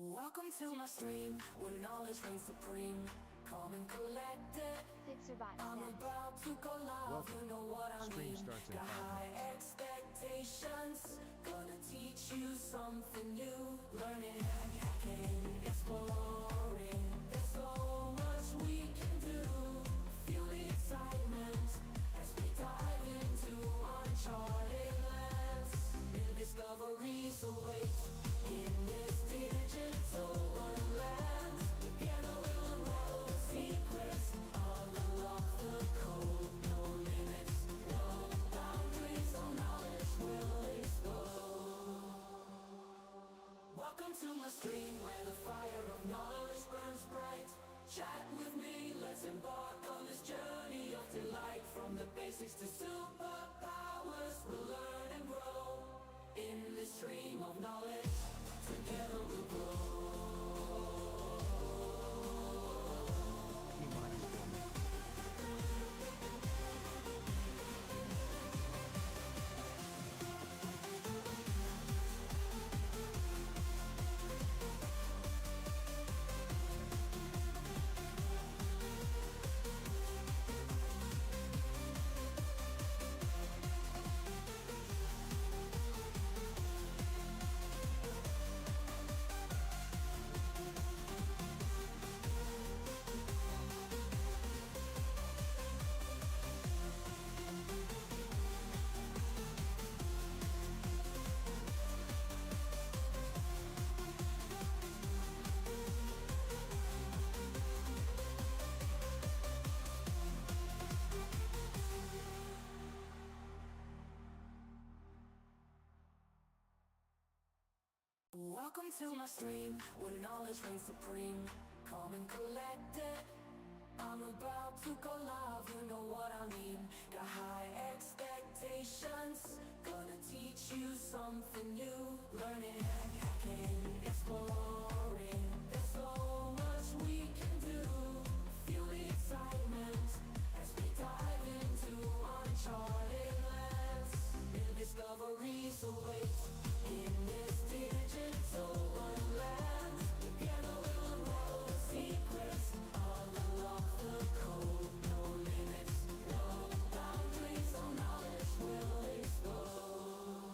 Welcome to my stream, where knowledge reigns supreme. Calm and collected, Fixerbot I'm Snacks. about to go live. Welcome. You know what I Stream mean. starts in Got 5 high minutes. expectations, gonna teach you something new. Learning, hacking, exploring. There's so much we can do. Feel the excitement as we dive into uncharted lands. New discoveries await in this digital wonderland. Together we'll unravel the secrets, unlock the code. No limits, no boundaries, no knowledge will explode. Welcome to my stream, where the fire of knowledge burns bright. Chat with me, let's embark on this journey of delight. From the basics to superpowers, we'll learn and grow. In this stream of knowledge, together we'll grow. T-minus 4 minutes. Welcome to my stream, where knowledge reigns supreme. Calm and collected, I'm about to go live. You know what I mean. Got high expectations, gonna teach you something new. Learning, hacking, exploring. There's so much we can do. Feel the excitement as we dive into uncharted lands. New discoveries await in this digital wonderland. Together we'll unravel the secrets, unlock the code. No limits, no boundaries, no knowledge will explode.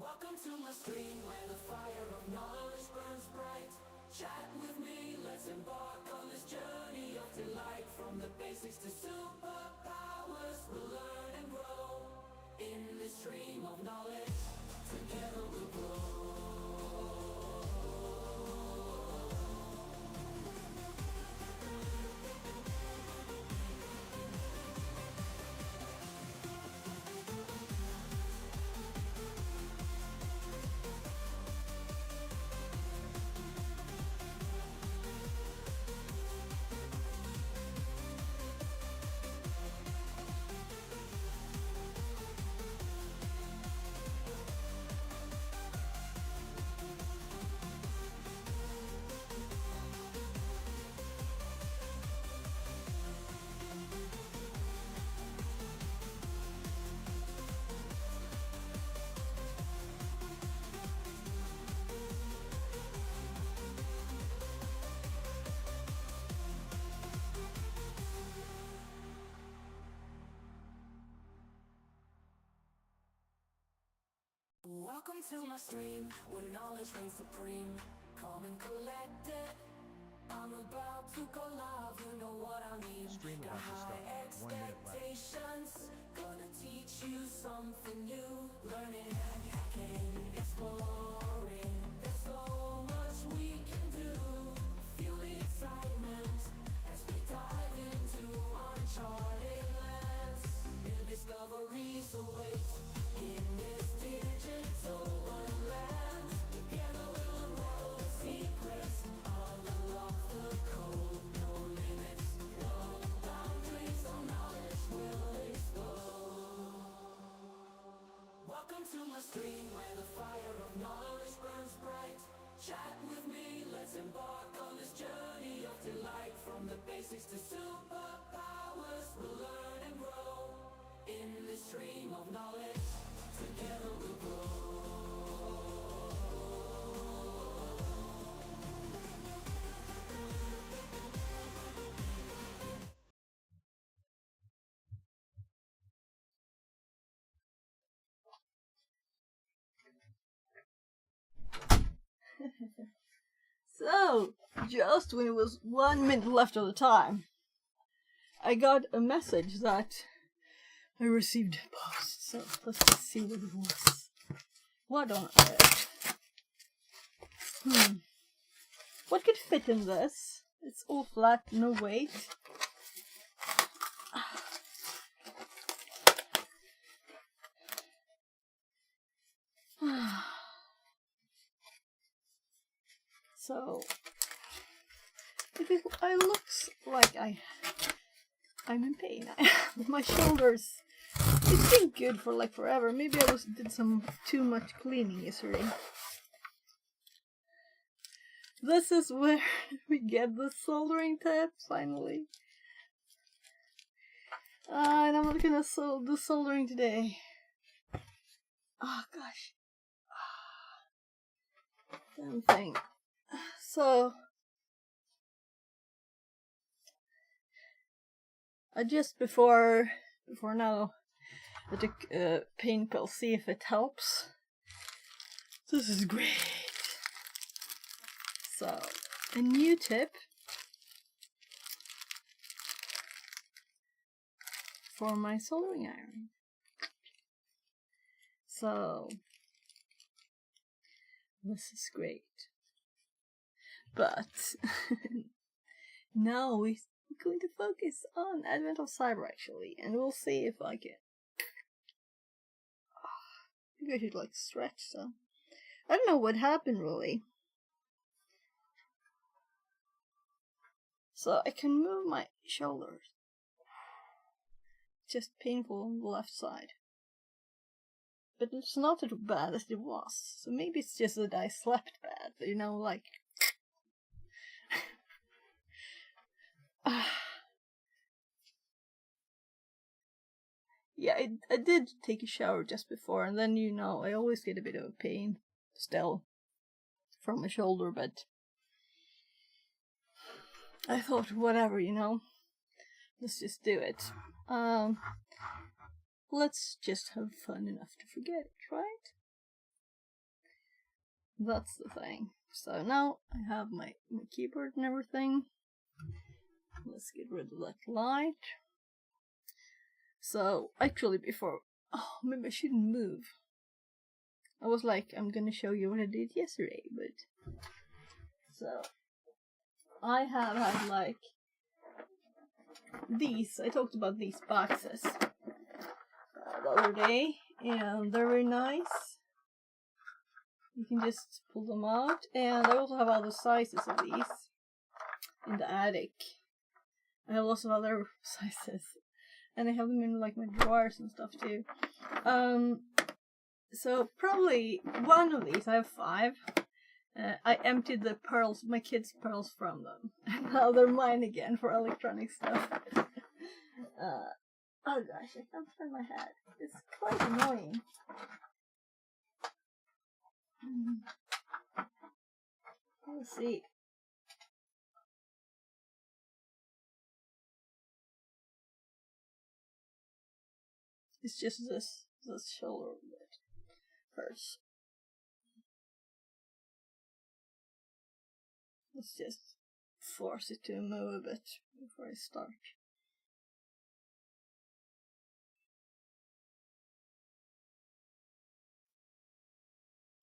Welcome to my stream, where the fire of knowledge burns bright. Chat with me, let's embark on this journey of delight. From the basics to superpowers, we'll learn and grow. In this stream of knowledge, together we'll grow. Welcome to my stream, where knowledge reigns supreme. Calm and collected, I'm about to go live. You know what I mean. Stream Got about to high start. 1 minute left. expectations, gonna teach you something new. Learning, hacking, exploring. There's so much we can do. Feel the excitement as we dive into uncharted lands. New discoveries await in this digital wonderland. Together we'll unravel the secrets, unlock the code. No limits, no boundaries, no knowledge will explode. Welcome to my stream, where the So, just when it was 1 minute left of the time, I got a message that I received a post. So, let's just see what it was. What on earth? What could fit in this? It's all flat, no weight. So, I looks like I'm in pain. My shoulders. It's been good for like forever. Maybe I did some too much cleaning yesterday. This is where we get the soldering tab finally. And I'm not gonna do soldering today. Oh gosh. Damn thing. So I just before now I took pain pill, see if it helps. This is great. So a new tip for my soldering iron. So this is great. But now we're going to focus on Advent of Cyber actually, and we'll see if I can. Maybe I should like stretch some. I don't know what happened really. So I can move my shoulders. Just painful on the left side. But it's not as bad as it was. So maybe it's just that I slept bad, you know, like. Yeah, I did take a shower just before, and then, you know, I always get a bit of pain still from my shoulder, but I thought, whatever, you know, let's just do it. Let's just have fun enough to forget it, right? That's the thing. So now I have my keyboard and everything. Let's get rid of that light. So, actually before, maybe I shouldn't move. I was like, I'm gonna show you what I did yesterday, but... So, I have had like these, I talked about these boxes the other day, and they're very nice. You can just pull them out, and I also have other sizes of these in the attic. I have lots of other sizes, and I have them in like my drawers and stuff too. So probably one of these, I have 5. I emptied the pearls, my kids' pearls from them, and now they're mine again for electronic stuff. Oh gosh, I can't turn my head. It's quite annoying. Let's see. It's just this shoulder bit hurts. Let's just force it to move a bit before I start.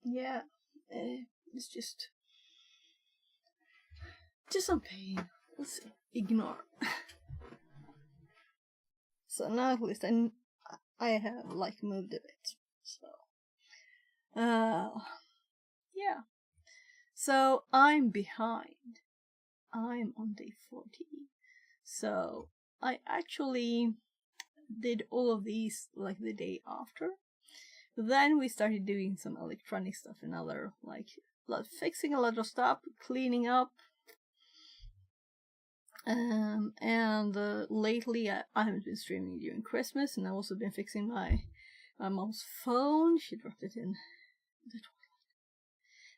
Yeah, it's just some pain. Let's ignore. So now at least I have like moved a bit. So, yeah. So I'm behind. I'm on day 40. So I actually did all of these like the day after. Then we started doing some electronic stuff and other like fixing a lot of stuff, cleaning up. And lately I haven't been streaming during Christmas, and I've also been fixing my mom's phone. She dropped it in the toilet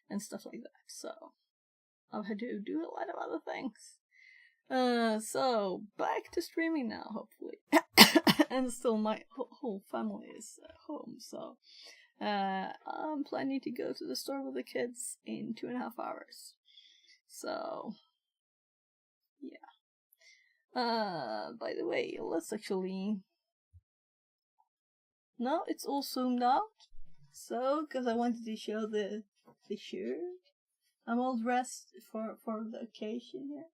and stuff like that. So I've had to do a lot of other things. So back to streaming now, hopefully. And still my whole family is home, so I'm planning to go to the store with the kids in 2.5 hours. So, yeah. By the way, let's actually... No, it's all zoomed out. So, because I wanted to show the shirt. I'm all dressed for the occasion here.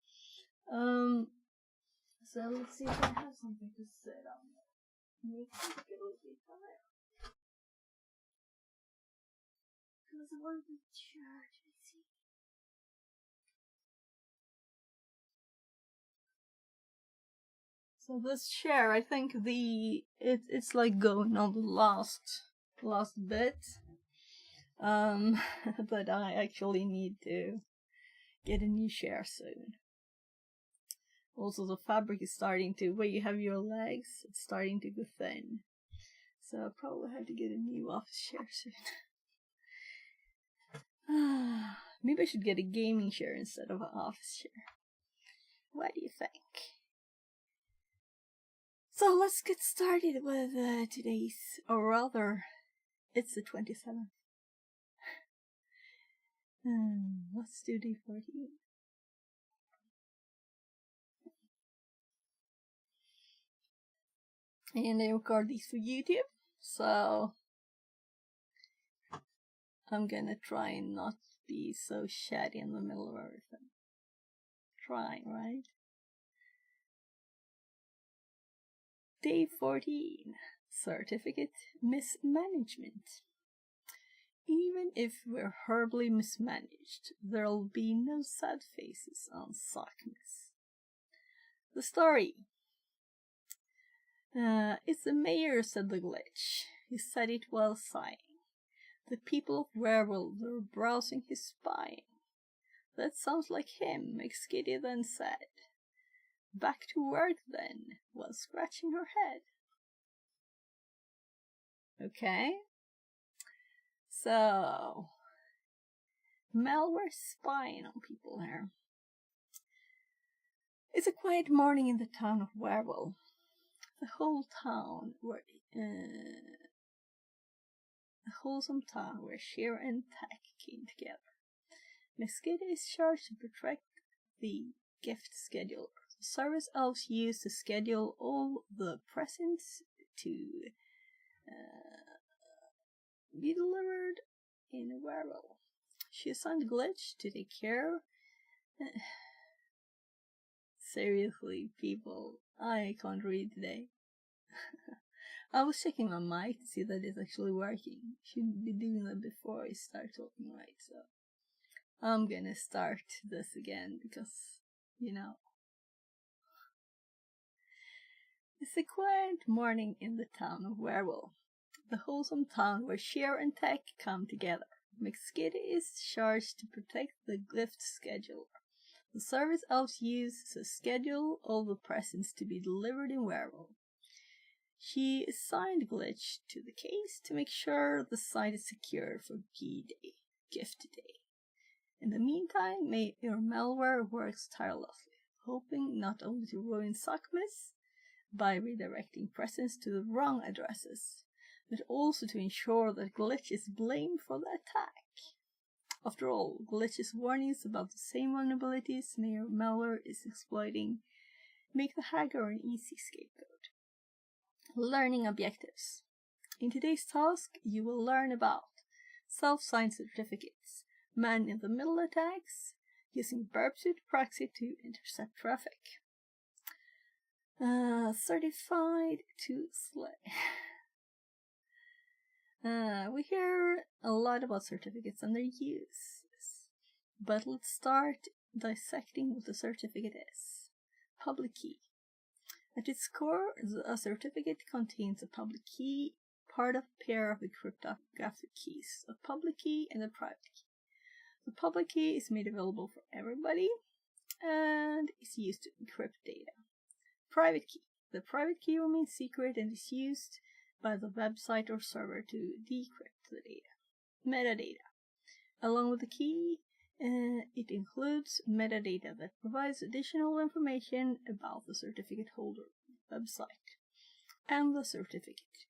So let's see if I have something to sit on. Make it a little bit higher. Because I want the shirt. Let's see. So this chair, I think it's like going on the last bit. But I actually need to get a new chair soon. Also, the fabric is starting to, where you have your legs, it's starting to go thin. So I'll probably have to get a new office chair soon. Maybe I should get a gaming chair instead of an office chair. What do you think? So let's get started with today's, or rather, it's the 27th. Let's do day 14. And I record these for YouTube, so I'm gonna try and not be so chatty in the middle of everything. Try, right? Day 14. Certificate Mismanagement. Even if we're horribly mismanaged, there'll be no sad faces on Sockmas. The story. It's the mayor, said the glitch. He said it while sighing. The people of Werewolf were browsing his spine. That sounds like him, McSkitty then said. Back to work then, while scratching her head. Okay. So, malware spying on people here. It's a quiet morning in the town of Werewolf. The whole town were a wholesome town where Sheer and Tech came together. McSkitty is charged to protect the gift schedule. The service elves used to schedule all the presents to be delivered in a Werewolf. She assigned Glitch to take care. Seriously, people, I can't read today. I was checking my mic to see that it's actually working. Shouldn't be doing that before I start talking, right? So I'm gonna start this again because, you know. It's a quiet morning in the town of Werewolf, the wholesome town where Sheer and Tech come together. McSkitty is charged to protect the gift schedule. The service elves use to schedule all the presents to be delivered in Werewolf. She assigned Glitch to the case to make sure the site is secure for Gift Day. In the meantime, your malware works tirelessly, hoping not only to ruin Sockmas by redirecting presents to the wrong addresses, but also to ensure that Glitch is blamed for the attack. After all, Glitch's warnings about the same vulnerabilities Mayor Malware is exploiting make the hacker an easy scapegoat. Learning objectives. In today's task, you will learn about self-signed certificates, man-in-the-middle attacks, using burp-suit proxy to intercept traffic. Certified to slay. We hear a lot about certificates and their use, but let's start dissecting what a certificate is. Public key. At its core, a certificate contains a public key, part of a pair of cryptographic keys, a public key and a private key. The public key is made available for everybody and is used to encrypt data. Private key. The private key remains secret and is used by the website or server to decrypt the data. Metadata. Along with the key, it includes metadata that provides additional information about the certificate holder, website, and the certificate.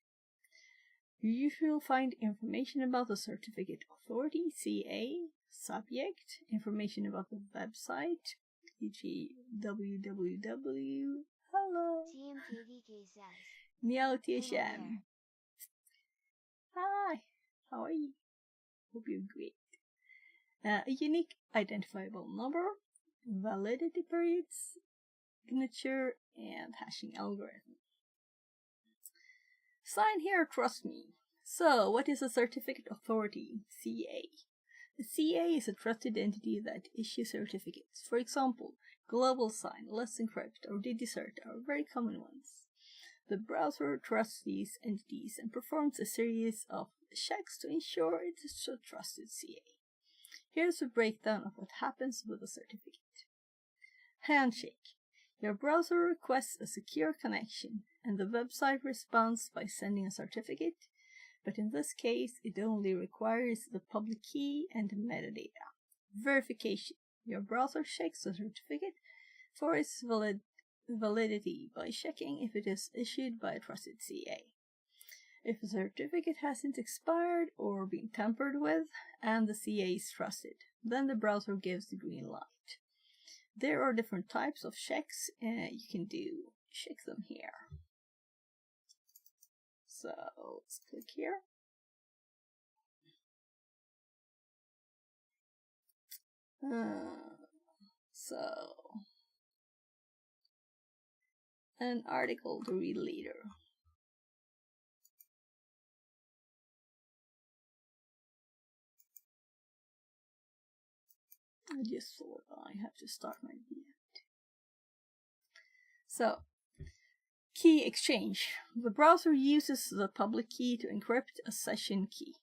You usually find information about the certificate authority, CA, subject, information about the website, e.g. www. Hello. TMKDK says, Meow "Hello TSM. there." Hi. How are you? Hope you're great. A unique identifiable number, validity periods, signature, and hashing algorithm. Sign here, trust me. So, what is a certificate authority, CA? The CA is a trusted entity that issues certificates. For example, Global Sign, Let's Encrypt, or DigiCert are very common ones. The browser trusts these entities and performs a series of checks to ensure it is a trusted CA. Here's a breakdown of what happens with a certificate. Handshake. Your browser requests a secure connection, and the website responds by sending a certificate, but in this case, it only requires the public key and metadata. Verification. Your browser checks the certificate for its validity by checking if it is issued by a trusted CA. If a certificate hasn't expired or been tampered with, and the CA is trusted, then the browser gives the green light. There are different types of checks you can do. Check them here. So let's click here. So an article to read later. I just thought I have to start my video. So, key exchange. The browser uses the public key to encrypt a session key,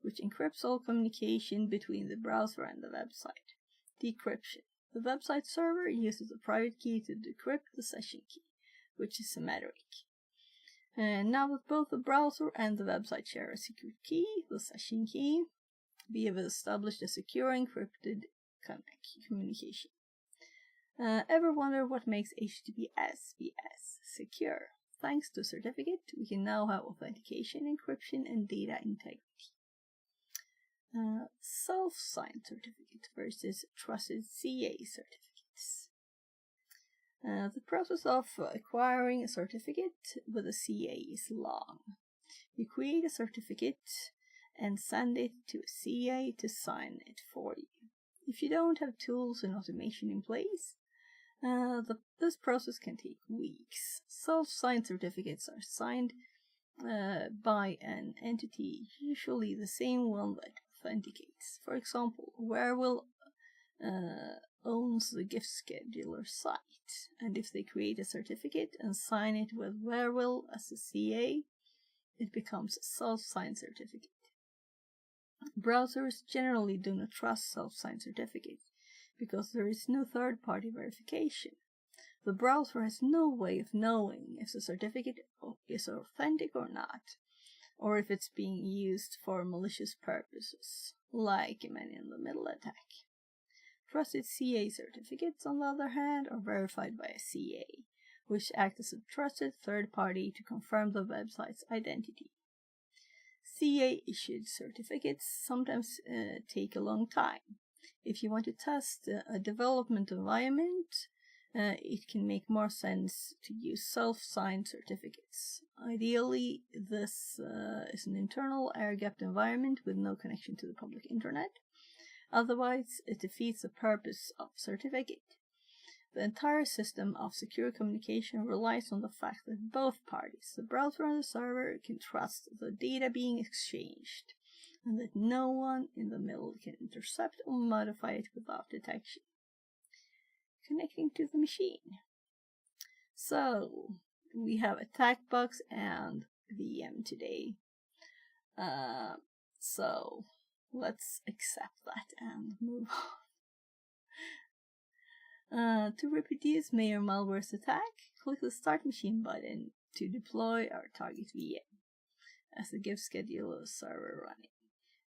which encrypts all communication between the browser and the website. Decryption. The website server uses a private key to decrypt the session key, which is symmetric. And now that both the browser and the website share a secret key, the session key, we have established a secure encrypted communication. Ever wonder what makes HTTPS secure? Thanks to certificate, we can now have authentication, encryption, and data integrity. Self-signed certificate versus trusted CA certificates. The process of acquiring a certificate with a CA is long. You create a certificate and send it to a CA to sign it for you. If you don't have tools and automation in place, this process can take weeks. Self-signed certificates are signed by an entity, usually the same one that authenticates. For example, Wherewell owns the gift scheduler site, and if they create a certificate and sign it with Wherewell as a CA, it becomes a self-signed certificate. Browsers generally do not trust self-signed certificates because there is no third-party verification. The browser has no way of knowing if the certificate is authentic or not, or if it's being used for malicious purposes, like man-in-the-middle attack. Trusted CA certificates, on the other hand, are verified by a CA, which acts as a trusted third party to confirm the website's identity. CA-issued certificates sometimes take a long time. If you want to test a development environment, it can make more sense to use self-signed certificates. Ideally, this is an internal air-gapped environment with no connection to the public internet. Otherwise, it defeats the purpose of certificate. The entire system of secure communication relies on the fact that both parties, the browser and the server, can trust the data being exchanged, and that no one in the middle can intercept or modify it without detection. Connecting to the machine. So, we have AttackBox and VM today. So, let's accept that and move on. To reproduce Mayor Malware's attack, click the Start Machine button to deploy our target VM as the gift scheduler server running.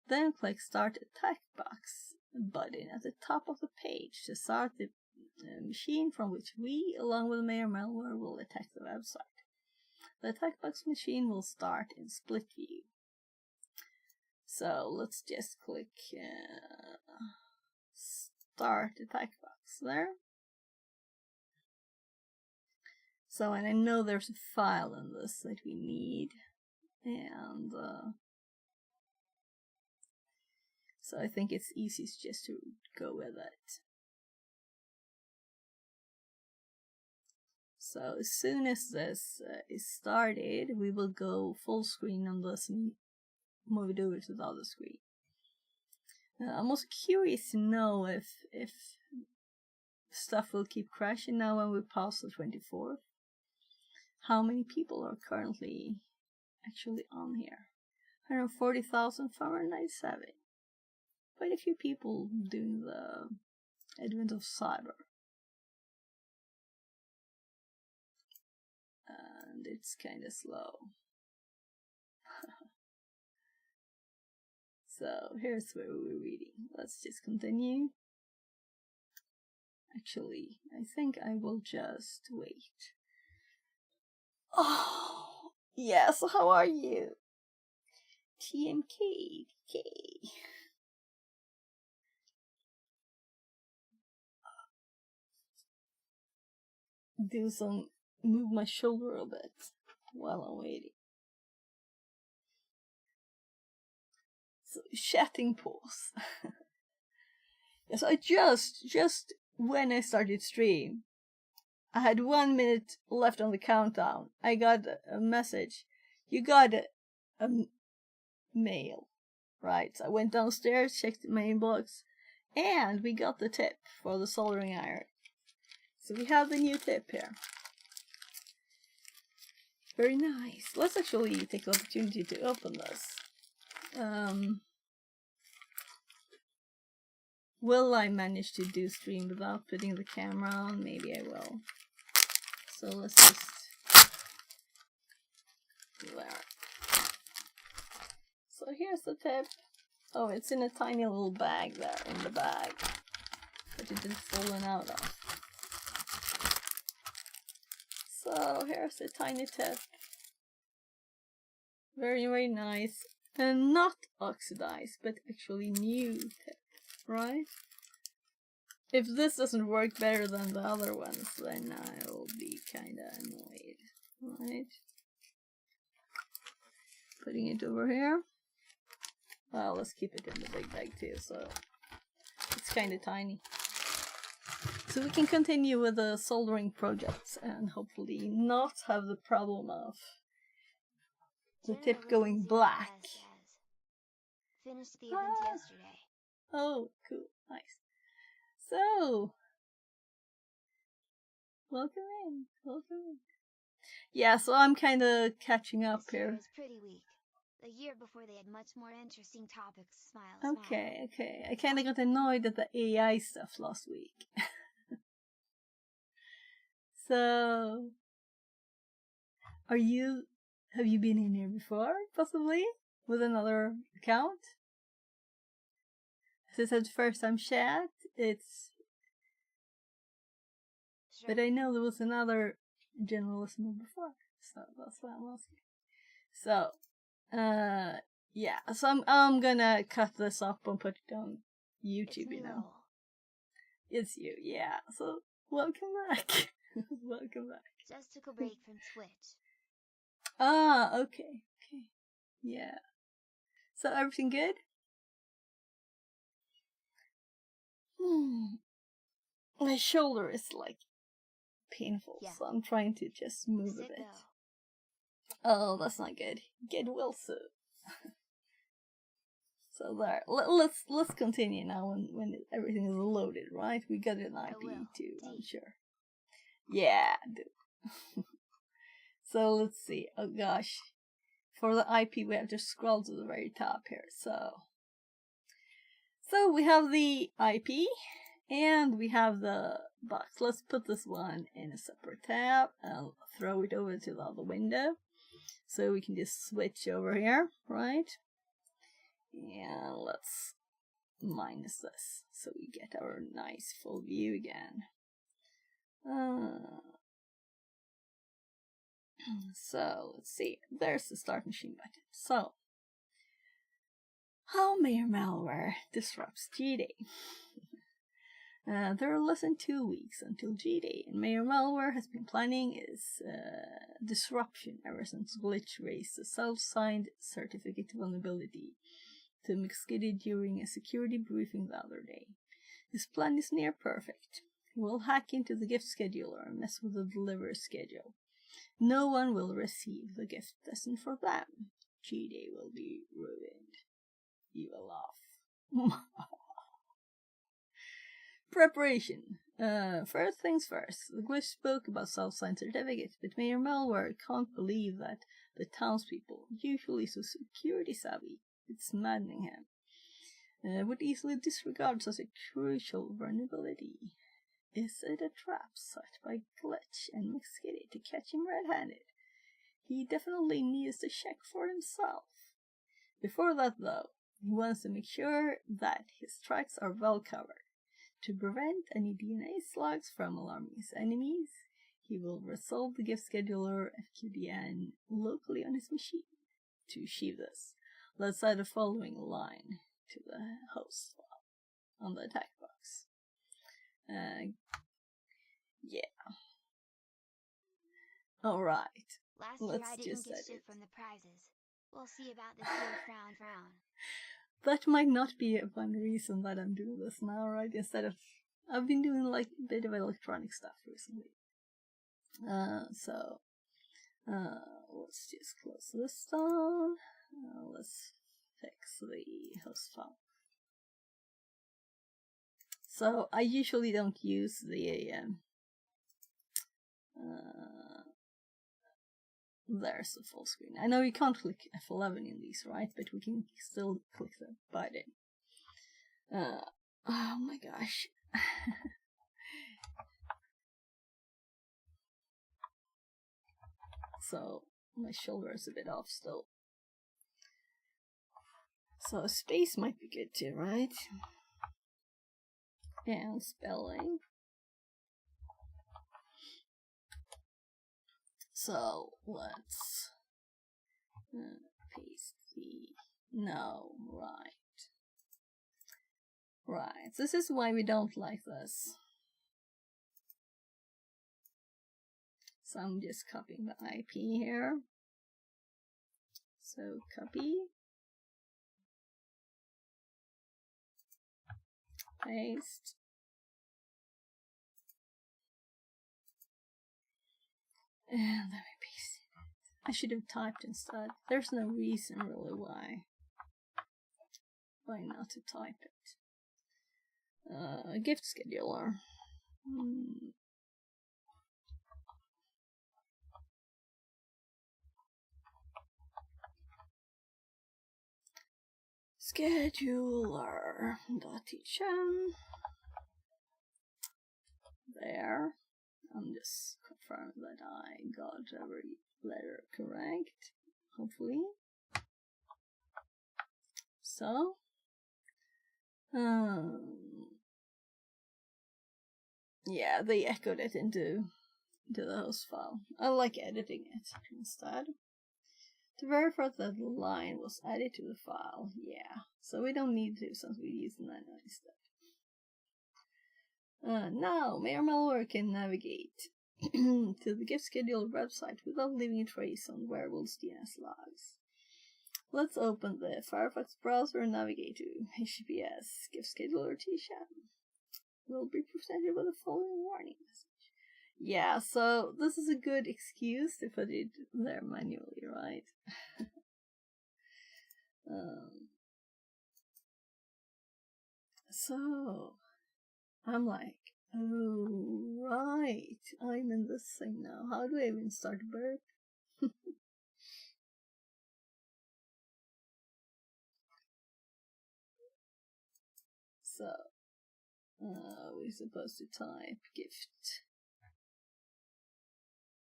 Then click Start AttackBox button at the top of the page to start the machine from which we, along with Mayor Malware, will attack the website. The AttackBox machine will start in split view. So let's just click start the text box there. So, and I know there's a file in this that we need, and so I think it's easiest just to go with it. So as soon as this is started, we will go full screen on this and move it over to the other screen. I'm also curious to know if stuff will keep crashing now when we pass the 24th. How many people are currently actually on here? 140,597. Quite a few people doing the Advent of Cyber. And it's kind of slow. So here's where we're reading. Let's just continue. Actually, I think I will just wait. Oh, yes, how are you? TMK. Move my shoulder a bit while I'm waiting. So, chatting pause. Yes, I just when I started stream, I had 1 minute left on the countdown. I got a message. You got a mail, right? So I went downstairs, checked my inbox, and we got the tip for the soldering iron. So we have the new tip here. Very nice. Let's actually take the opportunity to open this. Will I manage to do stream without putting the camera on? Maybe I will. So let's just there. So here's the tip. Oh, it's in a tiny little bag there in the bag that it didn't fallen out of. So here's a tiny tip. Very, very nice. And not oxidized, but actually new tip, right? If this doesn't work better than the other ones, then I will be kinda annoyed, right? Putting it over here. Well, let's keep it in the big bag too, so it's kinda tiny. So we can continue with the soldering projects and hopefully not have the problem of the tip going black. Finished the event yesterday. Oh, cool, nice. So, welcome in. Yeah, so I'm kind of catching up This year here. was pretty weak. The year before they had much more interesting topics. Smile. Okay. I kind of got annoyed at the AI stuff last week. So, have you been in here before, possibly? With another account? As I said, first time chat, Sure. but I know there was another generalism before, so that's why I'm asking. So, yeah, so I'm gonna cut this up and put it on YouTube, It's me, Lowell. It's you, yeah, so welcome back. Welcome back. Just took a break from Twitch. Ah, okay, yeah. So everything good? My shoulder is like painful, Yeah. so I'm trying to just move a Sit bit. though. Oh, that's not good. Get well soon. So there. Let's continue now when everything is loaded, right? We got an IP will. too, I'm D. sure. Yeah, dude. So let's see. Oh gosh. For the IP we have to scroll to the very top here. So we have the IP and we have the box. Let's put this one in a separate tab and throw it over to the other window. So we can just switch over here, right? And let's minus this so we get our nice full view again. So let's see. There's the start machine button. So How Mayor Malware disrupts G-Day. There are less than 2 weeks until G-Day, and Mayor Malware has been planning its disruption ever since Glitch raised a self-signed certificate vulnerability to McSkitty during a security briefing the other day. His plan is near perfect. He will hack into the gift scheduler and mess with the delivery schedule. No one will receive the gift destined for them. G-Day will be ruined. You will laugh. Preparation. First things first. The Glitch spoke about self-signed certificates, but Mayor Malware can't believe that the townspeople, usually so security savvy, it's maddening him, would easily disregard such a crucial vulnerability. Is it a trap set by Glitch and McSkitty to catch him red-handed? He definitely needs to check for himself. Before that, though, he wants to make sure that his tracks are well covered. To prevent any DNA slugs from alarming his enemies, he will resolve the gift scheduler FQDN locally on his machine. To achieve this, let's add the following line to the host file on the attack box. Yeah. Alright. Last year Let's I didn't just get edit. shit from the prizes. We'll see about this year, frown frown. That might not be a fun reason that I'm doing this now, right? Instead of, I've been doing like a bit of electronic stuff recently. Let's just close this down. Let's fix the host file. So I usually don't use the there's the full screen. I know you can't click F11 in these, right? But we can still click the button. Oh my gosh. So my shoulder is a bit off still. So space might be good too, right? And spelling. So let's paste the no, right. Right, this is why we don't like this. So I'm just copying the IP here. So copy. Paste. And let me paste it. I should have typed instead. There's no reason really why not to type it. Gift scheduler. Scheduler.hm. There. I'm just confirming that I got every letter correct. Hopefully. So. Yeah, they echoed it into the host file. I like editing it instead. To verify that the line was added to the file, yeah. So we don't need to since we use the 99 instead. Now, Mayor Malware can navigate to the gift scheduler website without leaving a trace on Werewolf's DNS logs. Let's open the Firefox browser and navigate to HTTPS gift scheduler TSHAM. We'll be presented with the following warning message. Yeah, so this is a good excuse to put it there manually, right? So I'm like, oh right, I'm in this thing now. How do I even start a burp? So we're supposed to type gift.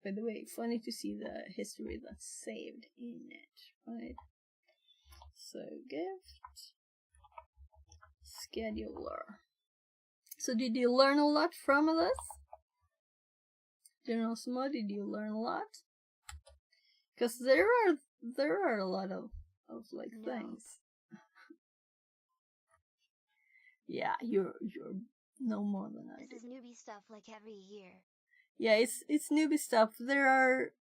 By the way, funny to see the history that's saved in it, right? So gift scheduler. So did you learn a lot from this? General Smo, did you learn a lot? Because there are a lot of like No. things. Yeah, you're no more than I do. This is newbie stuff like every year. Yeah, it's newbie stuff. There are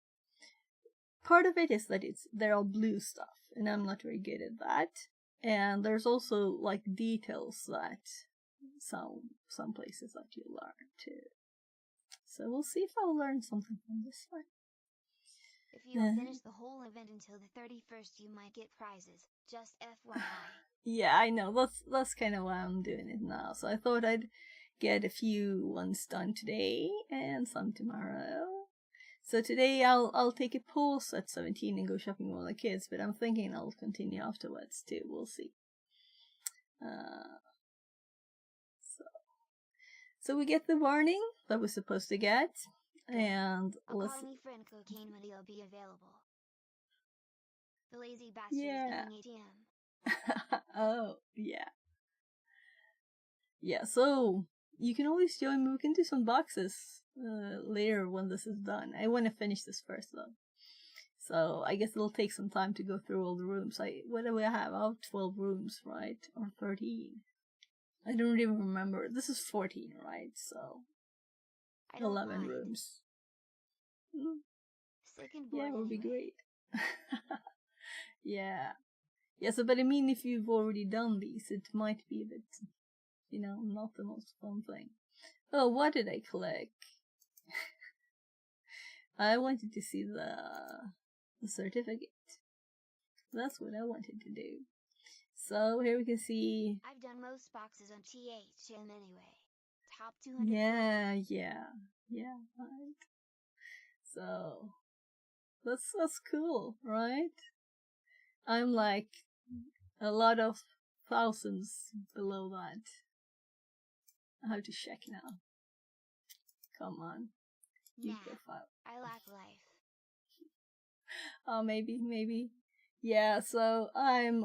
part of it is that they're all blue stuff, and I'm not very good at that. And there's also like details that some places that you learn too. So we'll see if I'll learn something from this one. If you finish the whole event until the 31st, you might get prizes. Just FYI. Yeah, I know. That's kind of why I'm doing it now. So I thought I'd get a few ones done today and some tomorrow. So today I'll take a pause at 17 and go shopping with the kids, but I'm thinking I'll continue afterwards too. We'll see. So we get the warning that we're supposed to get, and I'll call me friend Cocaine when he'll be available. The lazy bastard Yeah. is going ATM. Oh, yeah. Yeah, so you can always join me. We can do some boxes later when this is done. I want to finish this first though. So I guess it'll take some time to go through all the rooms. What do we have? I have 12 rooms, right? Or 13. I don't even remember. This is 14, right? So I don't 11 mind. rooms. Sick and bored Yeah, it would be anyway. great. Yeah. Yeah, so but I mean if you've already done these, it might be a bit, not the most fun thing. Oh, what did I click? I wanted to see the certificate. That's what I wanted to do. So here we can see. I've done most boxes on THM anyway. Top 200. Yeah. Right. So that's cool, right? I'm like a lot of thousands below that. I have to check now. Come on. Nah, profile. I lack life. Oh, maybe. Yeah, so I'm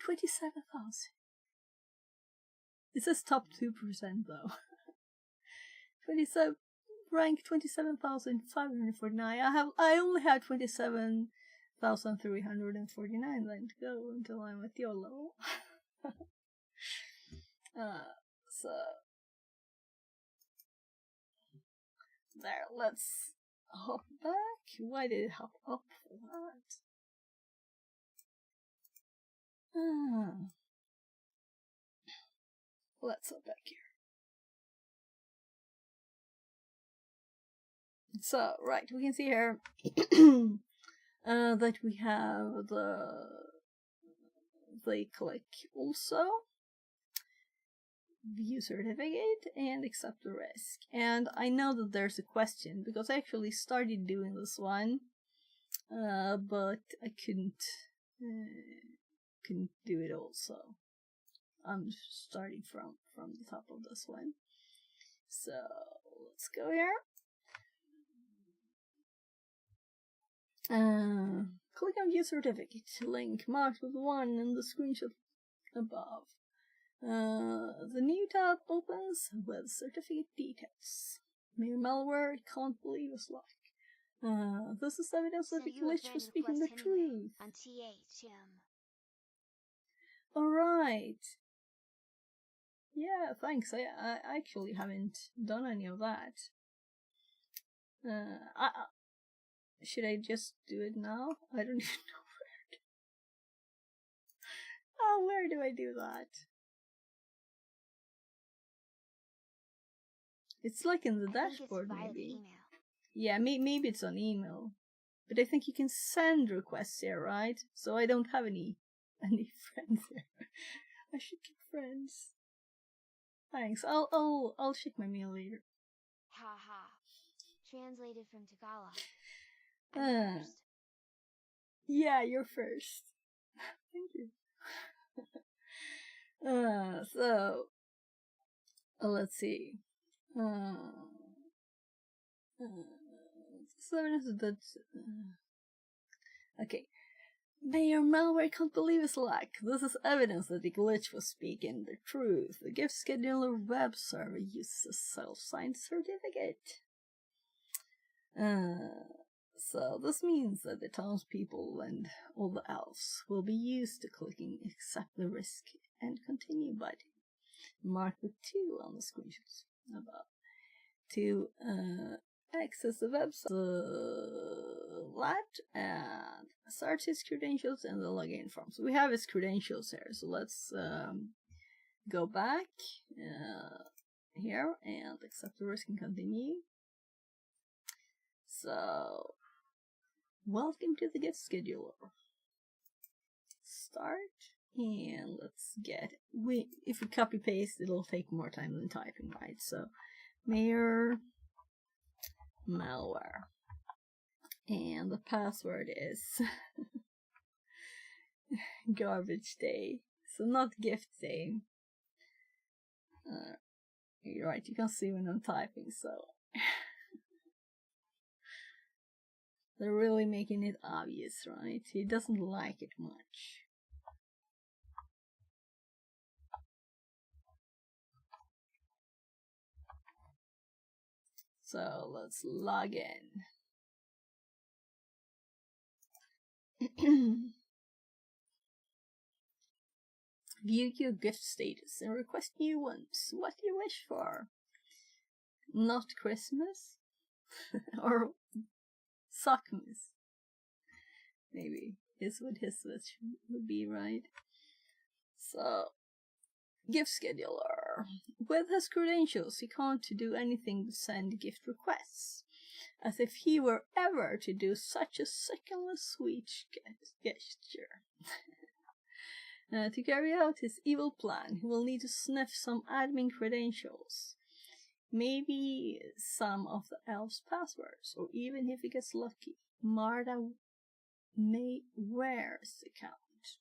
27,000. It says top 2% though. 27 rank 27,549. I only have 27,349 then to go until I'm at your level. So there, let's hop back. Why did it hop up for that? Let's hop back here. So, right, we can see here that we have they click also view certificate and accept the risk. And I know that there's a question because I actually started doing this one, but I couldn't do it all. So I'm starting from the top of this one. So let's go here. Click on view certificate link marked with 1 in the screenshot above. The new tab opens with certificate details. Mere malware can't believe us like. This is evidence that the glitch was speaking the truth. On THM. Alright. Yeah, thanks. I actually haven't done any of that. Should I just do it now? I don't even know where to. Oh, where do I do that? It's like in the dashboard, maybe. Email. Yeah, maybe it's on email. But I think you can send requests here, right? So I don't have any friends here. I should get friends. Thanks. I'll check my mail later. Haha. Translated from Tagalog. First. Yeah, you're first. Thank you. So let's see. Okay. Mayor malware can't believe his luck. This is evidence that the glitch was speaking the truth. The gift scheduler web server uses a self-signed certificate. So this means that the townspeople and all the elves will be used to clicking accept the risk and continue button. Mark with 2 on the screenshots above. To access the website, and start his credentials in the login form. So we have his credentials here. So let's go back here and accept the risk and continue. So, welcome to the gift scheduler. Start, and let's get, if we copy paste, it'll take more time than typing, right? So, Mayor Malware, and the password is garbage day, so not gift day. You're right, you can see when I'm typing, so they're really making it obvious, right? He doesn't like it much. So let's log in. View your gift status and request new ones. What do you wish for? Not Christmas? Or Sockmas? Maybe is what his wish would be, right? So, gift scheduler. With his credentials, he can't do anything but send gift requests. As if he were ever to do such a sickeningly sweet gesture. To carry out his evil plan, he will need to sniff some admin credentials. Maybe some of the elves' passwords, or even if he gets lucky, Marta May Ware's account.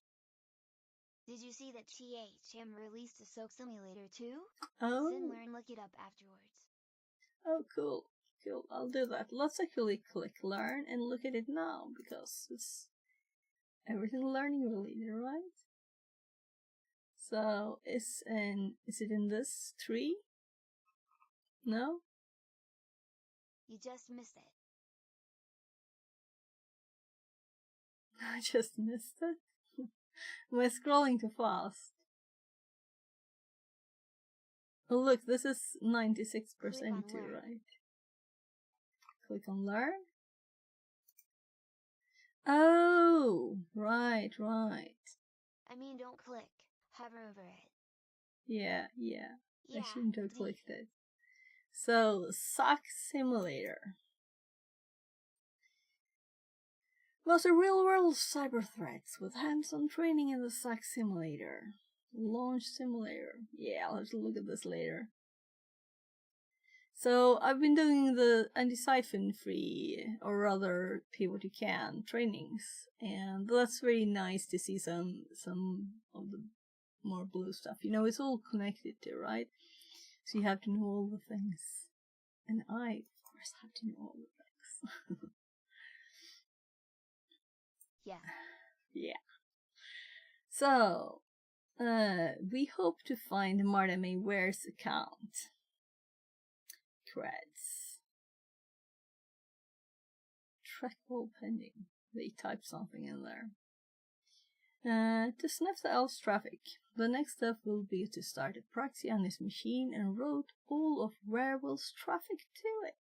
Did you see that THM released a soak simulator too? Oh. Then learn, look it up afterwards. Oh, cool. Cool, I'll do that. Let's actually click learn and look at it now, because it's everything learning related, right? So, is it in this tree? No? You just missed it. I just missed it. Am I scrolling too fast? Oh look, this is 96% too, right? Click on learn. Oh, right. I mean, don't click. Hover over it. Yeah. Yeah, I shouldn't have D. clicked it. So, Sock Simulator was a real-world cyber threats with hands-on training in the Sock Simulator. Launch Simulator. Yeah, I'll have to look at this later. So, I've been doing the anti-siphon free, or rather, pay what you can trainings, and that's very nice to see some of the more blue stuff. You know, it's all connected to, right? So you have to know all the things. And I, of course, have to know all the things. Yeah. Yeah. So, we hope to find Marta May Ware's account. Creds. Trackable pending. They type something in there. To sniff the elf's traffic, the next step will be to start a proxy on his machine and route all of Werewolf's traffic to it.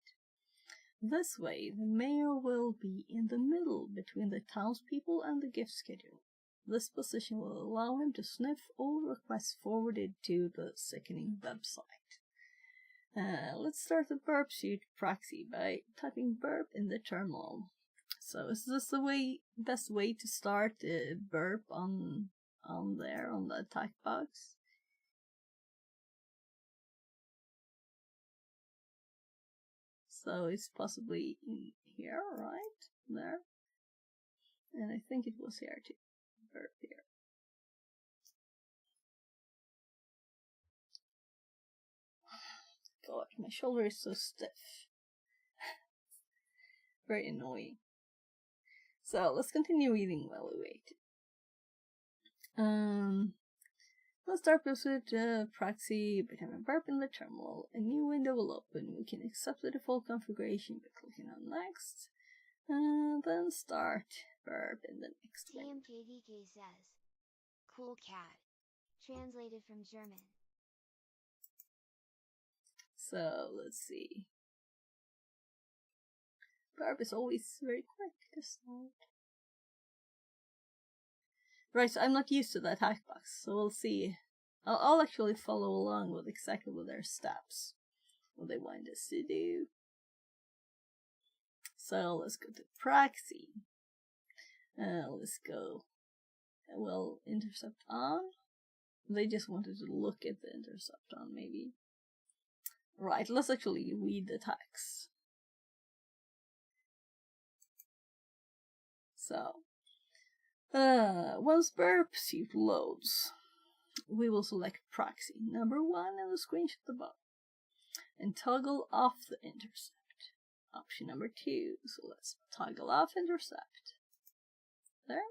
This way, the mayor will be in the middle between the townspeople and the gift schedule. This position will allow him to sniff all requests forwarded to the sickening website. Let's start the burp suit proxy by typing burp in the terminal. So is this the best way to start burp on the attack box? So it's possibly in here, right? There. And I think it was here too. Burp here. God, my shoulder is so stiff. Very annoying. So let's continue reading while we wait. Let's start with proxy by typing burp in the terminal. A new window will open. We can accept the default configuration by clicking on next. Then start burp in the next window. TMKDK says, cool cat. Translated from German. So let's see. Burp is always very quick to start. Right, so I'm not used to the attack box, so we'll see. I'll actually follow along with exactly with their steps, what they want us to do. So let's go to Praxi. Let's go. Well, intercept on. They just wanted to look at the intercept on, maybe. Right, let's actually read the text. So, once Burp Suit loads, we will select Proxy, number 1 in the screenshot above, and toggle off the intercept. Option number 2, so let's toggle off intercept. There.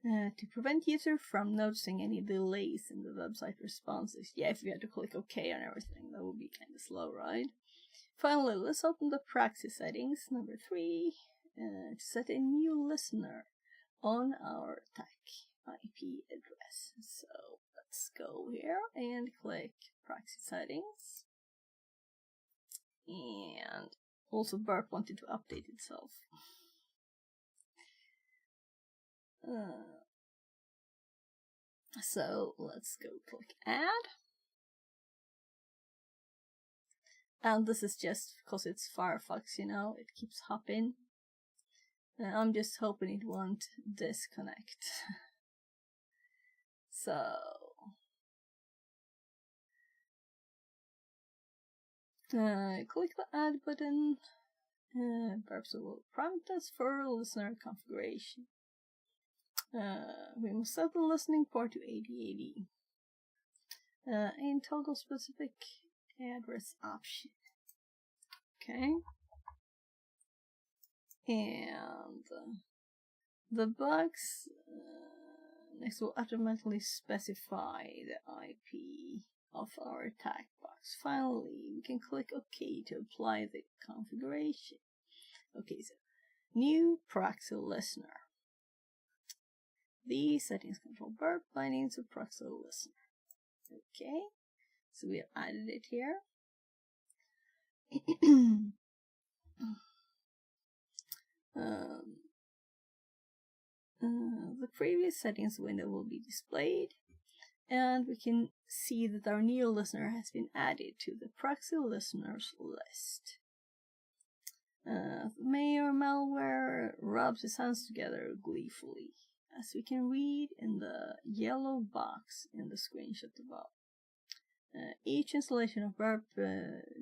To prevent user from noticing any delays in the website responses. Yeah, if we had to click OK on everything, that would be kind of slow, right? Finally, let's open the Praxis settings, number 3, to set a new listener on our attack IP address. So let's go here and click Praxis settings. And also Burp wanted to update itself. So let's go click add. And this is just because it's Firefox, you know, it keeps hopping. I'm just hoping it won't disconnect. So click the add button. Perhaps it will prompt us for listener configuration. We must set the listening port to 8080 and toggle specific address option. Okay. And the box next will automatically specify the IP of our attack box. Finally, we can click OK to apply the configuration. Okay, so new proxy listener. These settings control Burp binding to proxy listener. Okay, so we have added it here. The previous settings window will be displayed, and we can see that our new listener has been added to the proxy listeners list. Mayor Malware rubs his hands together gleefully, as we can read in the yellow box in the screenshot above. Each installation of Burp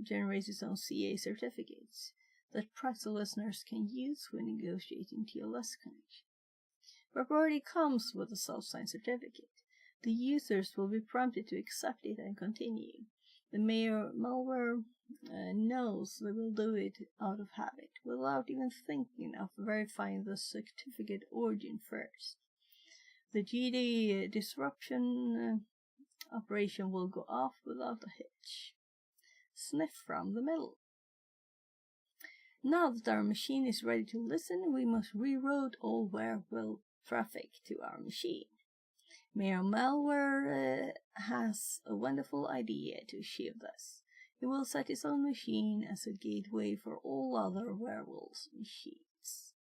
generates its own CA certificates that proxy listeners can use when negotiating TLS connection. Burp already comes with a self-signed certificate. The users will be prompted to accept it and continue. The Mayor Malware knows they will do it out of habit, without even thinking of verifying the certificate origin first. The GD disruption operation will go off without a hitch. Sniff from the middle. Now that our machine is ready to listen, we must reroute all where-will traffic to our machine. Mayor Malware has a wonderful idea to achieve this. He will set his own machine as a gateway for all other werewolves' machines.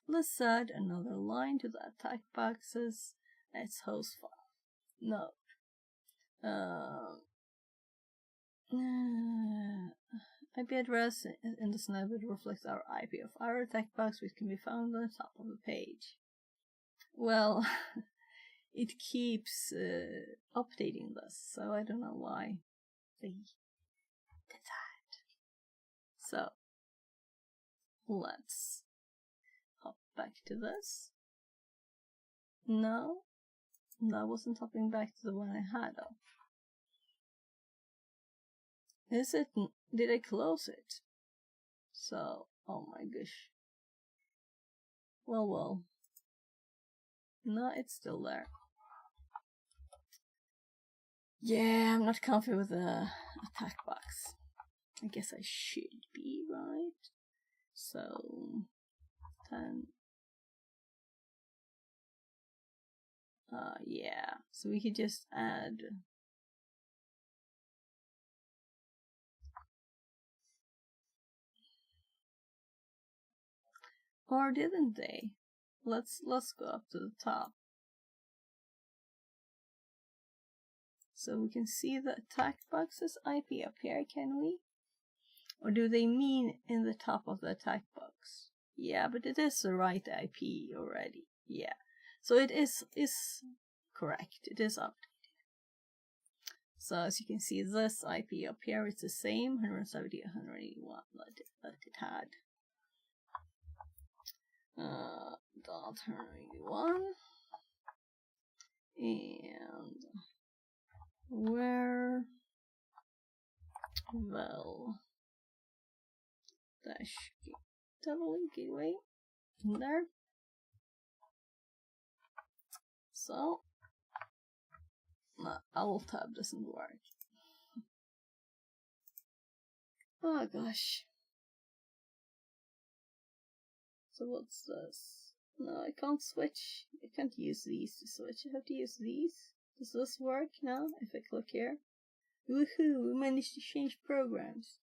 Let's add another line to the attack boxes as host file. Note. IP address in the snippet reflects our IP of our attack box, which can be found on the top of the page. Well, it keeps updating this, so I don't know why they did that. So, let's hop back to this. No, that wasn't hopping back to the one I had up. Is it? Did I close it? So, oh my gosh. Well. No, it's still there. Yeah, I'm not comfy with the attack box. I guess I should be, right? So, 10. Yeah, so we could just add. Or didn't they? Let's go up to the top. So we can see the attack box's IP up here, can we? Or do they mean in the top of the attack box? Yeah, but it is the right IP already. Yeah. So it is correct. It is updated. So as you can see, this IP up here is the same, 170, 181 that it had. Dot 181. And where well dash double gateway there. So alt tab doesn't work. Oh gosh. So what's this? No, I can't switch. I can't use these to switch. I have to use these. Does this work now if I click here? Woohoo! We managed to change programs.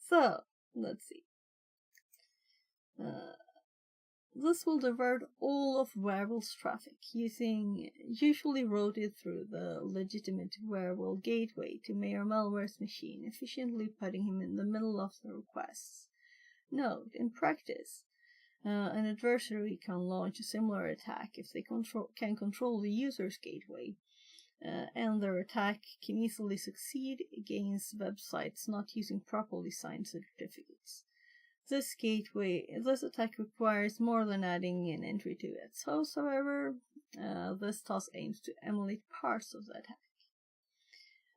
So let's see. This will divert all of Werewolf's traffic, usually routed through the legitimate Werewolf gateway to Mayor Malware's machine, efficiently putting him in the middle of the requests. Note, in practice, an adversary can launch a similar attack if they can control the user's gateway, and their attack can easily succeed against websites not using properly signed certificates. This attack requires more than adding an entry to its host, however. This task aims to emulate parts of the attack.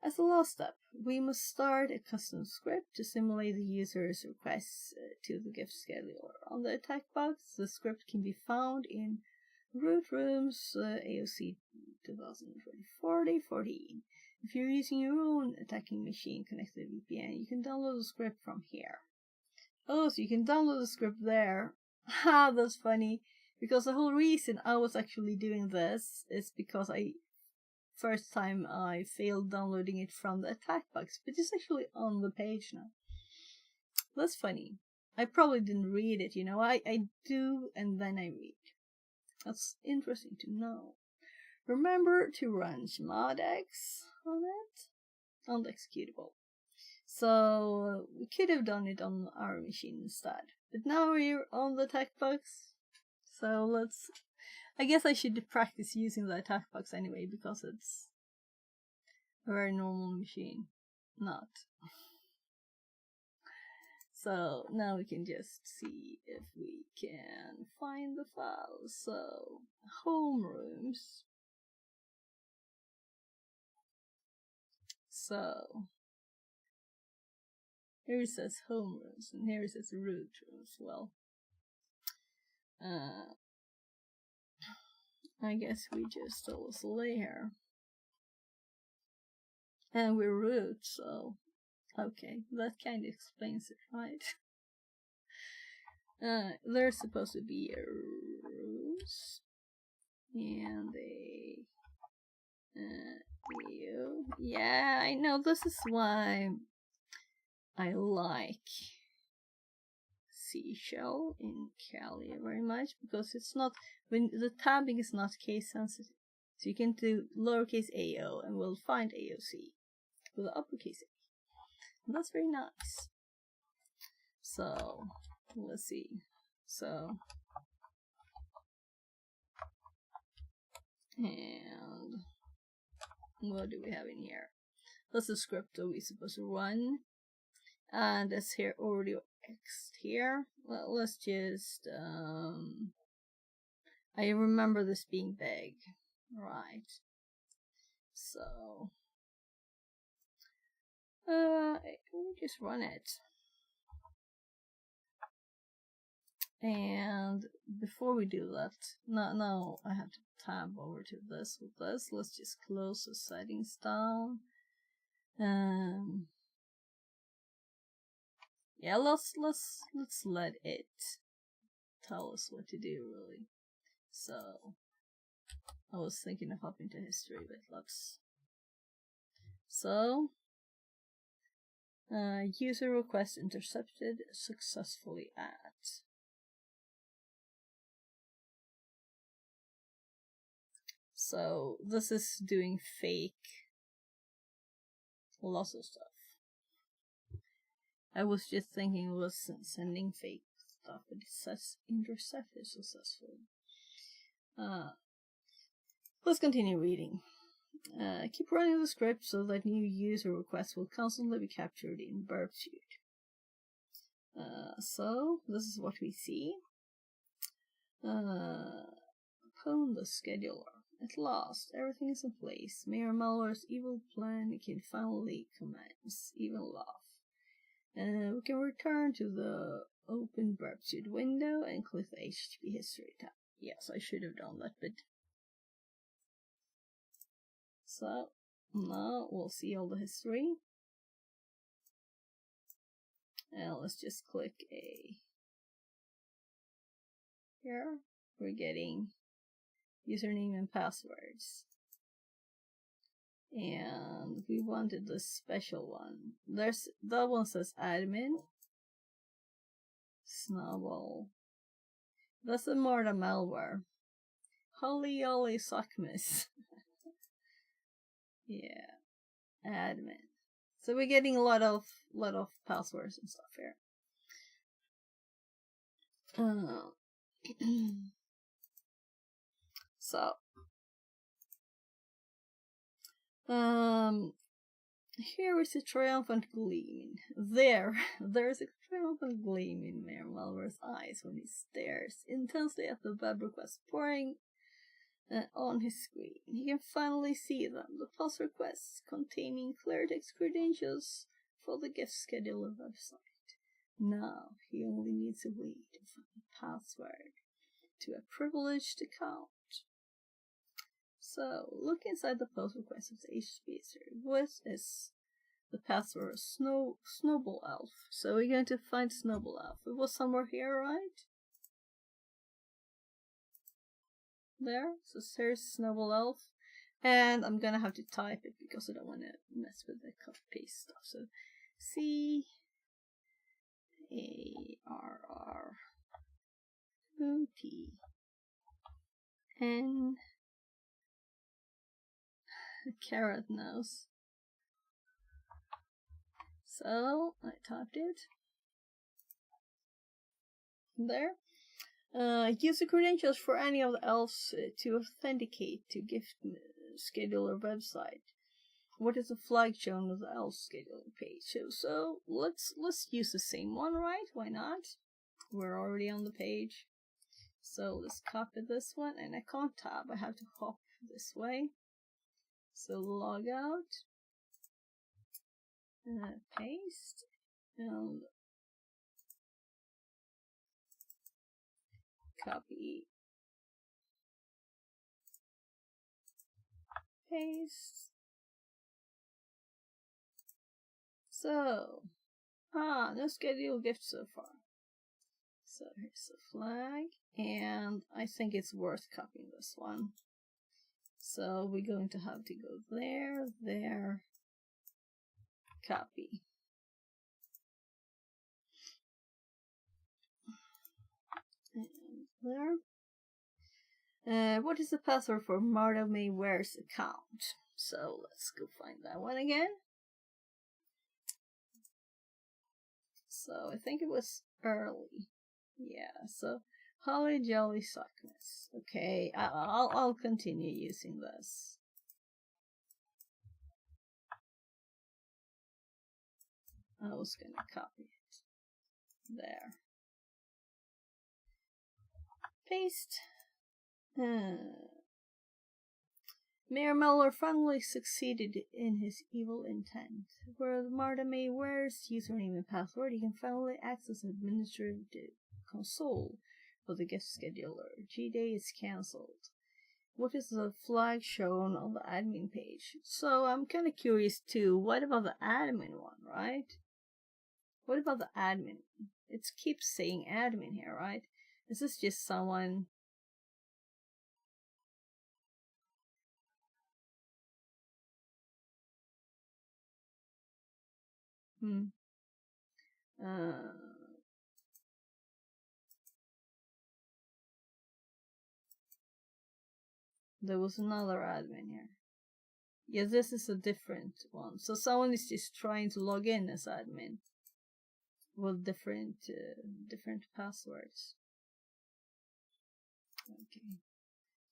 As a last step, we must start a custom script to simulate the user's requests to the gift scheduler. On the attack box, the script can be found in Root Rooms AOC 2020-40-14. If you're using your own attacking machine connected to VPN, you can download the script from here. Oh, so you can download the script there. Ha, that's funny. Because the whole reason I was actually doing this is because first time I failed downloading it from the attack box, but it's actually on the page now. That's funny. I probably didn't read it, you know. I do, and then I read. That's interesting to know. Remember to run chmodx on it, on the executable. So we could have done it on our machine instead. But now we're on the attack box. So I guess I should practice using the attack box anyway, because it's a very normal machine. Not. So now we can just see if we can find the files. So homerooms. So here it says homerooms, and here it says root rooms. Well, I guess we just also layer. And we're root, so okay, that kind of explains it, right? There's supposed to be a rooms and a view. Yeah, I know. This is why I like Seashell in Kali very much, because it's not, when the tabbing is not case sensitive, so you can do lowercase AO and we'll find AOC with the uppercase A. And that's very nice. So let's see. So and what do we have in here? That's the script that we're supposed to run. And that's here already X here. Well, let's just I remember this being big. Right. So we just run it. And before we do that, no, I have to tab over to this with this. Let's just close the settings down. Yeah, let's let it tell us what to do, really. So, I was thinking of hopping to history, but let's... So, user request intercepted successfully at... So, this is doing fake lots of stuff. I was just thinking it was sending fake stuff, but it says intercepted successfully. Let's continue reading. Keep running the script so that new user requests will constantly be captured in Burpsuite. So, this is what we see. Upon the scheduler. At last, everything is in place. Mayor Malware's evil plan can finally commence. Even laugh. We can return to the open Burpsuite window and click the HTTP history tab. Yes, I should have done that bit. So, now we'll see all the history. And let's just click a... Here, we're getting username and passwords. And we wanted the special one. That one says admin. Snowball. That's a Marta malware. Holly Olly Sockmas. Yeah. Admin. So we're getting a lot of passwords and stuff here. So here is a triumphant gleam. There's a triumphant gleam in Mayor Malware's eyes when he stares intensely at the web requests pouring on his screen. He can finally see them, the pulse requests containing clear text credentials for the gift scheduler website. Now he only needs a way to find a password to a privileged account. So, look inside the post request of the HTTP history. What is the password? Snowball Elf. So we're going to find Snowball Elf. It was somewhere here, right? There. So here's Snowball Elf. And I'm gonna have to type it because I don't want to mess with the copy paste stuff. So CARROTN carrot nose. So I typed it there. User credentials for any of the elves to authenticate to gift scheduler website. What is the flag shown on the elf scheduling page? So let's use the same one, right? Why not? We're already on the page. So let's copy this one, and I can't tab. I have to hop this way. So log out, paste, and copy, paste. So, no schedule gift so far. So here's the flag, and I think it's worth copying this one. So we're going to have to go there, copy. And there. What is the password for Marta May Ware's account? So let's go find that one again. So I think it was early. Yeah, so Holly Jolly Sockmas. Okay, I'll continue using this. I was gonna copy it. There. Paste. Mayor Malware finally succeeded in his evil intent. Where Marta May Ware's username and password, he can finally access the administrative console for the gift scheduler. G-Day is cancelled. What is the flag shown on the admin page? So I'm kind of curious too. What about the admin one, right? What about the admin? It keeps saying admin here, right? This is just someone. Uh, there was another admin here. Yeah, this is a different one. So someone is just trying to log in as admin with different passwords. Okay.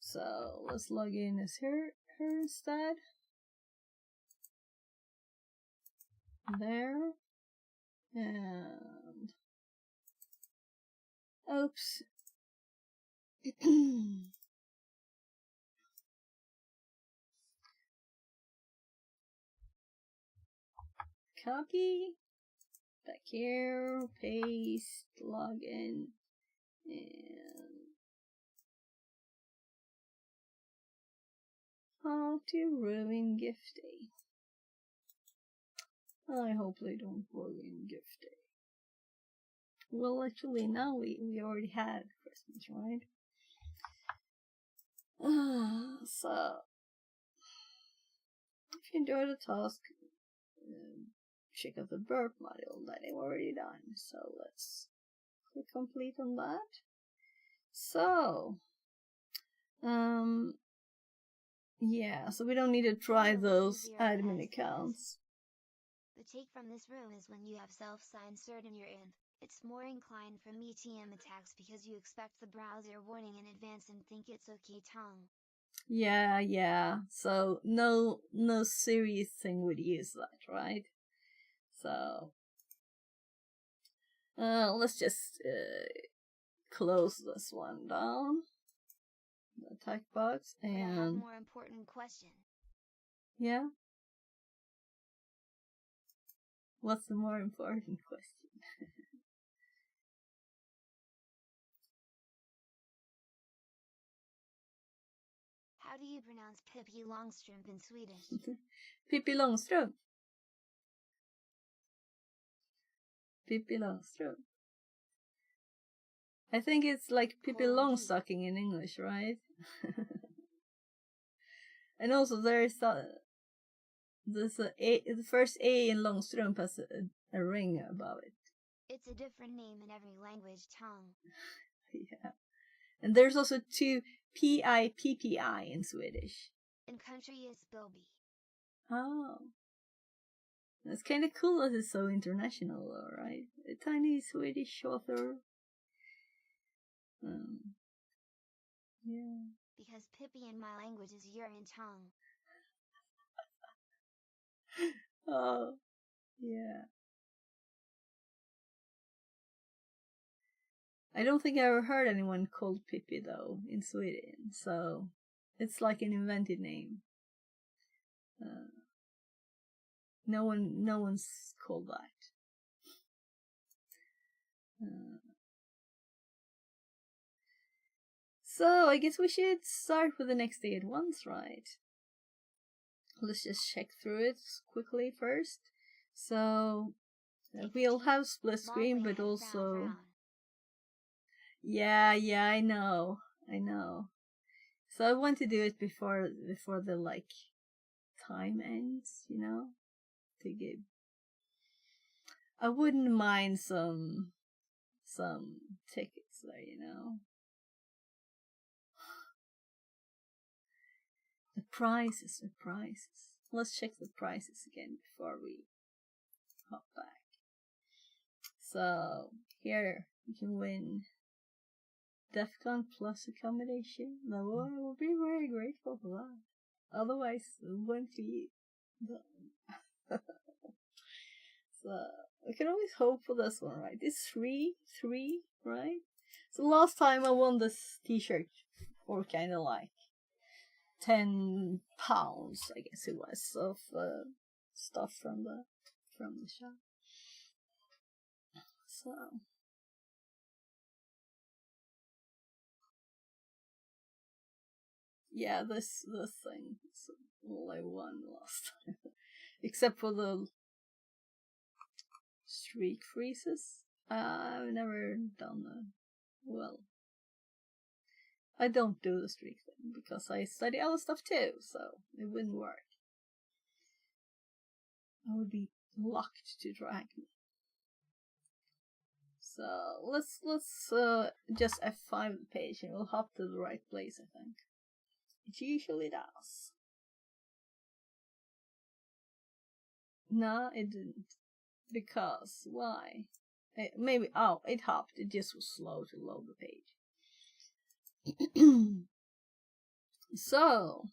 So let's log in as her instead. There. And oops. Copy. Back here. Paste. Login. And how to ruin gift day. I hope they don't ruin gift day. Well, actually, now we already had Christmas, right? So, if you enjoy the task, check out the burp module that I've already done. So let's click complete on that. So, yeah, so we don't need to try those admin accounts. The take from this room is when you have self-signed certain you're in. It's more inclined for MTM attacks because you expect the browser warning in advance and think it's okay tongue. Yeah. So no serious thing would use that, right? So let's just close this one down. The attack box and I have a more important question. Yeah. What's the more important question? How do you pronounce Pippi Longstrump in Swedish? Pippi Longstrump. Pippi Longstrump. I think it's like Pippi Longstocking in English, right? And also there's the first A in Longstrump has a ring above it. It's a different name in every language tongue. Yeah. And there's also two Pippi in Swedish. In country is Bilby. Oh. That's kind of cool that it's so international, though, right? A tiny Swedish author. Yeah. Because Pippi in my language is you're in tongue. Oh, yeah. I don't think I ever heard anyone called Pippi, though, in Sweden, so it's like an invented name. No one's called that. So I guess we should start with the next day at once, right? Let's just check through it quickly first. So we'll have split screen, but also yeah, I know. So I want to do it before the like time ends, you know, to give. I wouldn't mind some tickets there, you know. The prices. Let's check the prices again before we hop back. So here you can win DEF CON plus accommodation. Now I will be very grateful for that. Otherwise, it won't be done. So we can always hope for this one, right? It's three, right? So last time I won this T-shirt for kind of like £10, I guess it was, of stuff from the shop. So yeah, this thing is all I won last time, except for the streak freezes. I've never done that. Well, I don't do the streak thing because I study other stuff too, so it wouldn't work. I would be locked to drag me. So let's just F5 the page and we'll hop to the right place, I think. It usually does. No, it didn't. Because, why? Maybe, oh, it hopped. It just was slow to load the page. So,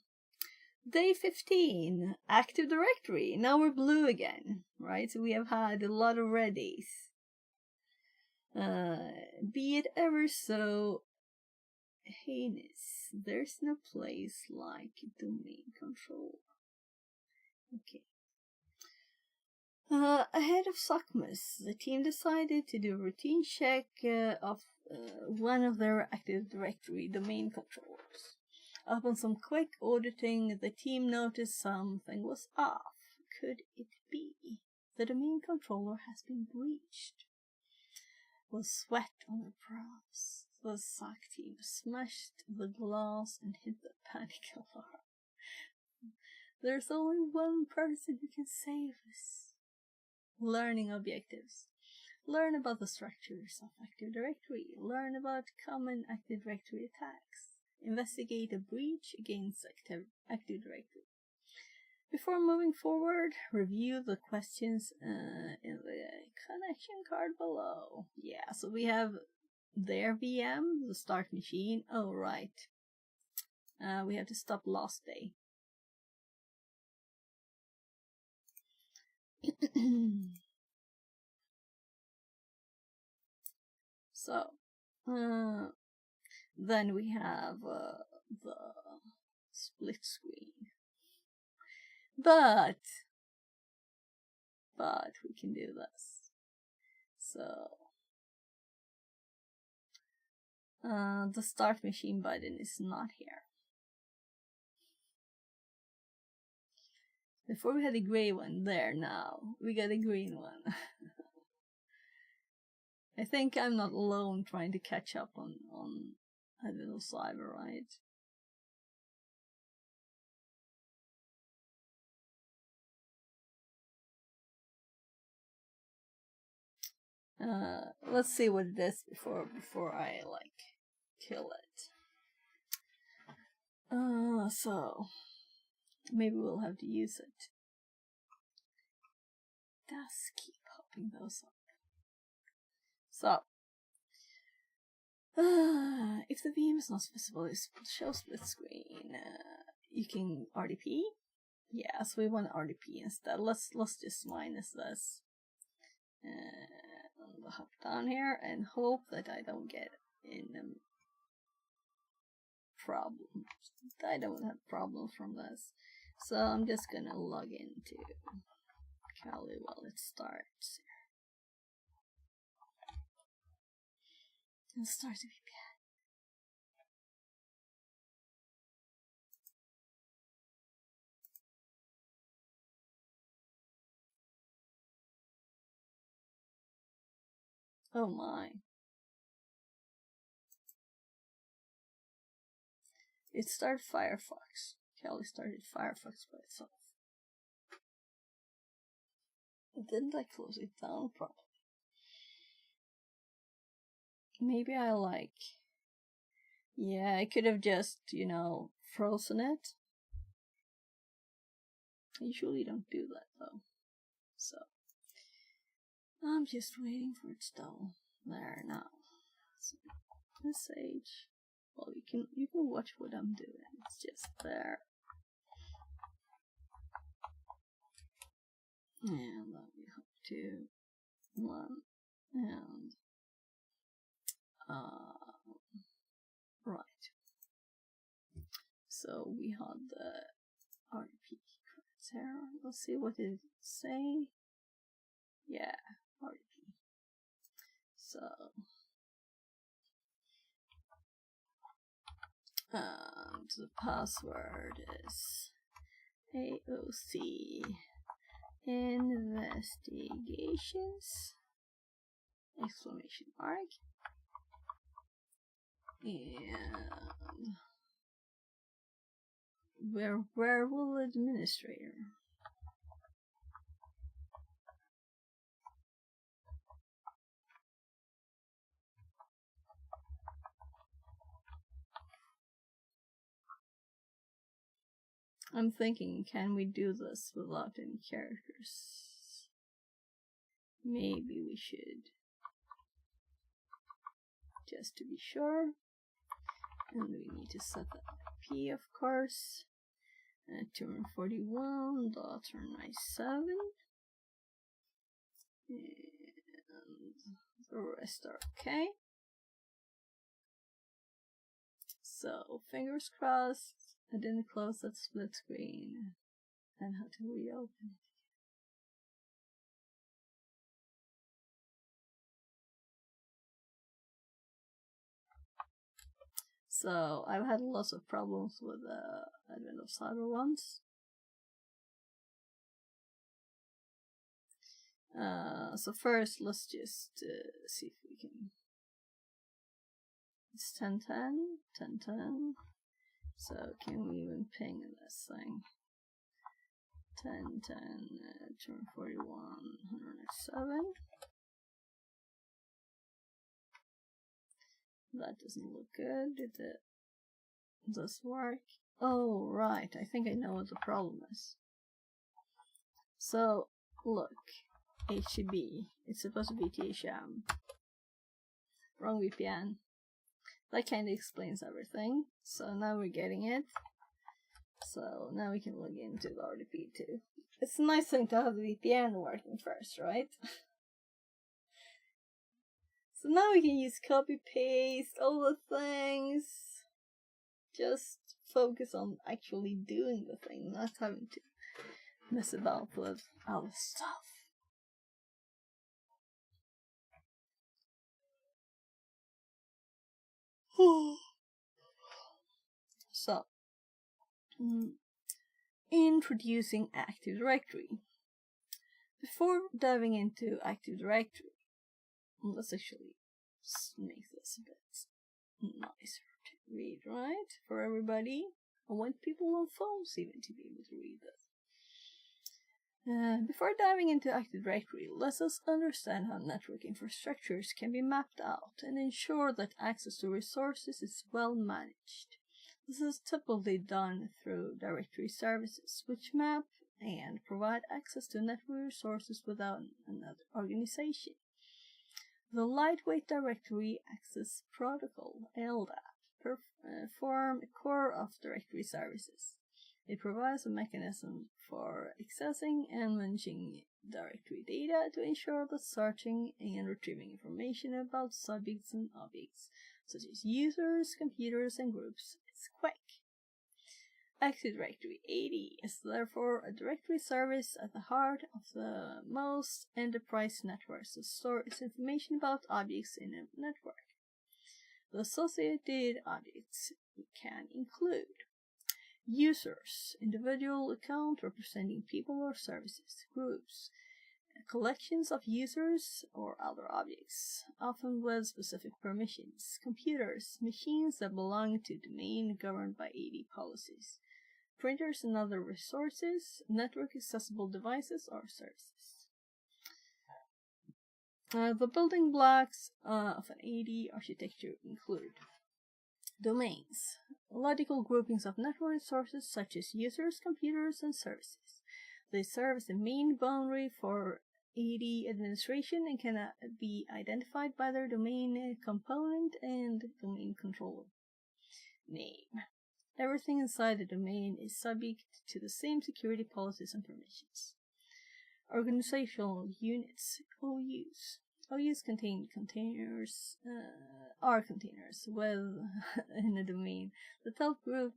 day 15, Active Directory. Now we're blue again, right? So we have had a lot of reddies. Be it ever so heinous, there's no place like domain control. Okay. Ahead of Suckmas, the team decided to do a routine check of one of their Active Directory domain controllers. Upon some quick auditing, the team noticed something was off. Could it be the domain controller has been breached? Was sweat on their brows. The SOC team smashed the glass and hit the panic alarm. There's only one person who can save us. Learning objectives. Learn about the structures of Active Directory. Learn about common Active Directory attacks. Investigate a breach against Active Directory. Before moving forward, review the questions in the connection card below. Yeah, so we have their VM, the start machine. Oh, right. We have to stop last day. So, then we have the split screen. But we can do this. So, the start machine button is not here. Before we had a gray one, there now. We got a green one. I think I'm not alone trying to catch up on a little cyber, right? Let's see what it is before I kill it. So maybe we'll have to use it. It does keep popping those up. So if the VM is not visible, it shows split screen. You can RDP. Yeah, so we want RDP instead. Let's just minus this. I'll hop down here and hope that I don't get in problems. I don't have problems from this. So I'm just gonna log into Kali while it starts. And start the VPN. Oh my. It started Firefox. Kali started Firefox by itself. Didn't I close it down properly? Maybe I yeah, I could have just, frozen it. I usually don't do that though. So I'm just waiting for it to stall. There now. So, message. Well, you can watch what I'm doing. It's just there. And then we hop to 1 and right. So we had the RDP cards here. Let's see what it say. Yeah, RDP. So and the password is AOC investigations ! And where will administrator? I'm thinking, can we do this without any characters? Maybe we should. Just to be sure. And we need to set the IP, of course. 241.97. And the rest are okay. So, fingers crossed. I didn't close that split screen and had to reopen it. So, I've had lots of problems with the Advent of Cyber once. So first, let's just see if we can. It's 1010, 1010. So can we even ping this thing? 1010, 241, 107. That doesn't look good. Did this work? Oh, right. I think I know what the problem is. So, look. HTTP. It's supposed to be THM. Wrong VPN. That kind of explains everything. So now we're getting it. So now we can log into the RDP2. It's a nice thing to have the VPN working first, right? So now we can use copy paste, all the things. Just focus on actually doing the thing, not having to mess about with other stuff. So, introducing Active Directory. Before diving into Active Directory, let's actually make this a bit nicer to read, right? For everybody. I want people on phones even to be able to read this. Before diving into Active Directory, let us understand how network infrastructures can be mapped out and ensure that access to resources is well managed. This is typically done through directory services, which map and provide access to network resources without another organization. The Lightweight Directory Access Protocol, LDAP, form a core of directory services. It provides a mechanism for accessing and managing directory data to ensure that searching and retrieving information about subjects and objects, such as users, computers, and groups, is quick. Active Directory AD is therefore a directory service at the heart of the most enterprise networks that store its information about objects in a network. The associated objects can include users, individual account representing people or services, groups, collections of users or other objects, often with specific permissions, computers, machines that belong to domain governed by AD policies, printers and other resources, network accessible devices or services. The building blocks of an AD architecture include domains, logical groupings of network resources such as users, computers, and services. They serve as the main boundary for AD administration and can be identified by their domain component and domain controller name. Everything inside the domain is subject to the same security policies and permissions. Organizational units, OUs. OUs contain containers, are containers in a domain that help group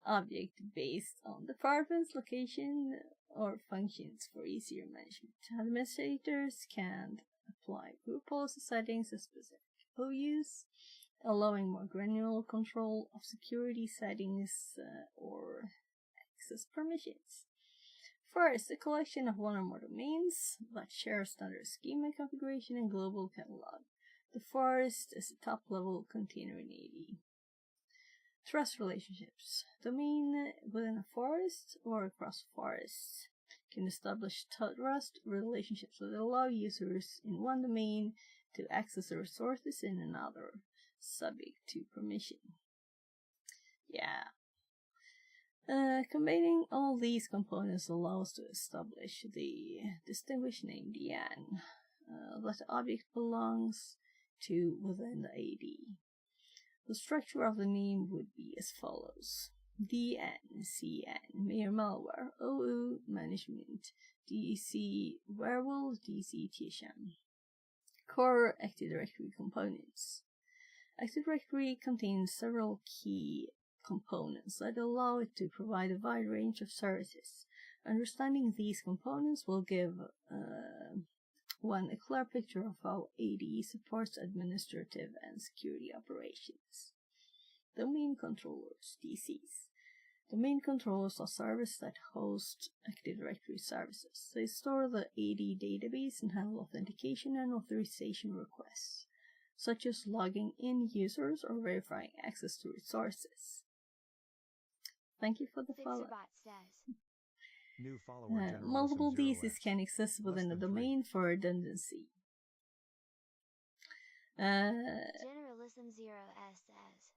object based on departments, location, or functions for easier management. Administrators can apply group policy settings to specific OUs, allowing more granular control of security settings or access permissions. First, a collection of one or more domains that share standard schema configuration and global catalog. The forest is a top-level container in AD. Trust relationships. Domain within a forest or across forests can establish trust relationships that allow users in one domain to access the resources in another, subject to permission. Yeah. Combining all these components allows to establish the distinguished name DN that the object belongs to within the AD. The structure of the name would be as follows: DN, CN, Mayor Malware, OO Management, DC Werewolf, DC TSM. Core Active Directory components. Active Directory contains several key components that allow it to provide a wide range of services. Understanding these components will give one a clear picture of how AD supports administrative and security operations. Domain controllers, DCs. Domain controllers are services that host Active Directory services. They store the AD database and handle authentication and authorization requests, such as logging in users or verifying access to resources. Thank you for the follow. Fixerbot says. New follower generalism Multiple 0S. DCs can exist within a Less than domain for redundancy. Generalism 0S says.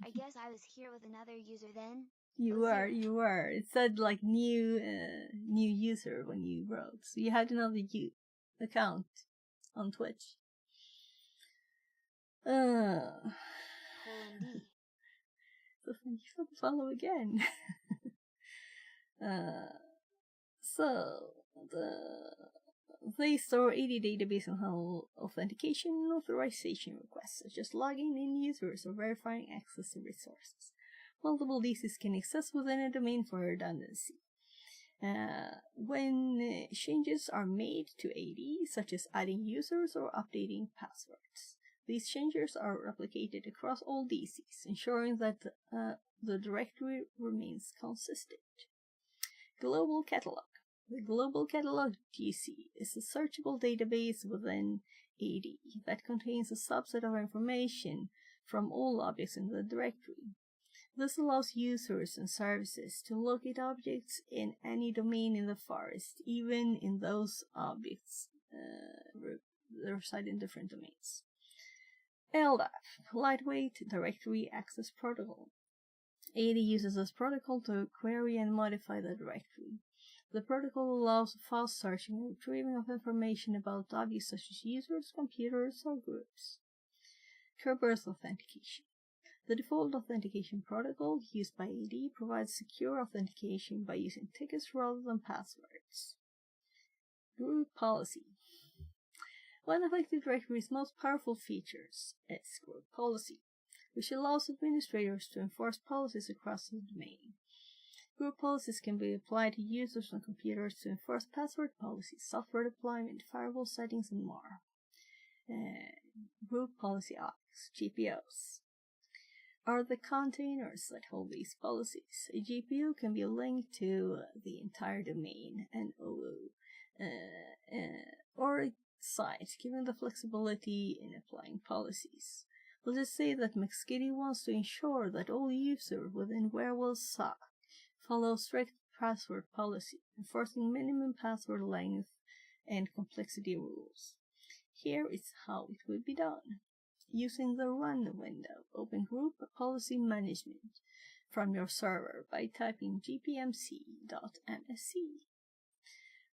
I guess I was here with another user then. You were. It said like new user when you wrote. So you had another account on Twitch. Colon D. So thank you for the follow again. They store AD database and handle authentication and authorization requests, such as logging in users or verifying access to resources. Multiple DCs can exist within a domain for redundancy. When changes are made to AD, such as adding users or updating passwords, these changes are replicated across all DCs, ensuring that the directory remains consistent. Global Catalog. The Global Catalog DC is a searchable database within AD that contains a subset of information from all objects in the directory. This allows users and services to locate objects in any domain in the forest, even in those objects that reside in different domains. LDAP, Lightweight Directory Access Protocol. AD uses this protocol to query and modify the directory. The protocol allows fast searching and retrieving of information about objects such as users, computers, or groups. Kerberos Authentication. The default authentication protocol used by AD provides secure authentication by using tickets rather than passwords. Group Policy. One of Active Directory's most powerful features is Group Policy, which allows administrators to enforce policies across the domain. Group policies can be applied to users on computers to enforce password policies, software deployment, firewall settings, and more. Group policy objects, GPOs, are the containers that hold these policies. A GPO can be linked to the entire domain, an OO, or a site, giving the flexibility in applying policies. Let us say that McSkitty wants to ensure that all users within Werewolf SOC follow strict password policy, enforcing minimum password length and complexity rules. Here is how it would be done. Using the Run window, open Group Policy Management from your server by typing gpmc.msc.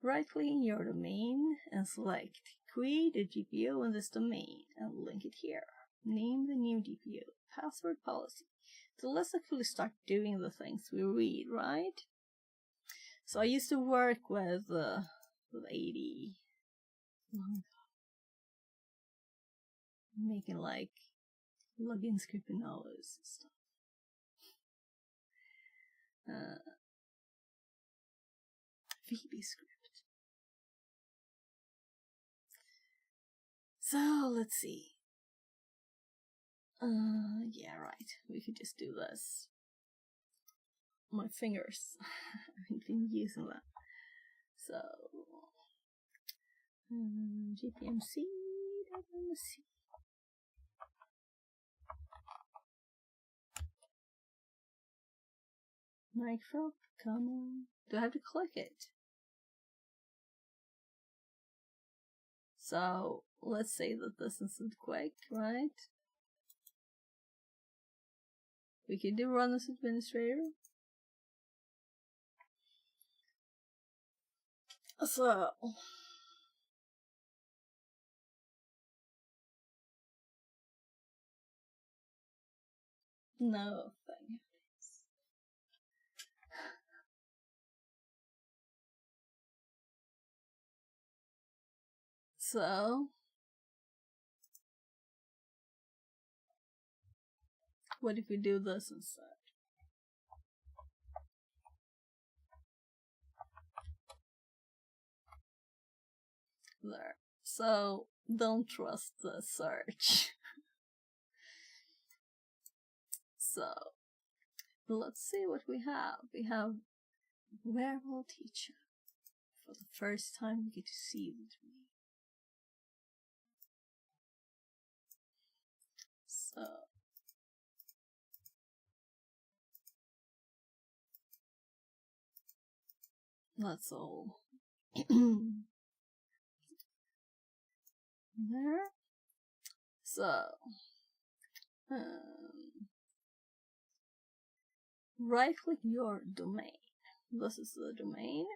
Right-click in your domain and select Create a GPO in this domain and link it here. Name the new GPO Password Policy. So let's actually start doing the things we read, right? So I used to work with AD, making like login script and all those stuff. VB script. So let's see. Yeah, right. We could just do this. My fingers. I've been using that. So, GPMC.msc. Minecraft, come on. Do I have to click it? So let's say that this isn't quick, right? We can do run as administrator. So no thing. So what if we do this instead? There. So don't trust the search. So let's see what we have. We have Werewolf Teacher. For the first time we get to see with me. So that's all. There. So right click your domain. This is the domain,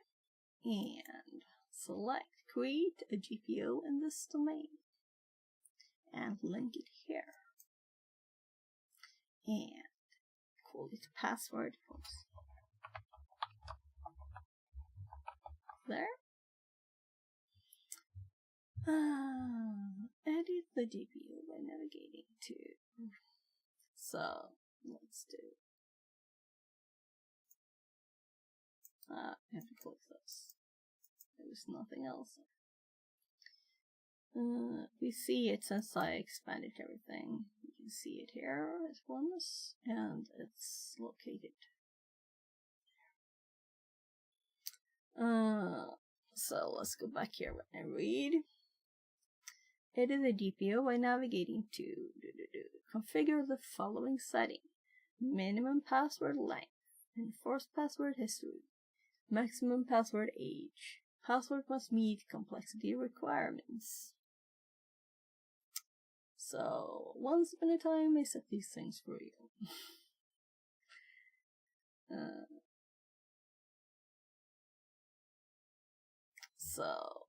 and select create a GPO in this domain and link it here and call it password post. There. Edit the GPU by navigating to. So let's do. I have to click this. There's nothing else. We see it since I expanded everything. You can see it here at once, and it's located. So let's go back here when I read. Edit the GPU by navigating to configure the following setting: minimum password length, enforced password history, maximum password age. Password must meet complexity requirements. So once upon a time I set these things for you. So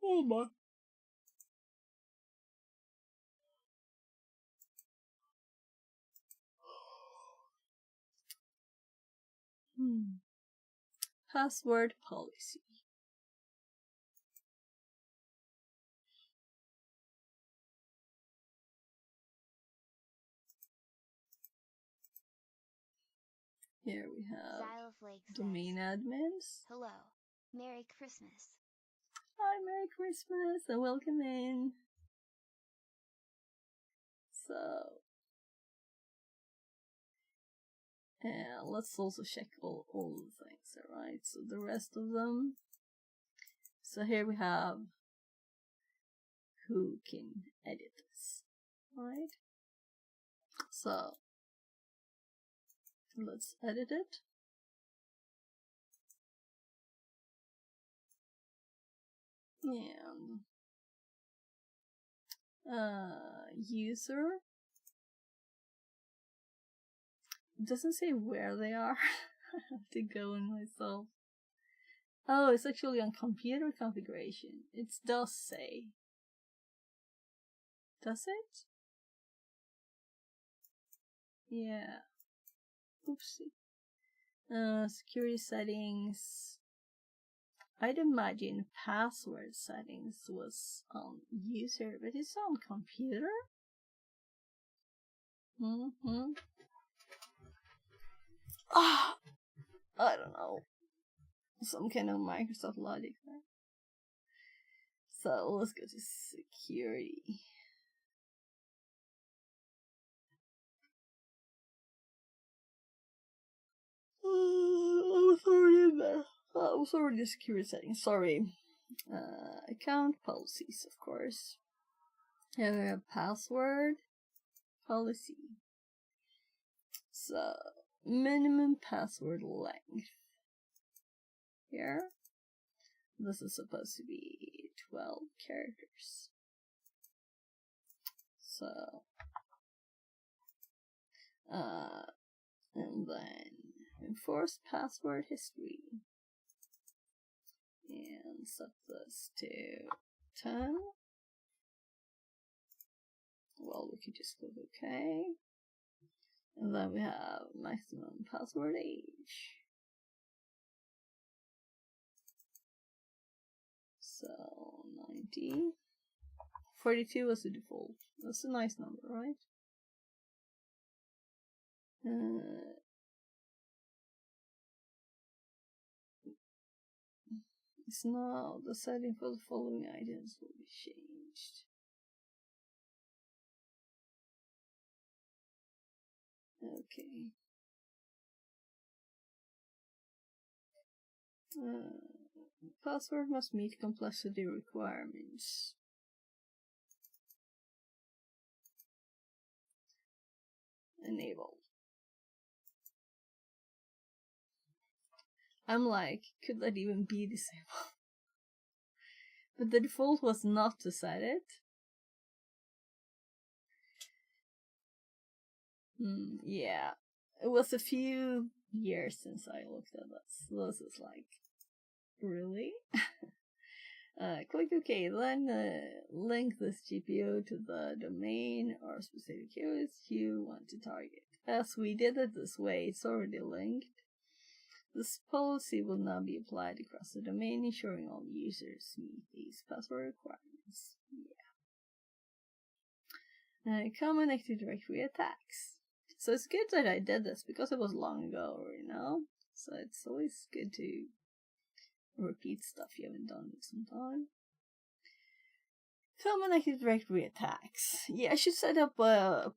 oh my. Password policy. Here we have Xyloflake domain says, admins. hello. Merry Christmas. Hi, Merry Christmas and welcome in. So, and let's also check all the things, alright? So the rest of them. So here we have who can edit this, right? So let's edit it. And user. It doesn't say where they are. I have to go in myself. Oh, it's actually on computer configuration. It does say. Does it? Yeah. Oopsie. Security settings. I'd imagine password settings was on user, but it's on computer? Ah, I don't know. Some kind of Microsoft logic there. So let's go to security. I was already in there. I was already in security settings. Sorry. Account policies, of course. Here we have password. policy. So, minimum password length. Here, this is supposed to be 12 characters. So, and then enforce password history. And set this to 10. Well, we could just click OK. And then we have maximum password age. So 90. 42 was the default. That's a nice number, right? It's now the setting for the following items will be changed. Okay. Password must meet complexity requirements. Enabled. I'm like, could that even be disabled? But the default was not to set it. Yeah. It was a few years since I looked at this. This is like, really? Click OK, then link this GPO to the domain or specific host you want to target. As we did it this way, it's already linked. This policy will now be applied across the domain, ensuring all users meet these password requirements. Yeah. Common Active Directory attacks. So it's good that I did this because it was long ago, you know? So it's always good to repeat stuff you haven't done in some time. Common Active Directory attacks. Yeah, I should set up a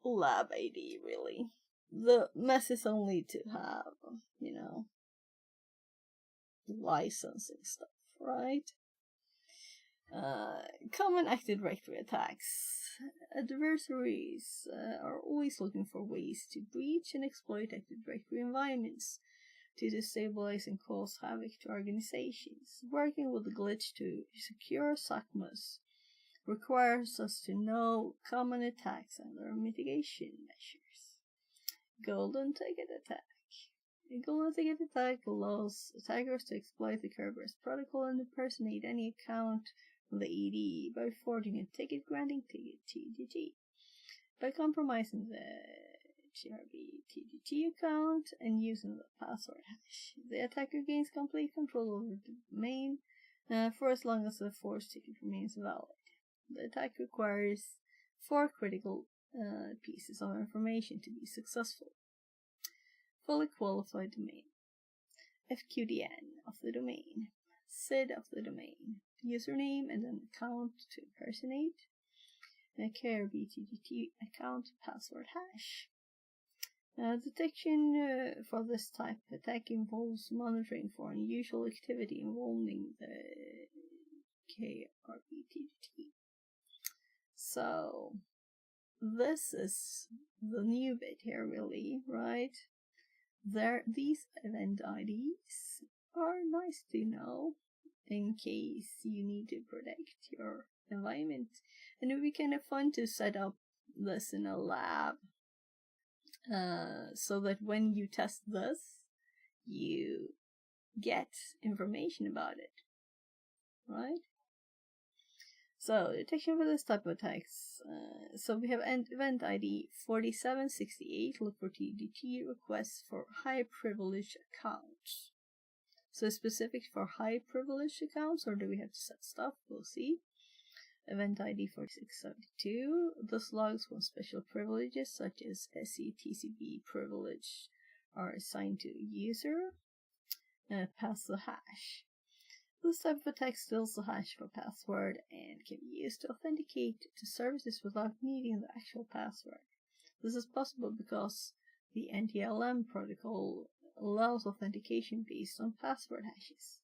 lab ID, really. The mess is only to have, you know, licensing stuff, right? Common Active Directory attacks. Adversaries are always looking for ways to breach and exploit Active Directory environments to destabilize and cause havoc to organizations. Working with Glitch to secure SACMUS requires us to know common attacks and their mitigation measures. Golden Ticket Attack. A Golden Ticket Attack allows attackers to exploit the Kerberos protocol and impersonate any account on the ED by forging a ticket-granting ticket TGT. By compromising the GRB TGT account and using the password hash, the attacker gains complete control over the domain for as long as the forged ticket remains valid. The attack requires 4 critical pieces of information to be successful. Fully qualified domain, FQDN of the domain, SID of the domain, username and an account to impersonate, a KRB TGT account password hash. Detection for this type of attack involves monitoring for unusual activity involving the KRB TGT. So, this is the new bit here, really, right? These event IDs are nice to know in case you need to protect your environment. And it would be kind of fun to set up this in a lab so that when you test this, you get information about it, right? So, detection for this type of attacks. So we have event ID 4768, look for TGT requests for high privilege accounts. So specific for high privilege accounts, or do we have to set stuff? We'll see. Event ID 4672, this logs when special privileges such as SCTCB privilege are assigned to a user. Pass the hash. This type of attack steals the hash for password and can be used to authenticate to services without needing the actual password. This is possible because the NTLM protocol allows authentication based on password hashes.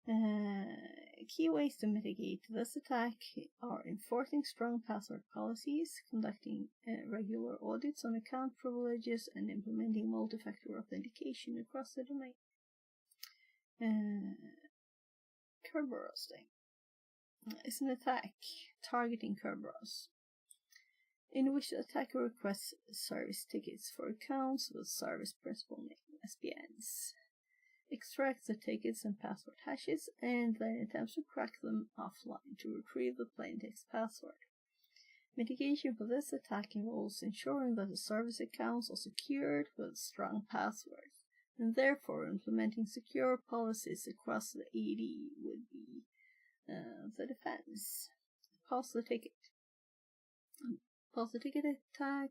Key ways to mitigate this attack are enforcing strong password policies, conducting regular audits on account privileges, and implementing multi-factor authentication across the domain. Kerberos is an attack targeting Kerberos, in which the attacker requests service tickets for accounts with service principal name SPNs, extracts the tickets and password hashes, and then attempts to crack them offline to retrieve the plaintext password. Mitigation for this attack involves ensuring that the service accounts are secured with strong passwords, and therefore implementing secure policies across the AD would be the defense. Pause the ticket. Pause the ticket attack.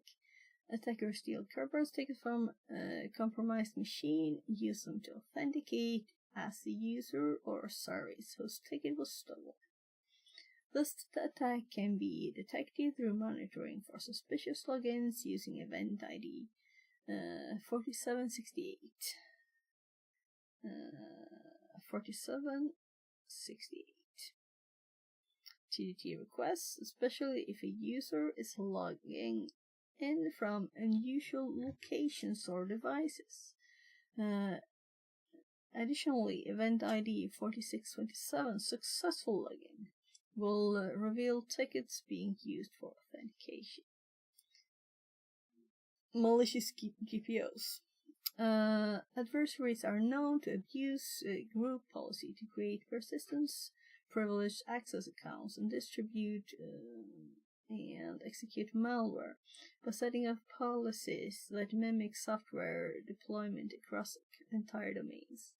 Attackers steal Kerberos tickets from a compromised machine, use them to authenticate as the user or service whose ticket was stolen. This attack can be detected through monitoring for suspicious logins using event ID 4768. 4768. TDT requests, especially if a user is logging in from unusual locations or devices. Additionally, event ID 4627 successful login will reveal tickets being used for authentication. Malicious GPOs. Adversaries are known to abuse group policy to create persistence, privileged access accounts, and distribute and execute malware by setting up policies that mimic software deployment across entire domains.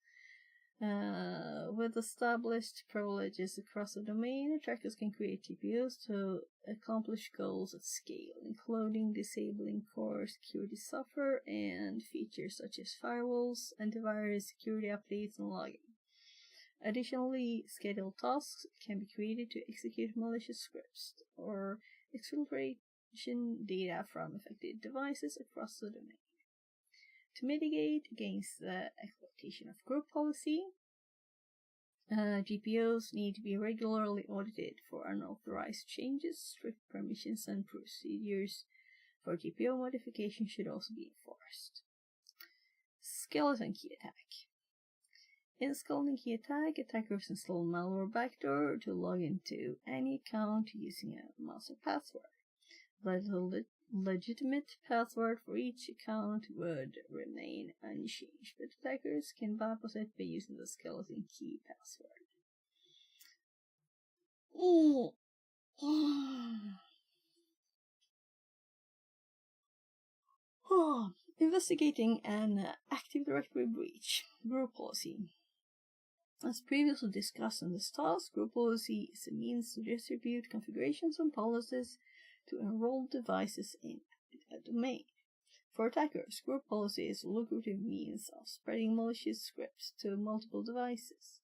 With established privileges across the domain, attackers can create GPOs to accomplish goals at scale, including disabling core security software and features such as firewalls, antivirus, security updates, and logging. Additionally, scheduled tasks can be created to execute malicious scripts or exfiltration data from affected devices across the domain. To mitigate against the exploitation of group policy, GPOs need to be regularly audited for unauthorized changes. Strict permissions and procedures for GPO modification should also be enforced. Skeleton key attack. In Skeleton key attack, attackers install malware backdoor to log into any account using a master password. The legitimate password for each account would remain unchanged, but attackers can bypass it by using the skeleton key password. Investigating an Active Directory breach. Group policy. As previously discussed in this task, group policy is a means to distribute configurations and policies to enrolled devices in a domain. For attackers, group policy is a lucrative means of spreading malicious scripts to multiple devices.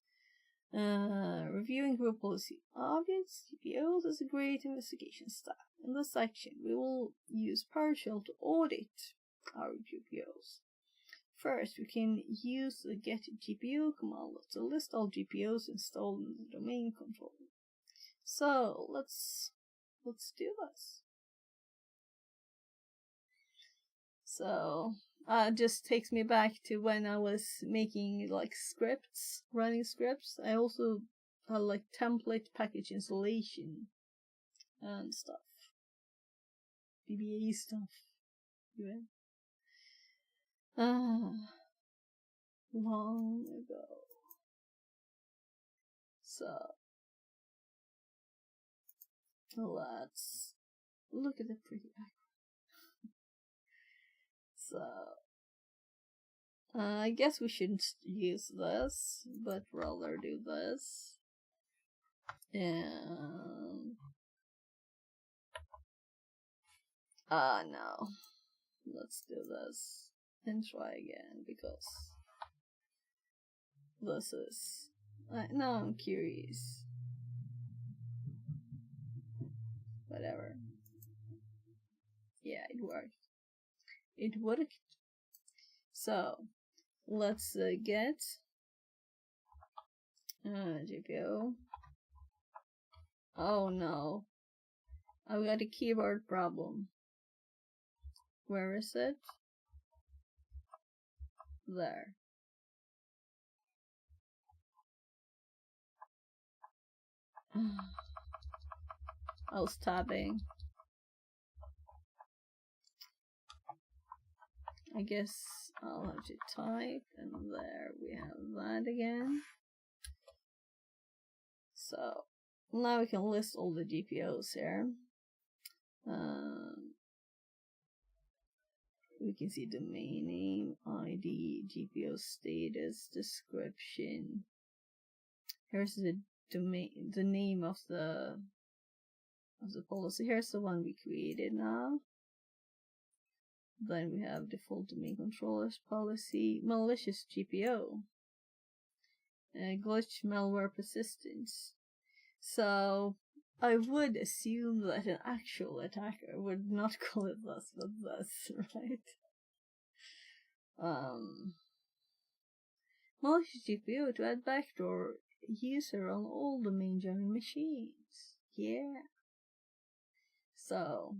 Reviewing group policy objects, GPOs, is a great investigation step. In this section, we will use PowerShell to audit our GPOs. First, we can use the get GPO command to list all GPOs installed in the domain controller. So let's do this. So just takes me back to when I was making like scripts, running scripts. I also had like template package installation and stuff, VBA stuff, even. Long ago. So let's look at the pretty background. So I guess we shouldn't use this, but rather do this. And no. Let's do this and try again, because this is now I'm curious. Whatever. Yeah, it worked. It worked. So let's get GPO. Oh no. I've got a keyboard problem. Where is it? There. I was tapping. I guess I'll have to type, and there we have that again. So now we can list all the GPOs here. We can see domain name, ID, GPO status, description. Here's the domain, the name of the policy. Here's the one we created now. Then we have default domain controllers policy, malicious GPO, glitch malware persistence. So I would assume that an actual attacker would not call it thus, but thus, right? Malicious GPO to add backdoor user on all domain German machines. Yeah. So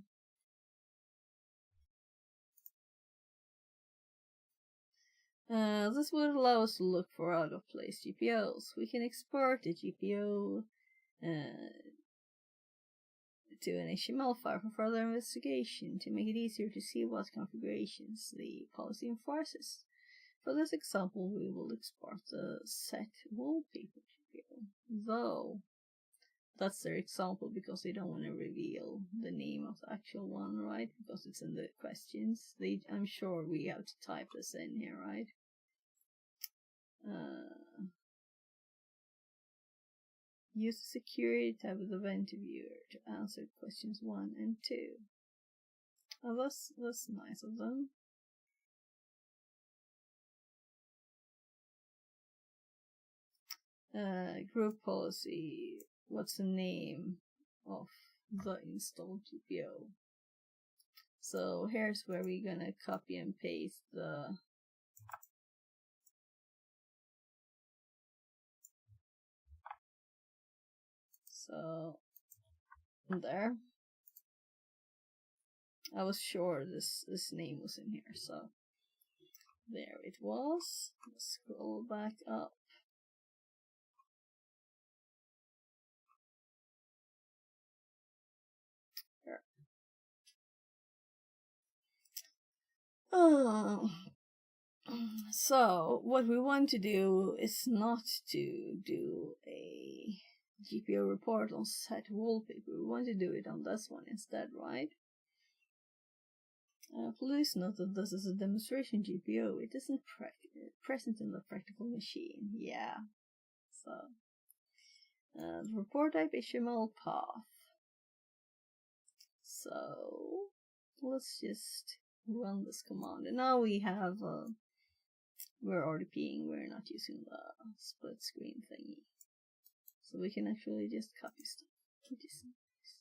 this would allow us to look for out-of-place GPOs. We can export the GPO to an HTML file for further investigation to make it easier to see what configurations the policy enforces. For this example, we will export the set wallpaper GPO, though that's their example because they don't want to reveal the name of the actual one, right? Because it's in the questions. I'm sure we have to type this in here, right? Use the security tab of the event viewer to answer questions 1 and 2. Oh, that's nice of them. Group policy. What's the name of the installed GPO? So here's where we're gonna copy and paste the there. I was sure this name was in here, so there it was. Let's scroll back up. There. So what we want to do is not to do a GPO report on set wallpaper. We want to do it on this one instead, right? Please note that this is a demonstration GPO. It isn't present in the practical machine. Yeah. So, the report type HTML path. So, let's just run this command. And now we have, we're RDPing, we're not using the split screen thingy. So we can actually just copy stuff, which is nice.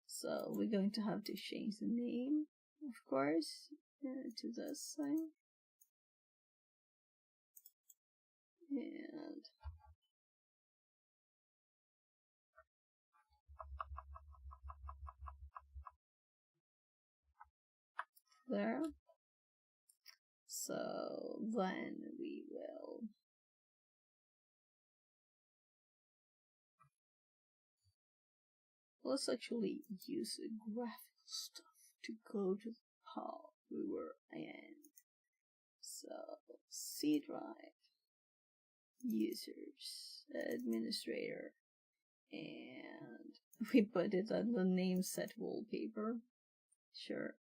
So we're going to have to change the name, of course, to this thing. And there. So then we will let's actually use the graphical stuff to go to the path we were in. So C drive, users, administrator, and we put it on the name set wallpaper. Sure.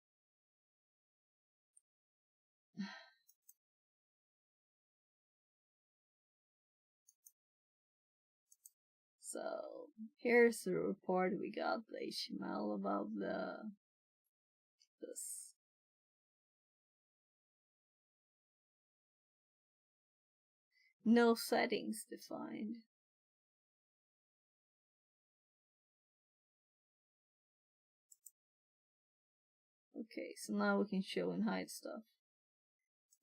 So here's the report we got, the HTML about this. No settings defined. Okay, so now we can show and hide stuff.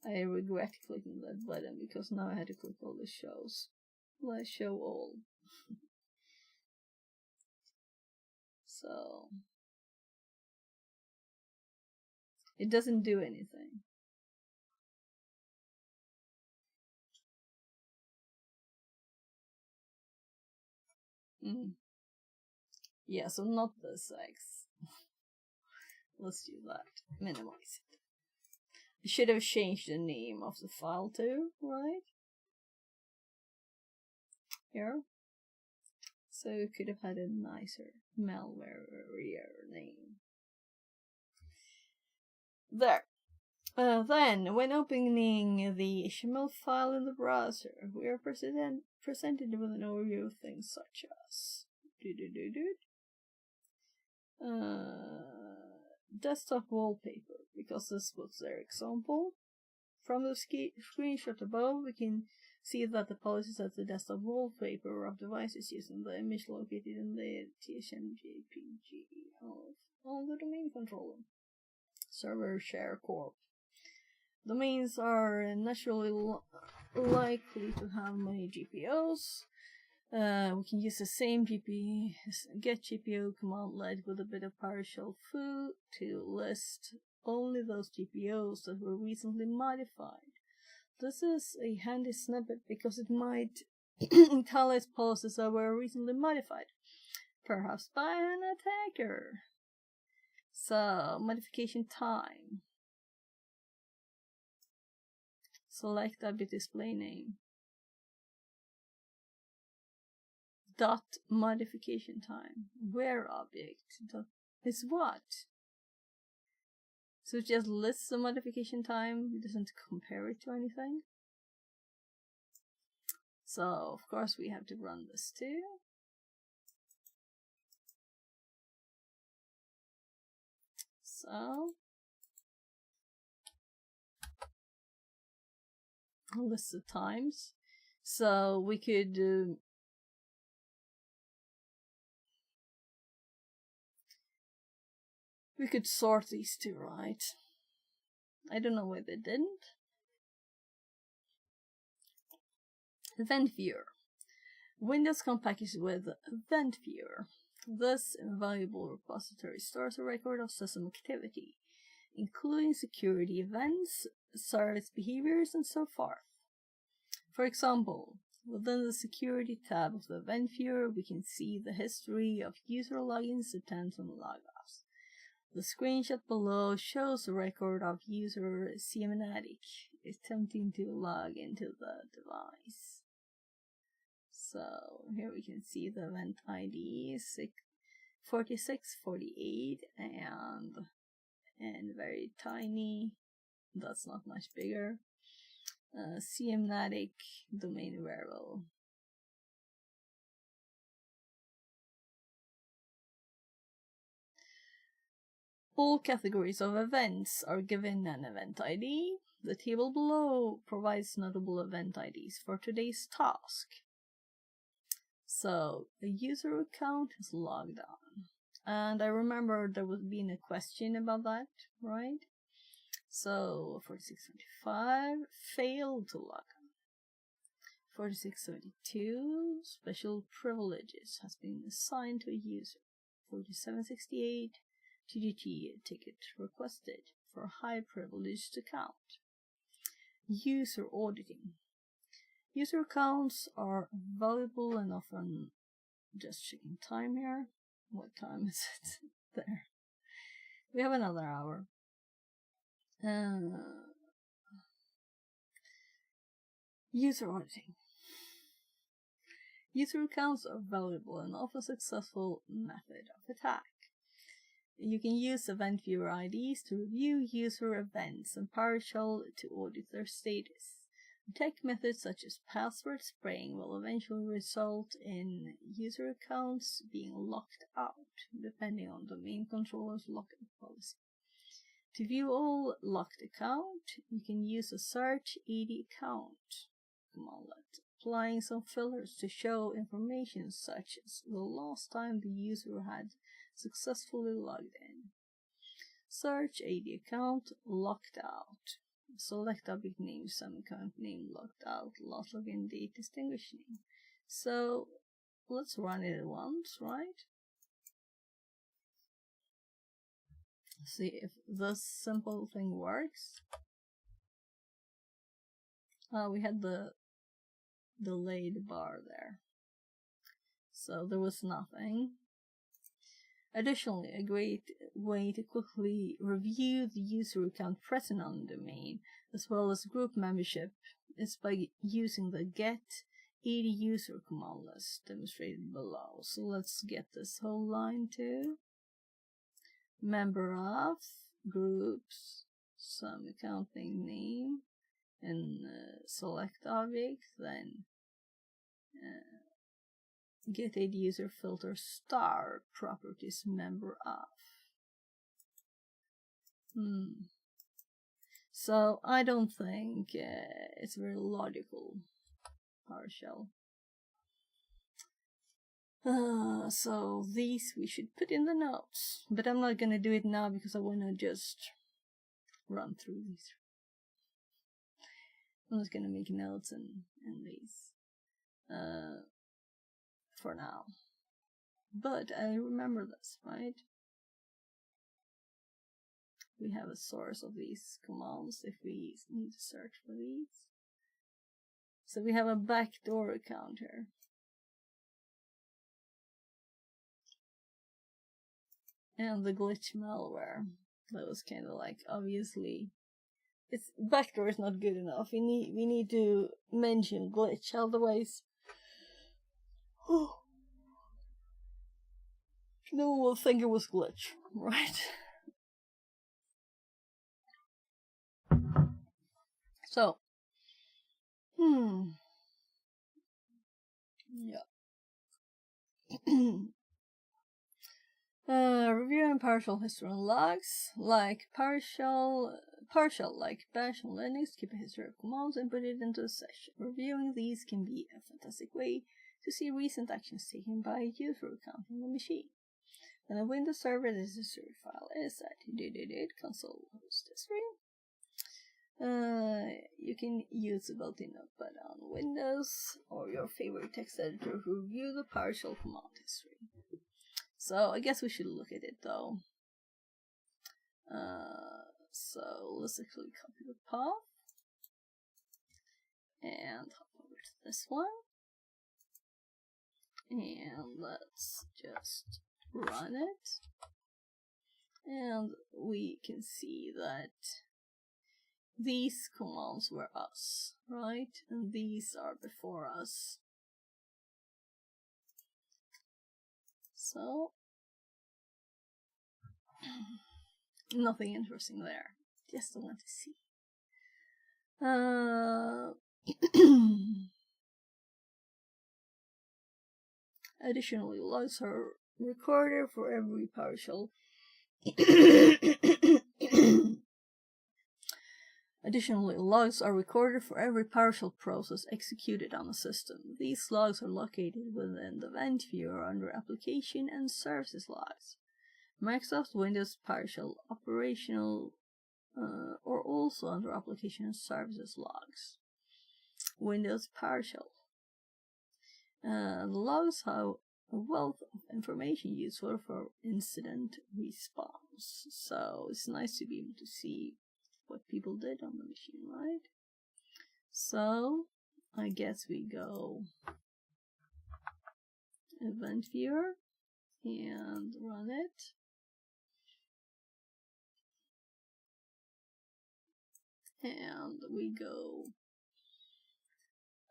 I regret clicking that button because now I had to click all the shows. Let's show all. So it doesn't do anything. Yeah, so not this X. Let's do that. Minimize it. I should have changed the name of the file too, right? Here. So it could have had a nicer malware name. There. Then, when opening the HTML file in the browser, we are presented with an overview of things such as desktop wallpaper, because this was their example. From the screenshot above, we can see that the policy sets the desktop wallpaper of devices using the image located in the TSM-JPG of the domain controller. Server share corp. Domains are naturally likely to have many GPOs. We can use the same get GPO command led with a bit of PowerShell foo to list only those GPOs that were recently modified. This is a handy snippet because it might italicize policies that were recently modified, perhaps by an attacker. So, modification time. Select object display name. Dot modification time. Where object is what? So it just lists the modification time, it doesn't compare it to anything. So of course we have to run this too. So list the times. So we could sort these two, right? I don't know why they didn't. Event Viewer. Windows comes packaged with Event Viewer. This invaluable repository stores a record of system activity, including security events, service behaviors, and so forth. For example, within the Security tab of the Event Viewer, we can see the history of user logins, attempts, and logoffs. The screenshot below shows a record of user CMNADIC attempting to log into the device. So here we can see the event ID 4648 and very tiny. That's not much bigger. CMNADIC domain variable. All categories of events are given an event ID. The table below provides notable event IDs for today's task. So, a user account is logged on. And I remember there was been a question about that, right? So, 4625 failed to log on. 4632, special privileges has been assigned to a user. 4768, TGT ticket requested for high privileged account. User auditing. User accounts are valuable and often just checking time here. What time is it? There. We have another hour. User auditing. User accounts are valuable and often successful method of attack. You can use Event Viewer IDs to review user events and PowerShell to audit their status. Attack methods such as password spraying will eventually result in user accounts being locked out, depending on domain controller's lockout policy. To view all locked account, you can use a search AD account commandlet, applying some filters to show information such as the last time the user had successfully logged in. Search AD account locked out. Select object name, some account name locked out, last login date distinguishing. So let's run it at once, right? See if this simple thing works. We had the delayed bar there, so there was nothing. Additionally, a great way to quickly review the user account present on the domain, as well as group membership, is by using the get 80 user command list demonstrated below. So let's get this whole line too. Member of, groups, some accounting name, and select object, then get 80 user filter star properties member of. So I don't think it's very logical, PowerShell. So these we should put in the notes, but I'm not gonna do it now because I wanna just run through these. I'm just gonna make notes and these for now. But I remember this, right? We have a source of these commands if we need to search for these. So we have a backdoor account here. And the glitch malware. That was kind of like, obviously, it's backdoor is not good enough. We need to mention glitch, otherwise no one will think it was glitch, right? So, yeah. Reviewing PowerShell history and logs, like PowerShell like Bash and Linux, keep a history of commands and put it into a session. Reviewing these can be a fantastic way to see recent actions taken by a user account on the machine. When a Windows server this history file is set, console host history. You can use the built-in notepad on Windows or your favorite text editor to review the PowerShell command history. So I guess we should look at it though. So let's actually copy the path and hop over to this one. And let's just run it. And we can see that these commands were us, right? And these are before us. So, nothing interesting there. Just want to see. Additionally, logs are recorded for every PowerShell. Additionally, logs are recorded for every PowerShell process executed on the system. These logs are located within the event viewer under Application and Services logs. Microsoft Windows PowerShell operational or also under Application and Services logs. Windows PowerShell. The logs have a wealth of information useful for incident response. So it's nice to be able to see what people did on the machine, right? So I guess we go event viewer and run it. And we go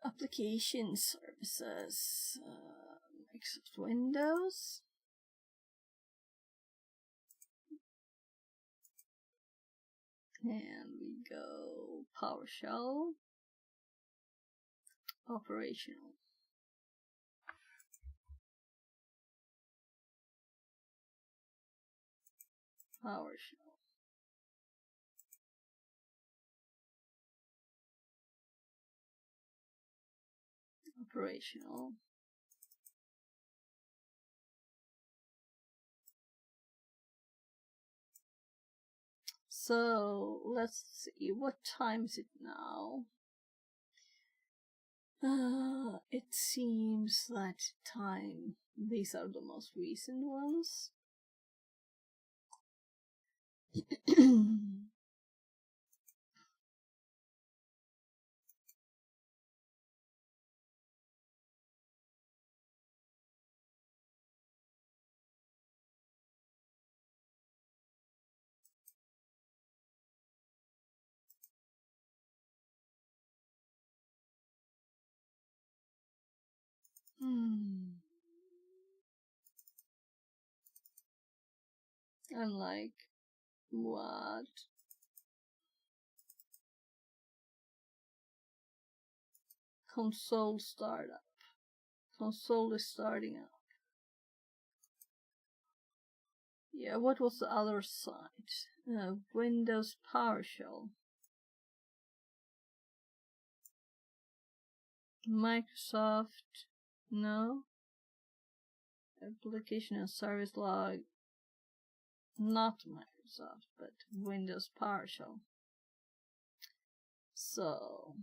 application services, Microsoft Windows. And we go PowerShell, operational. PowerShell. Operational. So let's see, what time is it now? It seems that these are the most recent ones. And like, what? Console startup. Console is starting up. Yeah, what was the other side? Windows PowerShell. Microsoft, no. Application and service log, not Microsoft, but Windows PowerShell. So,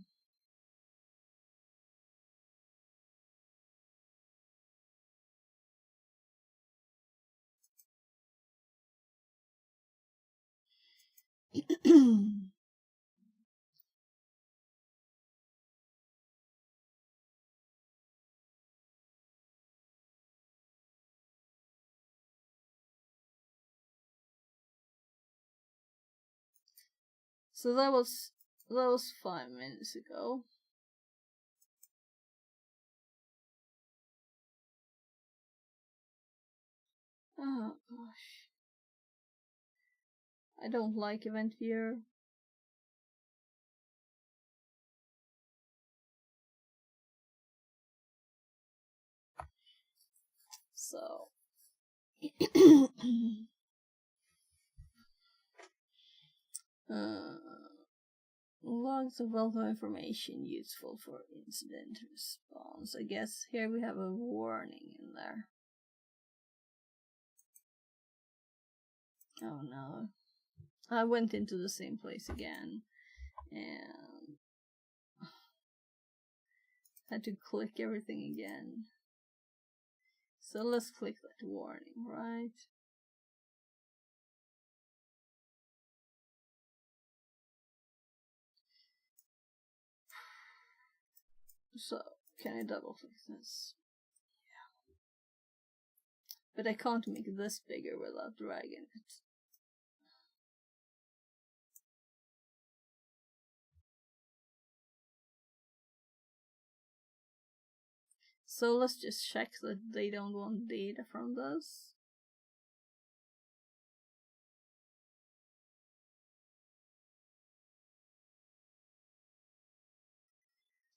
so that was 5 minutes ago. Oh gosh, I don't like Event Viewer. So, logs of wealth of information useful for incident response. I guess here we have a warning in there. Oh no. I went into the same place again and had to click everything again. So let's click that warning, right? So, can I double click this? Yeah. But I can't make this bigger without dragging it. So let's just check that they don't want data from this.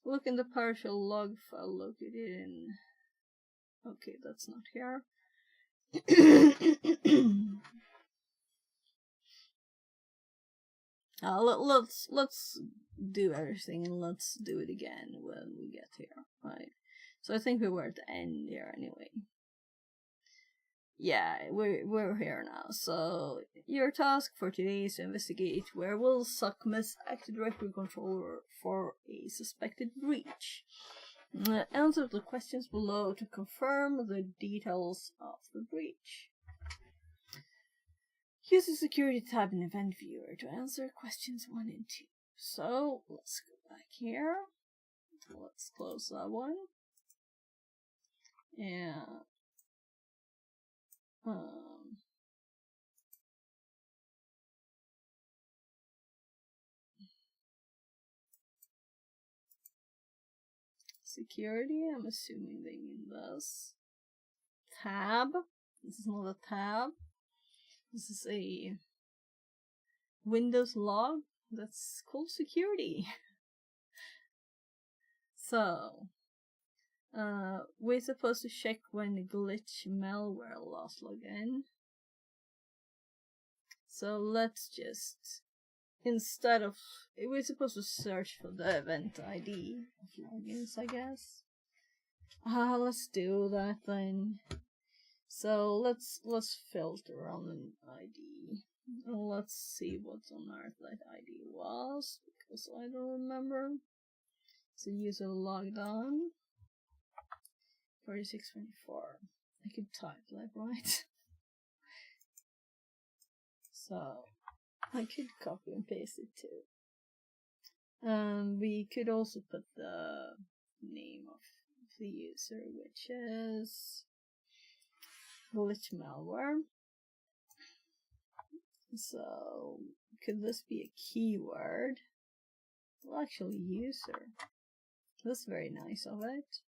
Look in the partial log file located in... Okay, that's not here. Let's do everything and let's do it again when we get here, right? So I think we were at the end here anyway. Yeah, we're here now. So your task for today is to investigate where Will Suckmas acted directory controller for a suspected breach. Answer the questions below to confirm the details of the breach. Use the security tab in Event Viewer to answer questions 1 and 2. So let's go back here. Let's close that one. And security, I'm assuming they mean this. Tab. This is not a tab. This is a Windows log. That's called security. So, we're supposed to check when the glitch malware last login. So let's just, instead of, we're supposed to search for the event ID of logins, I guess. Let's do that then. So let's filter on an ID. Let's see what on earth that ID was, because I don't remember. So user logged on. 4624. I could type that, right? So I could copy and paste it too. We could also put the name of the user, which is glitch malware. So could this be a keyword? Well, actually, user. That's very nice of it.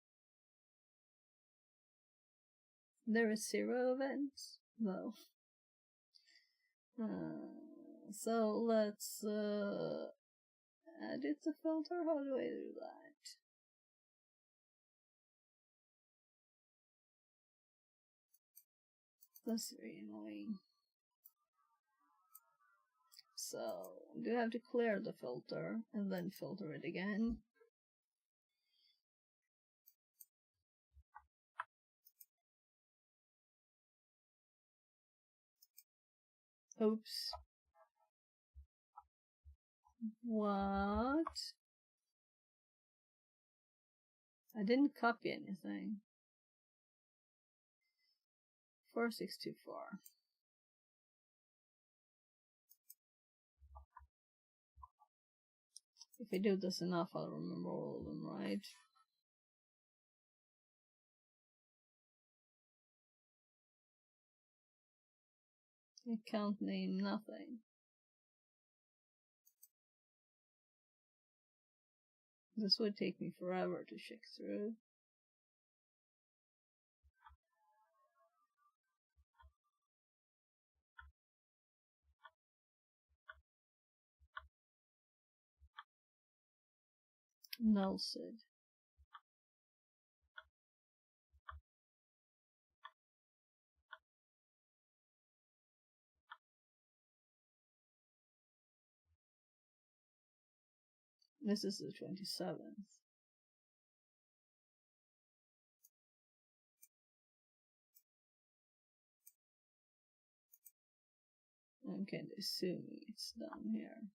There is 0 events, though. So let's edit the filter. How do I do that? That's very annoying. So do I have to clear the filter and then filter it again? Oops. What? I didn't copy anything. 4624. If I do this enough, I'll remember all of them, right? Account name, nothing. This would take me forever to check through. Null SID. This is the 27th. I'm kind of assuming it's down here.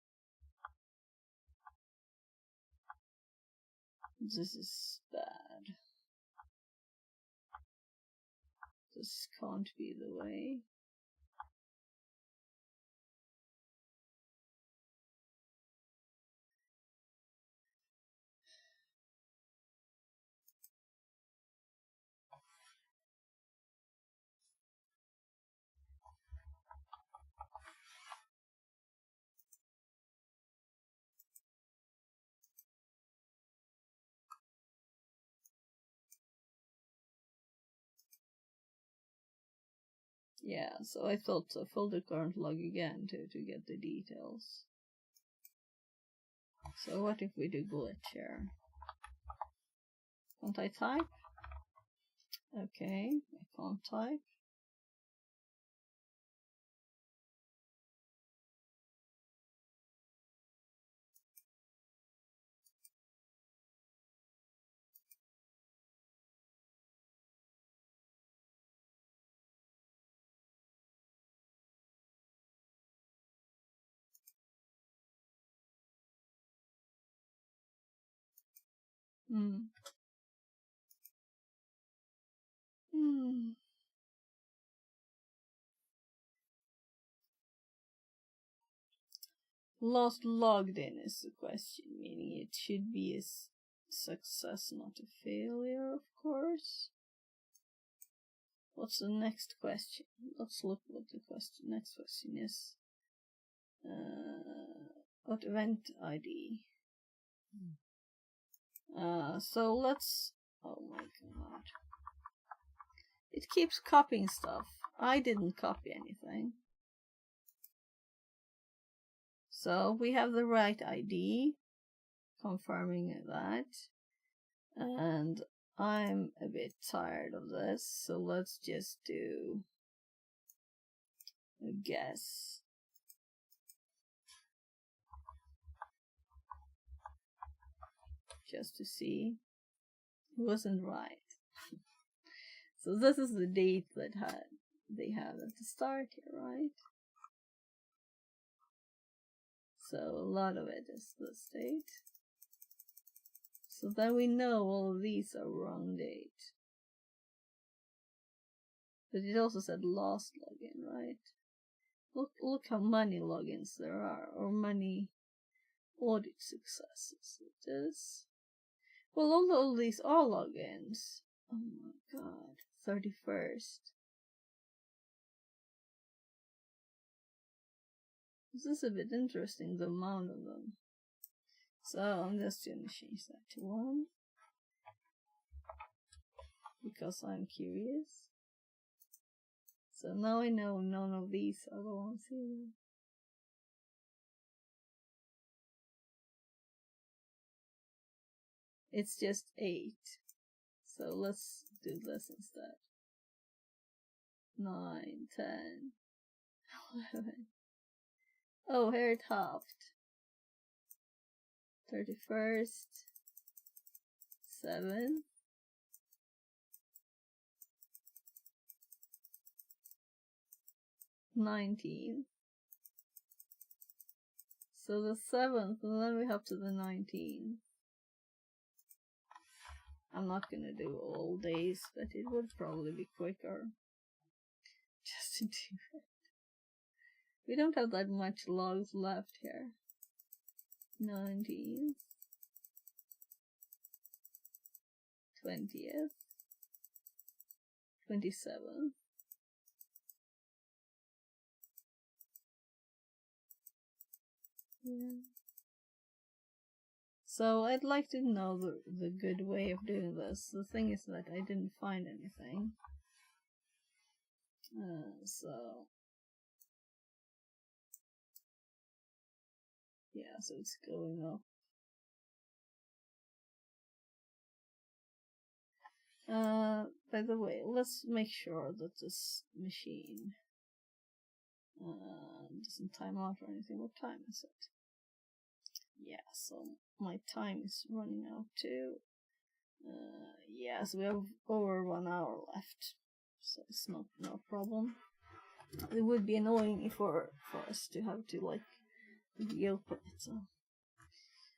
This is bad. This can't be the way. Yeah, so I thought to fill the current log again to get the details. So what if we do glitch here? Can't I type? Okay, I can't type. Last logged in is the question, meaning it should be a success, not a failure, of course. What's the next question? Let's look what the next question is. What event ID? So let's, oh my god. It keeps copying stuff. I didn't copy anything. So we have the right ID, confirming that. And I'm a bit tired of this, so let's just do a guess. Just to see. It wasn't right. So this is the date that they have at the start here, right? So a lot of it is this date. So then we know all of these are wrong date. But it also said last login, right? Look how many logins there are, or many audit successes it is. Well, all these are logins. Oh my god, 31st. This is a bit interesting, the amount of them. So I'm just gonna change that to 1. Because I'm curious. So now I know none of these are the ones here. It's just 8. So let's do this instead. 9, 10, 11. Oh, Harry Taft. 31st. 7. 19. So the 7th, and then we have to the 19th. I'm not gonna do all days, but it would probably be quicker. Just to do it. We don't have that much logs left here. 19th. 20th. 27th. Yeah. So I'd like to know the good way of doing this. The thing is that I didn't find anything. So yeah, so it's going up. By the way, let's make sure that this machine doesn't time out or anything. What time is it? Yeah, so my time is running out too. Yeah, so we have over 1 hour left, so it's no problem. It would be annoying for us to have to like reopen it.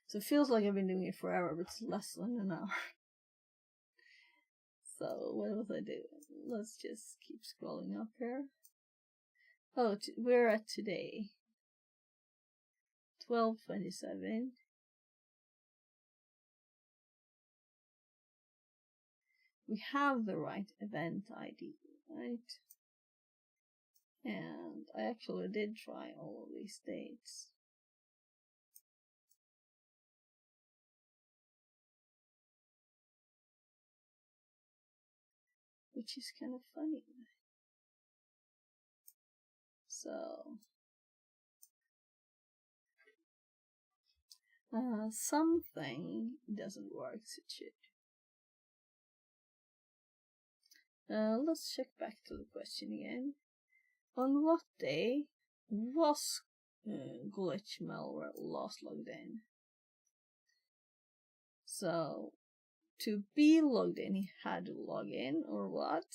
So it feels like I've been doing it forever, but it's less than an hour. So what was I doing? Let's just keep scrolling up here. Oh, we're at today. 12:27. We have the right event ID, right? And I actually did try all of these dates. Which is kind of funny. So something doesn't work as it should. Let's check back to the question again. On what day was glitch malware last logged in? So to be logged in, he had to log in, or what?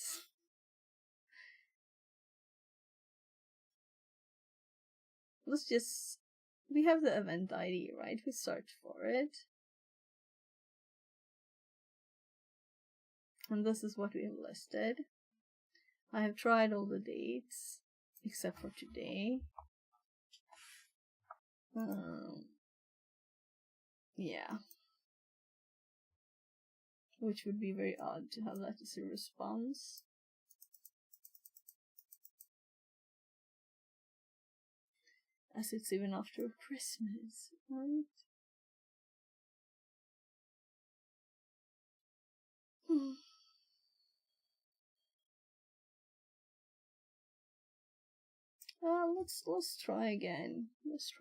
Let's just, we have the event ID, right? We search for it. And this is what we have listed. I have tried all the dates, except for today. Yeah. Which would be very odd to have that as a response. As it's even after Christmas, right? Let's try again. Let's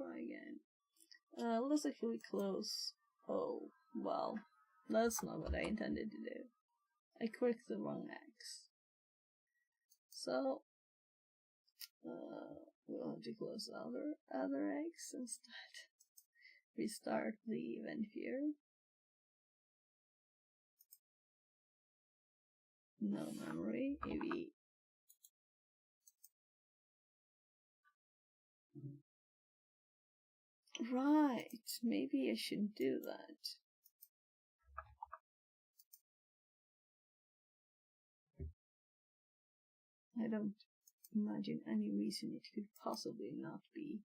actually close. Oh, well, that's not what I intended to do. I clicked the wrong X. So, we'll have to close the other X instead. Restart the event here. No memory, maybe. Right, maybe I shouldn't do that. I don't imagine any reason it could possibly not be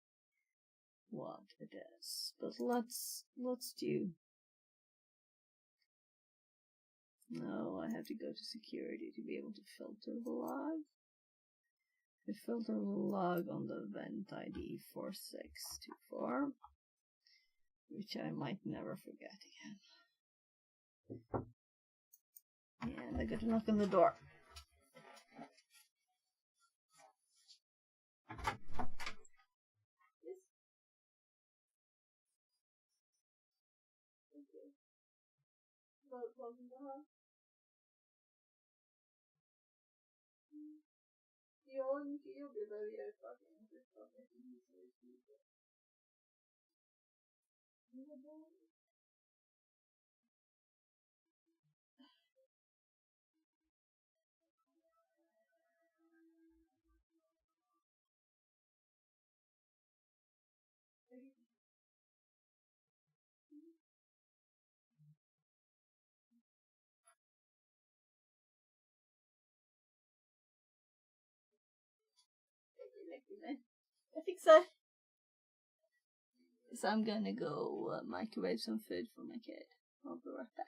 what it is. But let's do. No, I have to go to security to be able to filter the log. To filter the log on the vent ID 4624, which I might never forget again. And I got to knock on the door. I think so. So I'm gonna go microwave some food for my kid. I'll be right back.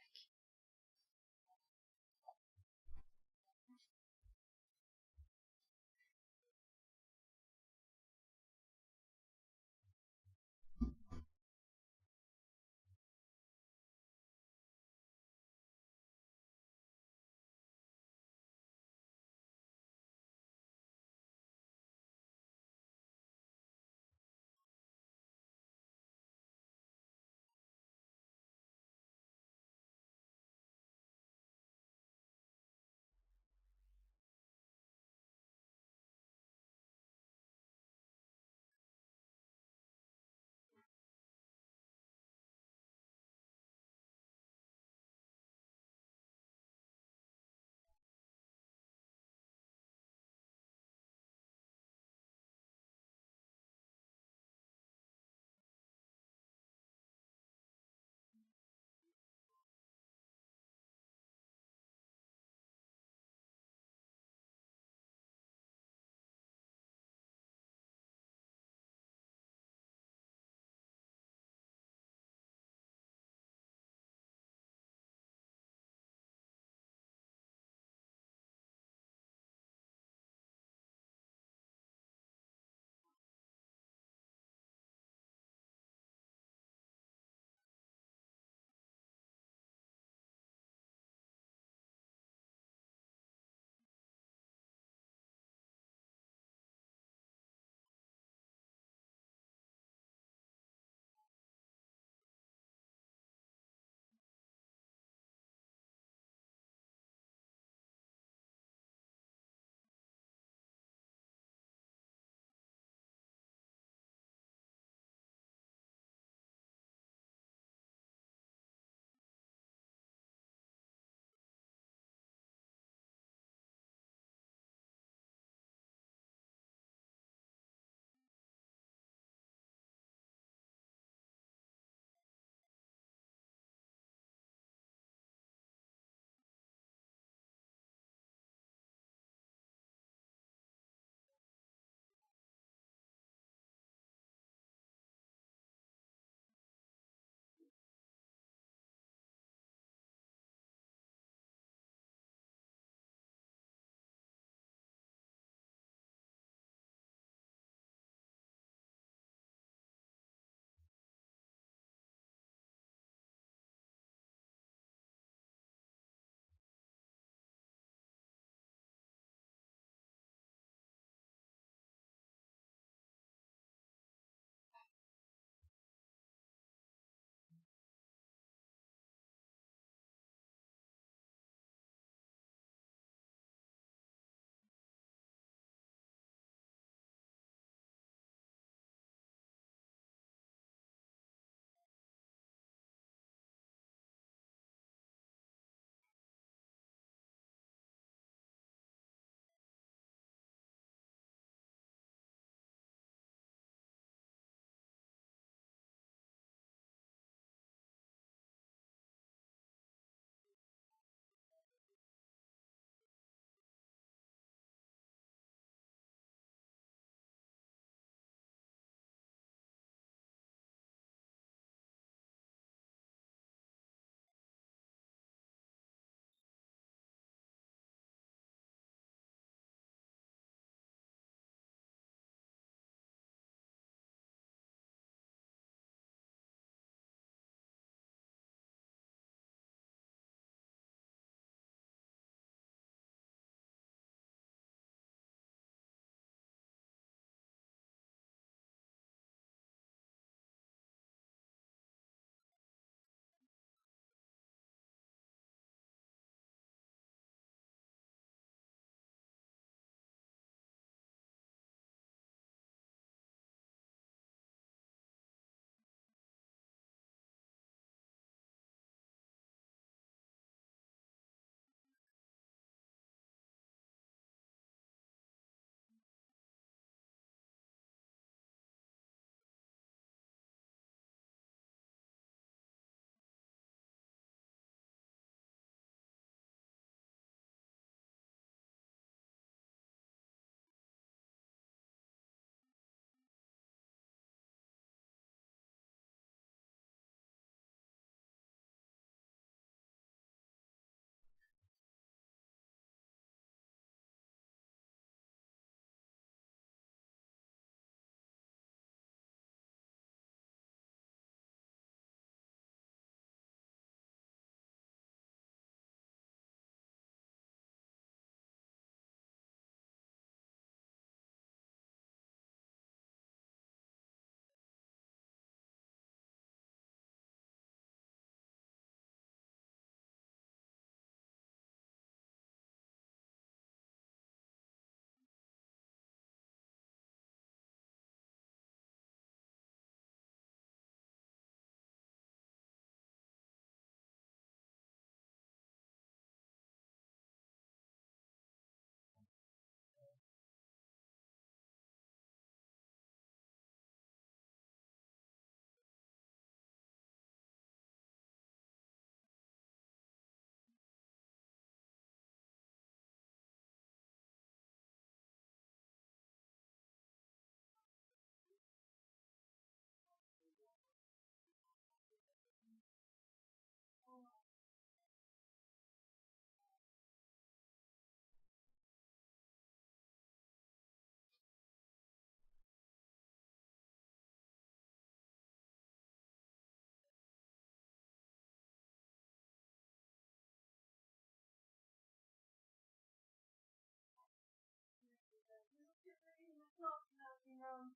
not nothing wrong.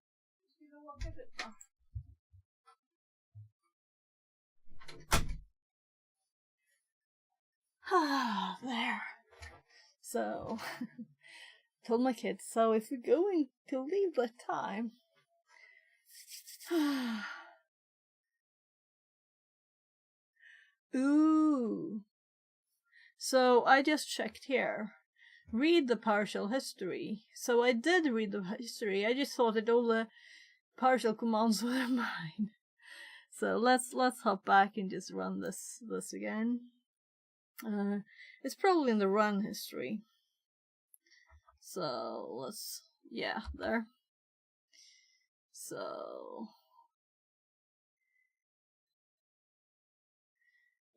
Just gonna walk a bit more. There. So, told my kids, so if we're going to leave that time, ooh. So I just checked here. Read the partial history. So I did read the history. I just thought that all the partial commands were mine. So let's hop back and just run this again. It's probably in the run history. So let's, yeah, there. So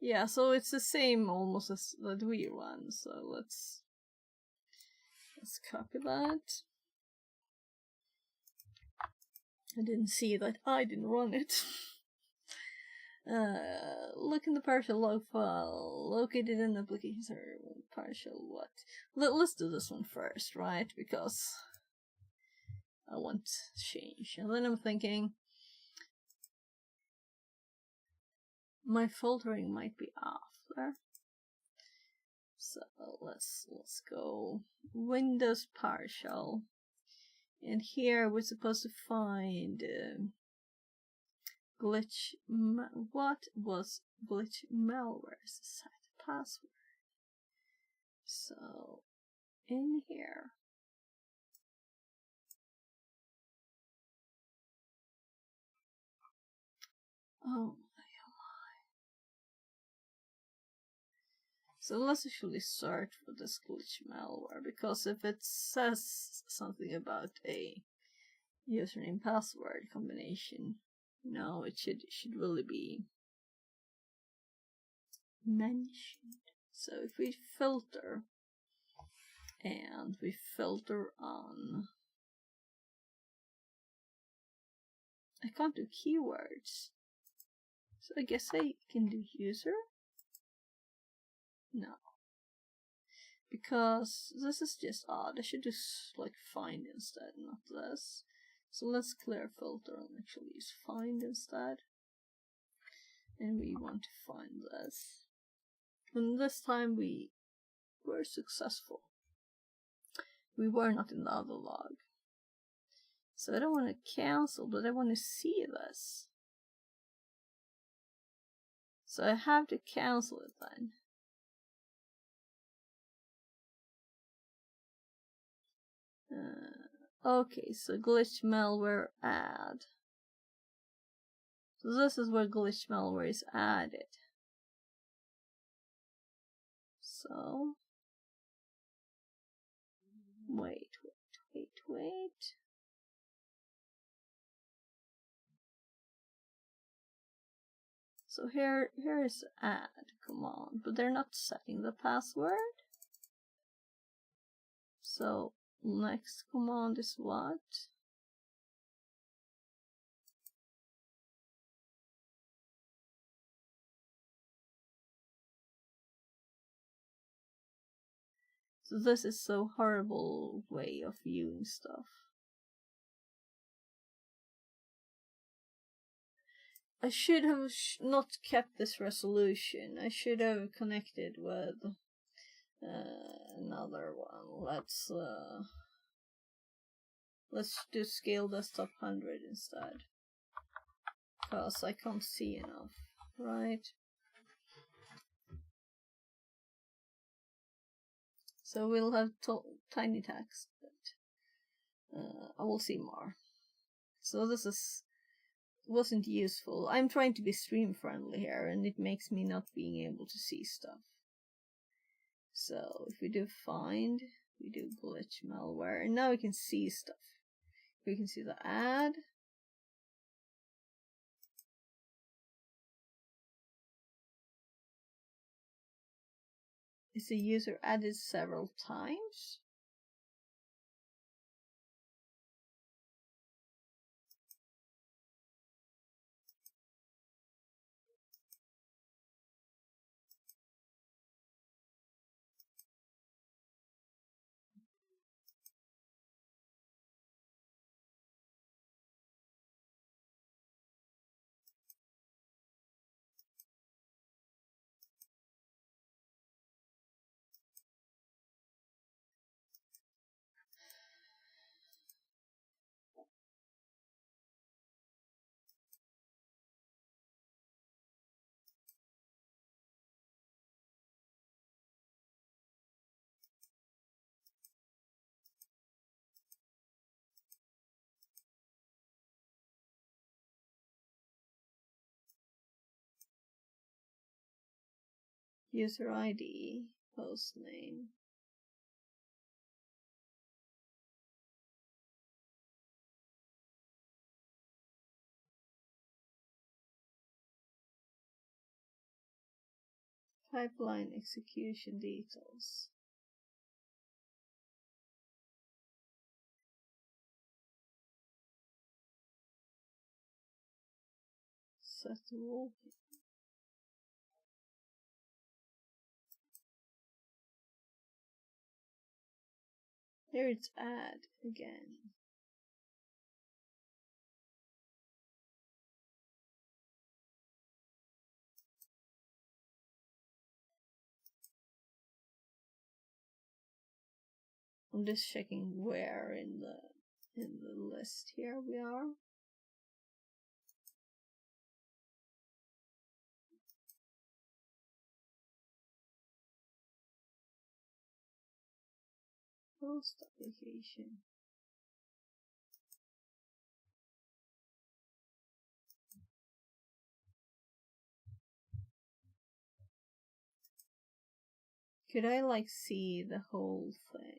yeah, so it's the same almost as that we run. So let's copy that. I didn't see that I didn't run it. Look in the partial log file located in the application server. Partial what? Let's do this one first, right? Because I want change. And then I'm thinking my filtering might be off there. So let's go Windows partial. And here we're supposed to find glitch. What was glitch malware? Set password. So in here. Oh my. So let's actually search for this glitch malware, because if it says something about a username password combination, no, it should really be mentioned. So if we filter and we filter on, I can't do keywords, so I guess I can do user. No, because this is just odd. I should just like find instead, not this. So let's clear filter and actually use find instead. And we want to find this. And this time we were successful. We were not in the other log. So I don't want to cancel, but I want to see this. So I have to cancel it then. Okay, so glitch malware add. So this is where glitch malware is added. So wait. So here is add command, but they're not setting the password. So next command is what? So this is so horrible way of viewing stuff. I should have not kept this resolution. I should have connected with another one. Let's do scale desktop 100 instead, because I can't see enough, right? So we'll have tiny text, but I will see more. So this wasn't useful. I'm trying to be stream friendly here, and it makes me not being able to see stuff. So if we do find, we do glitch malware, and now we can see stuff. We can see the ad. Is the user added several times? User ID, host name. Pipeline execution details. Set wallpaper. Here it's add again. I'm just checking where in the list here we are. Post application. Could I like see the whole thing?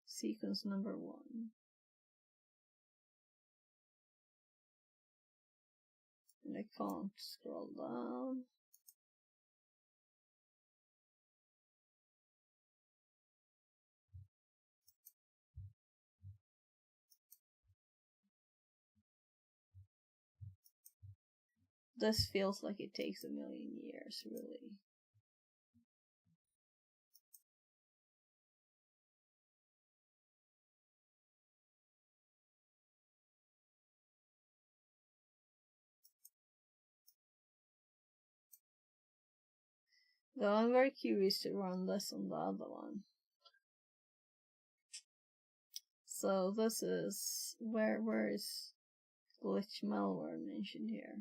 Sequence number 1. And I can't scroll down. This feels like it takes a million years, really. Though I'm very curious to run this on the other one. So this is where is glitch malware mentioned here?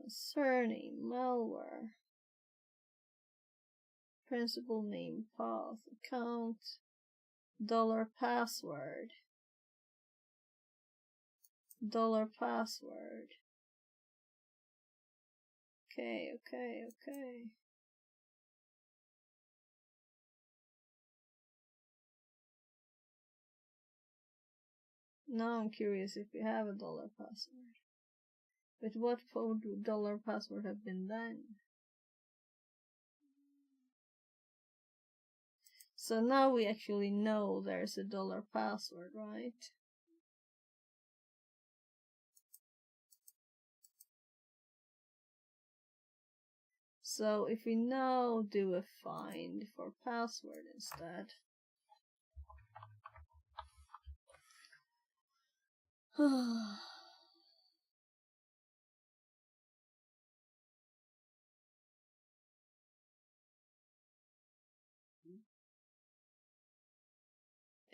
Surname malware, principal name, path, account, dollar password. Okay. Now I'm curious if we have a dollar password. But what would dollar password have been then? So now we actually know there's a dollar password, right? So if we now do a find for password instead.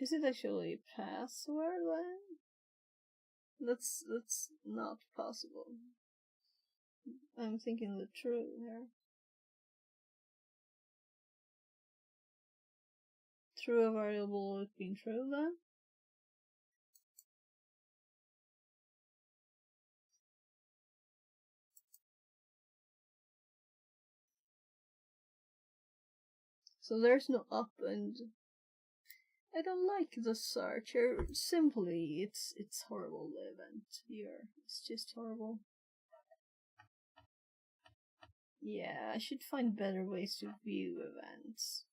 Is it actually a password then? That's not possible. I'm thinking the true here. True variable would be true then? So there's no up and I don't like the search. Simply, it's horrible, the event here. It's just horrible. Yeah, I should find better ways to view events.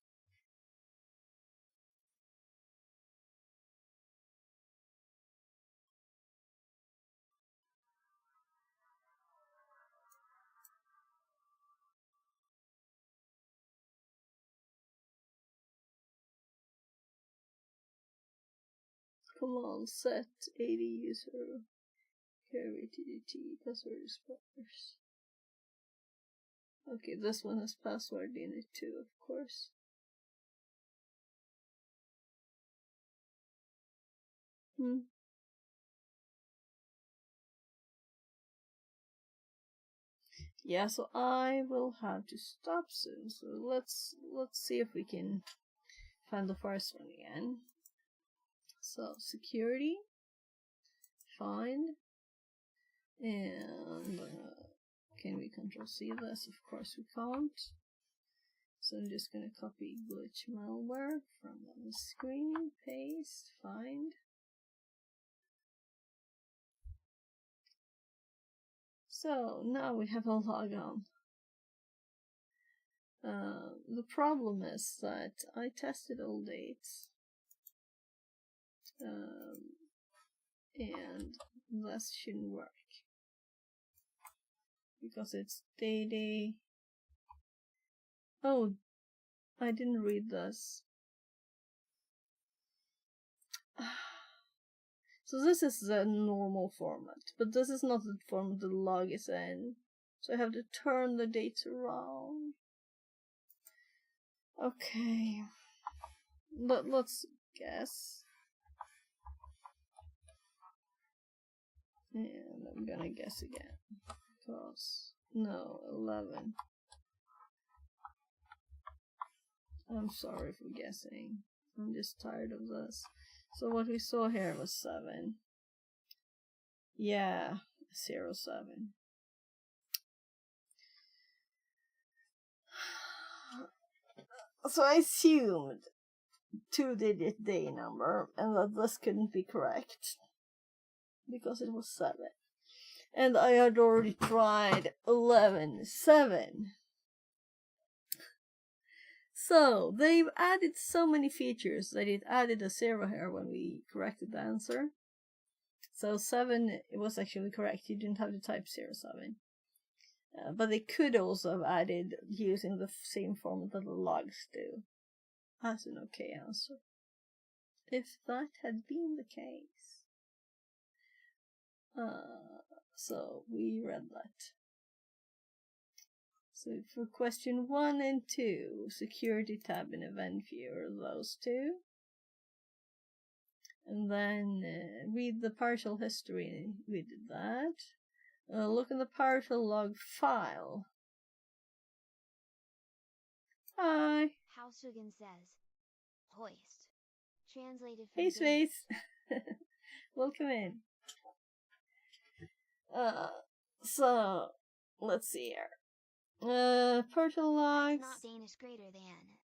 Command set 80 user carry TDT password explorers. Okay, this one has password in it too, of course. Yeah, so I will have to stop soon. So let's see if we can find the first one again. So security, find, and can we control C this? Of course we can't. So I'm just gonna copy glitch malware from the screen, paste, find. So now we have a logon. The problem is that I tested all dates, and this shouldn't work because it's day. Oh, I didn't read this. So this is the normal format, but this is not the format the log is in. So I have to turn the dates around. Okay, let's guess. And I'm gonna guess again. Because, no, 11. I'm sorry for guessing. I'm just tired of this. So what we saw here was 7. Yeah, 07. So I assumed 2-digit day number and that this couldn't be correct because it was 7. And I had already tried 11-7. So they've added so many features that it added a 0 here when we corrected the answer. So 7, it was actually correct. You didn't have to type 07. But they could also have added using the same format that the logs do as an okay answer. If that had been the case. So we read that. So for question 1 and 2, security tab and event viewer, those two. And then read the partial history, we did that. Look in the partial log file. Hi. Hausugan says, hoist. Translated from Hey, Danish. Space. Welcome in. So, let's see here. Partial logs. That's not Danish greater than.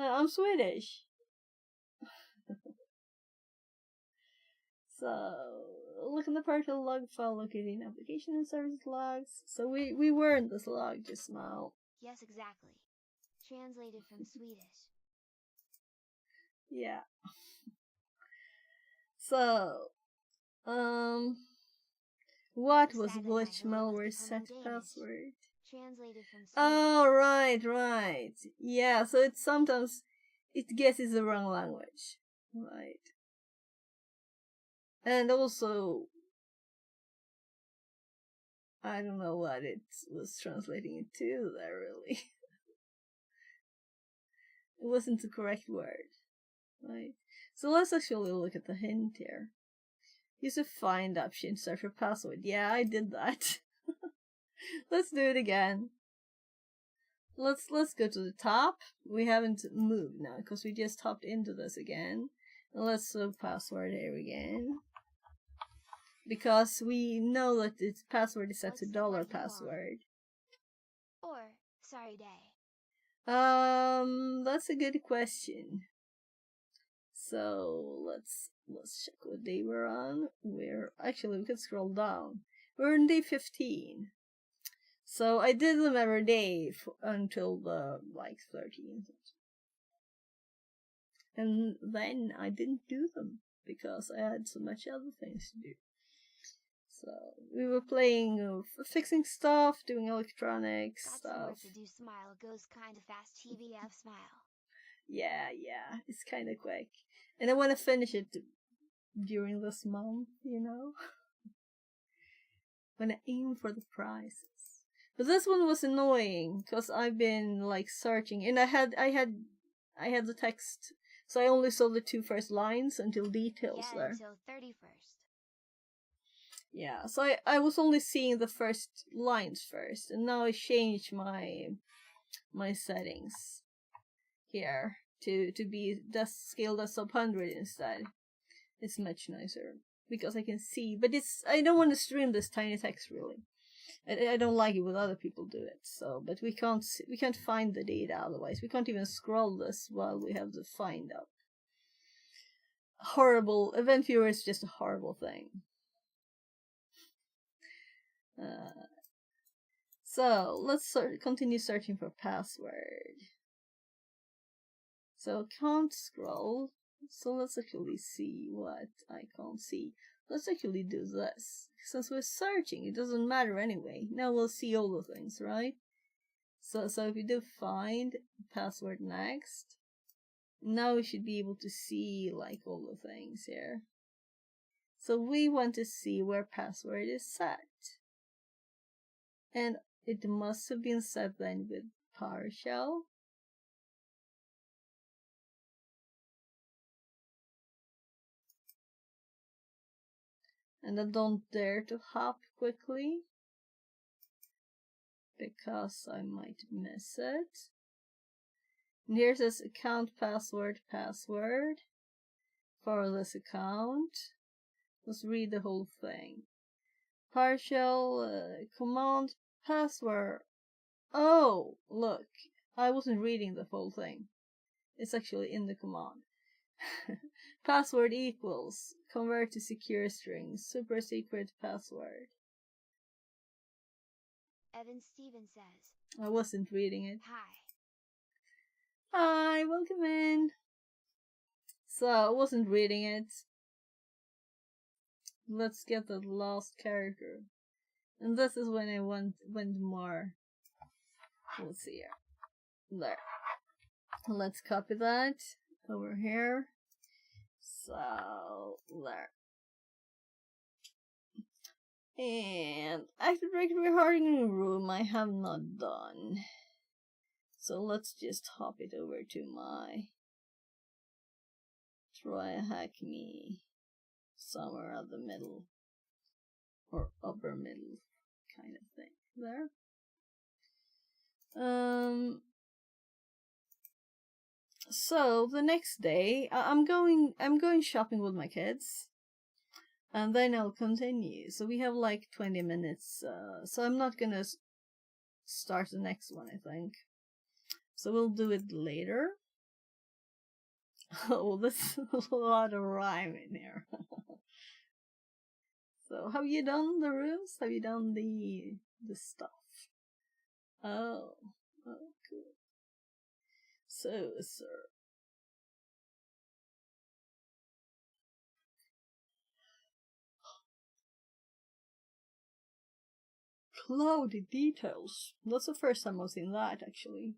I'm Swedish. So, look in the partial log file located in application and service logs. So we were in this log just now. Yes, exactly. Translated from Swedish. Yeah. So, what was Saga glitch Nigel was malware the set Danish. password? Translated from Swedish. Oh, right. Yeah, so it's sometimes it guesses the wrong language. Right. And also, I don't know what it was translating it to there, really. It wasn't the correct word. Right. So let's actually look at the hint here. Use a find option, search for password. Yeah, I did that. Let's do it again. Let's go to the top. We haven't moved now because we just hopped into this again. And let's do password here again. Because we know that its password is set to What's the part you $password. Or, sorry day. That's a good question. So let's check what day we're on. We could scroll down. We're on day 15. So I did them every day until the 13th. And then I didn't do them because I had so much other things to do. So we were playing, fixing stuff, doing electronics Got stuff. some work to do. Smile goes kinda fast. TBF smile. Yeah, it's kind of quick. And I want to finish it during this month, you know? When I aim for the prizes. But this one was annoying because I've been searching, and I had the text, so I only saw the 2 first lines until details Yeah, there. until 31st. Yeah, so I was only seeing the first lines first, and now I changed my settings here to be scaled as sub 100 instead. It's much nicer because I can see, but I don't want to stream this tiny text really. I don't like it when other people do it. So, but we can't find the data otherwise. We can't even scroll this while we have the find up. Horrible event viewer is just a horrible thing. So let's continue searching for password. So can't scroll. So let's actually see what I can't see. Let's actually do this. Since we're searching, it doesn't matter anyway. Now we'll see all the things, right? So if we do find password next, now we should be able to see like all the things here. So we want to see where password is set. And it must have been set then with PowerShell. And I don't dare to hop quickly because I might miss it. And here says account password for this account. Let's read the whole thing. PowerShell command password. Oh, look, I wasn't reading the whole thing. It's actually in the command. Password equals convert to secure strings, super secret password. Evan Stevens says, I wasn't reading it. Hi. Hi, welcome in. So I wasn't reading it. Let's get the last character. And this is when I went more. Let's see here. There. Let's copy that over here. So there. And active directory hardening room I have not done. So let's just hop it over to my try hack me somewhere at the middle or upper middle kind of thing there. So the next day I'm going shopping with my kids, and then I'll continue. So we have like 20 minutes. So I'm not gonna start the next one, I think. So we'll do it later. Oh, there's a lot of rhyme in here. So have you done the rooms? Have you done the stuff? Oh, cool. So, sir. Cloudy details. That's the first time I've seen that, actually.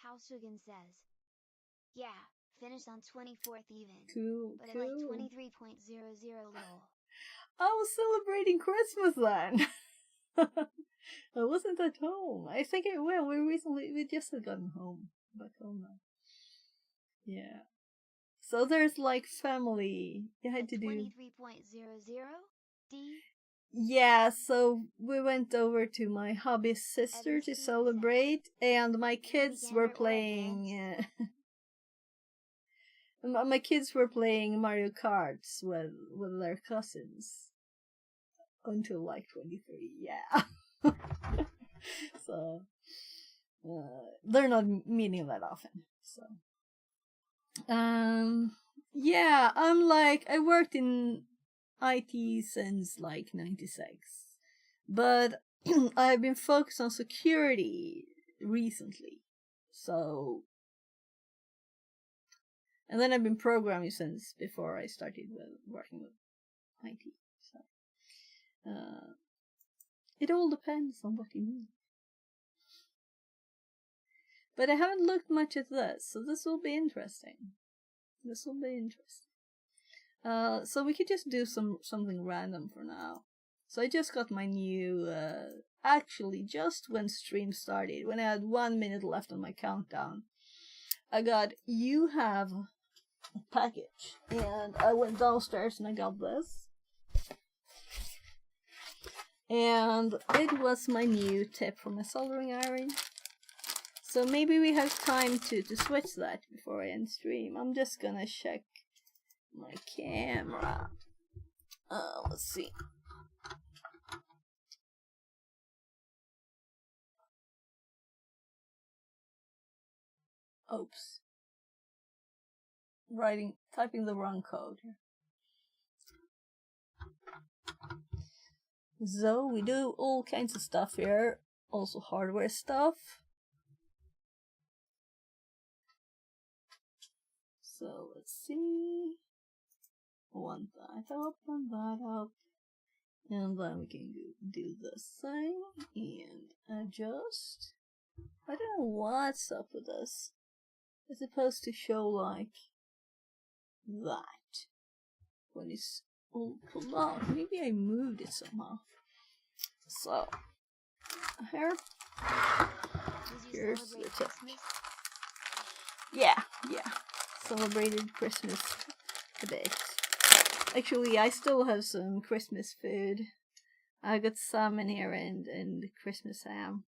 Hausugan says, yeah, finished on 24th even. Cool, but cool. I like 23.00 lol. I was celebrating Christmas then. I wasn't at home. I think we just had gotten home. Back home now. Yeah. So there's like family. You had to do 23.00 D. Yeah, so we went over to my hubby's sister to celebrate, and my kids were playing. My kids were playing Mario Karts with their cousins until like 23. Yeah. So they're not meeting that often. So yeah, I worked in IT since like 96, but I've been focused on security recently. So, and then I've been programming since before I started working with IT. So, it all depends on what you mean. But I haven't looked much at this, so this will be interesting. So we could just do something random for now. So I just got my new, actually just when stream started, when I had 1 minute left on my countdown, I got, you have a package. And I went downstairs and I got this. And it was my new tip for my soldering iron. So maybe we have time to switch that before I end stream. I'm just gonna check my camera. Let's see. Oops. Typing the wrong code here. So we do all kinds of stuff here, also hardware stuff. So let's see. Want that up, and that up. And then we can do this thing and adjust. I don't know what's up with this. It's supposed to show like that when it's all pulled out. Maybe I moved it somehow. So here's the tip. Yeah. Celebrated Christmas a bit. Actually, I still have some Christmas food. I got salmon here and Christmas ham.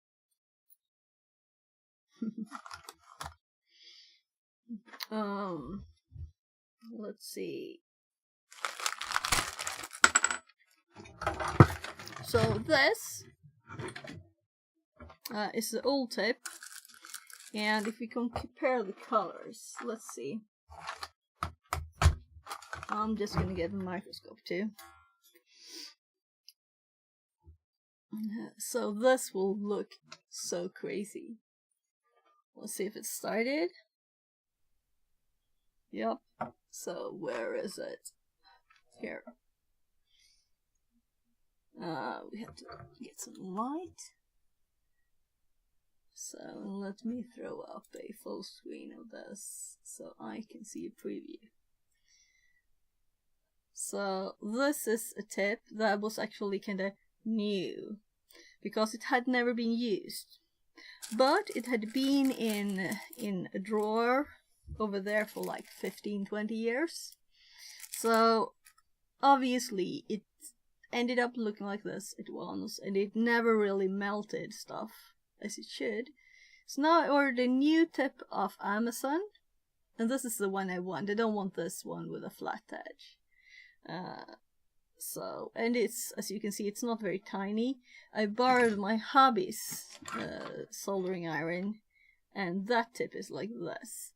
Let's see. So this is the old tip, and if we can compare the colors, let's see. I'm just gonna get a microscope too. So this will look so crazy. Let's see if it started. Yep. So where is it? Here. We have to get some light. So let me throw up a full screen of this so I can see a preview. So this is a tip that was actually kinda new because it had never been used. But it had been in a drawer over there for like 15-20 years. So obviously it ended up looking like this, it was, and it never really melted stuff as it should. So now I ordered a new tip off Amazon, and this is the one I want. I don't want this one with a flat edge. And it's, as you can see, it's not very tiny. I borrowed my hobby's soldering iron, and that tip is like this.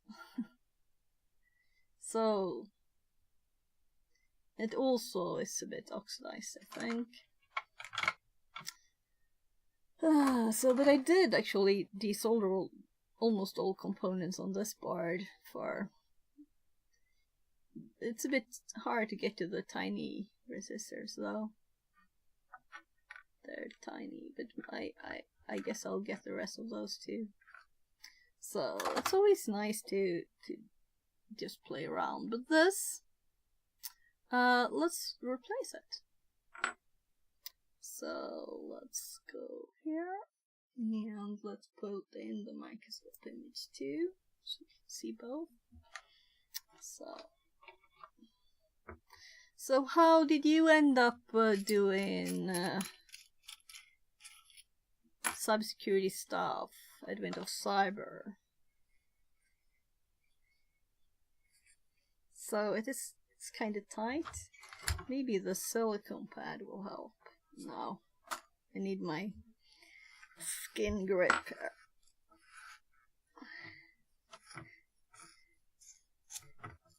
So it also is a bit oxidized, I think. But I did actually desolder almost all components on this board for... It's a bit hard to get to the tiny resistors though. They're tiny, but I guess I'll get the rest of those too. So it's always nice to just play around. But this, let's replace it. So let's go here and let's put in the microscope image too, so you can see both. So how did you end up doing cybersecurity stuff, Advent of Cyber? So it's kind of tight. Maybe the silicone pad will help. No, I need my skin grip here.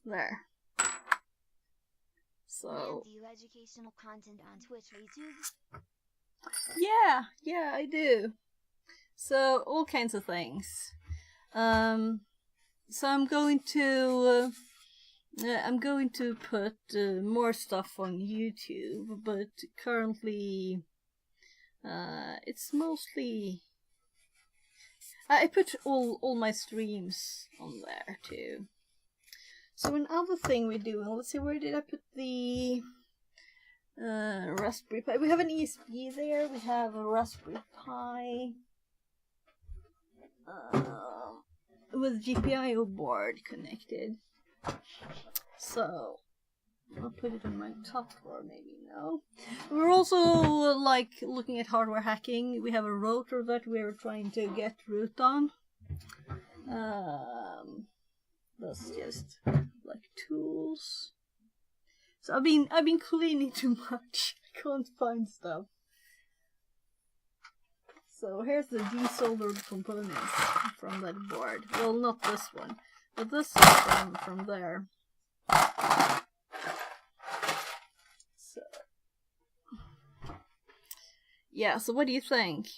There. So. Do you educational content on Twitch or YouTube? Yeah, I do. So all kinds of things. So I'm going to put more stuff on YouTube, but currently it's mostly I put all my streams on there too. So another thing we're doing, let's see, where did I put the Raspberry Pi? We have an ESP there, we have a Raspberry Pi with GPIO board connected. So I'll put it in my top drawer, maybe. No. We're also like looking at hardware hacking. We have a router that we're trying to get root on. That's just like tools. So I've been cleaning too much. I can't find stuff. So here's the desoldered components from that board. Well, not this one, but this is from there. So yeah, so what do you think?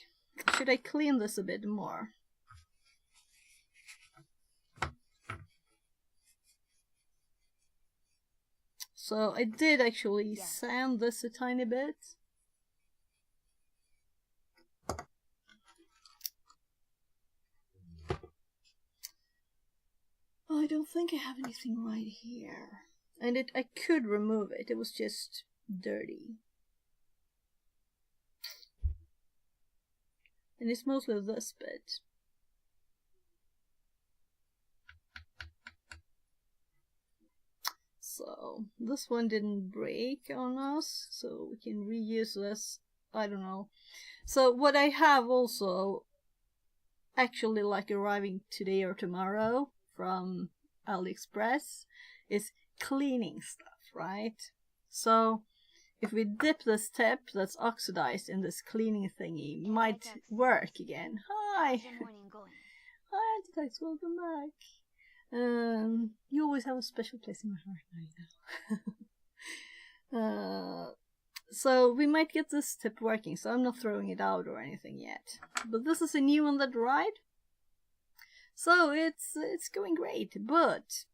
Should I clean this a bit more? So I did actually sand this a tiny bit. Oh, I don't think I have anything right here. And I could remove it, it was just dirty. And it's mostly this bit. So this one didn't break on us, so we can reuse this. I don't know. So what I have also actually like arriving today or tomorrow from AliExpress is cleaning stuff, right? So if we dip this tip that's oxidized in this cleaning thingy, it might work again. Hi! How's your morning going? Hi, Antitex, welcome back. You always have a special place in my heart now. So we might get this tip working, so I'm not throwing it out or anything yet. But this is a new one that arrived. So it's going great, but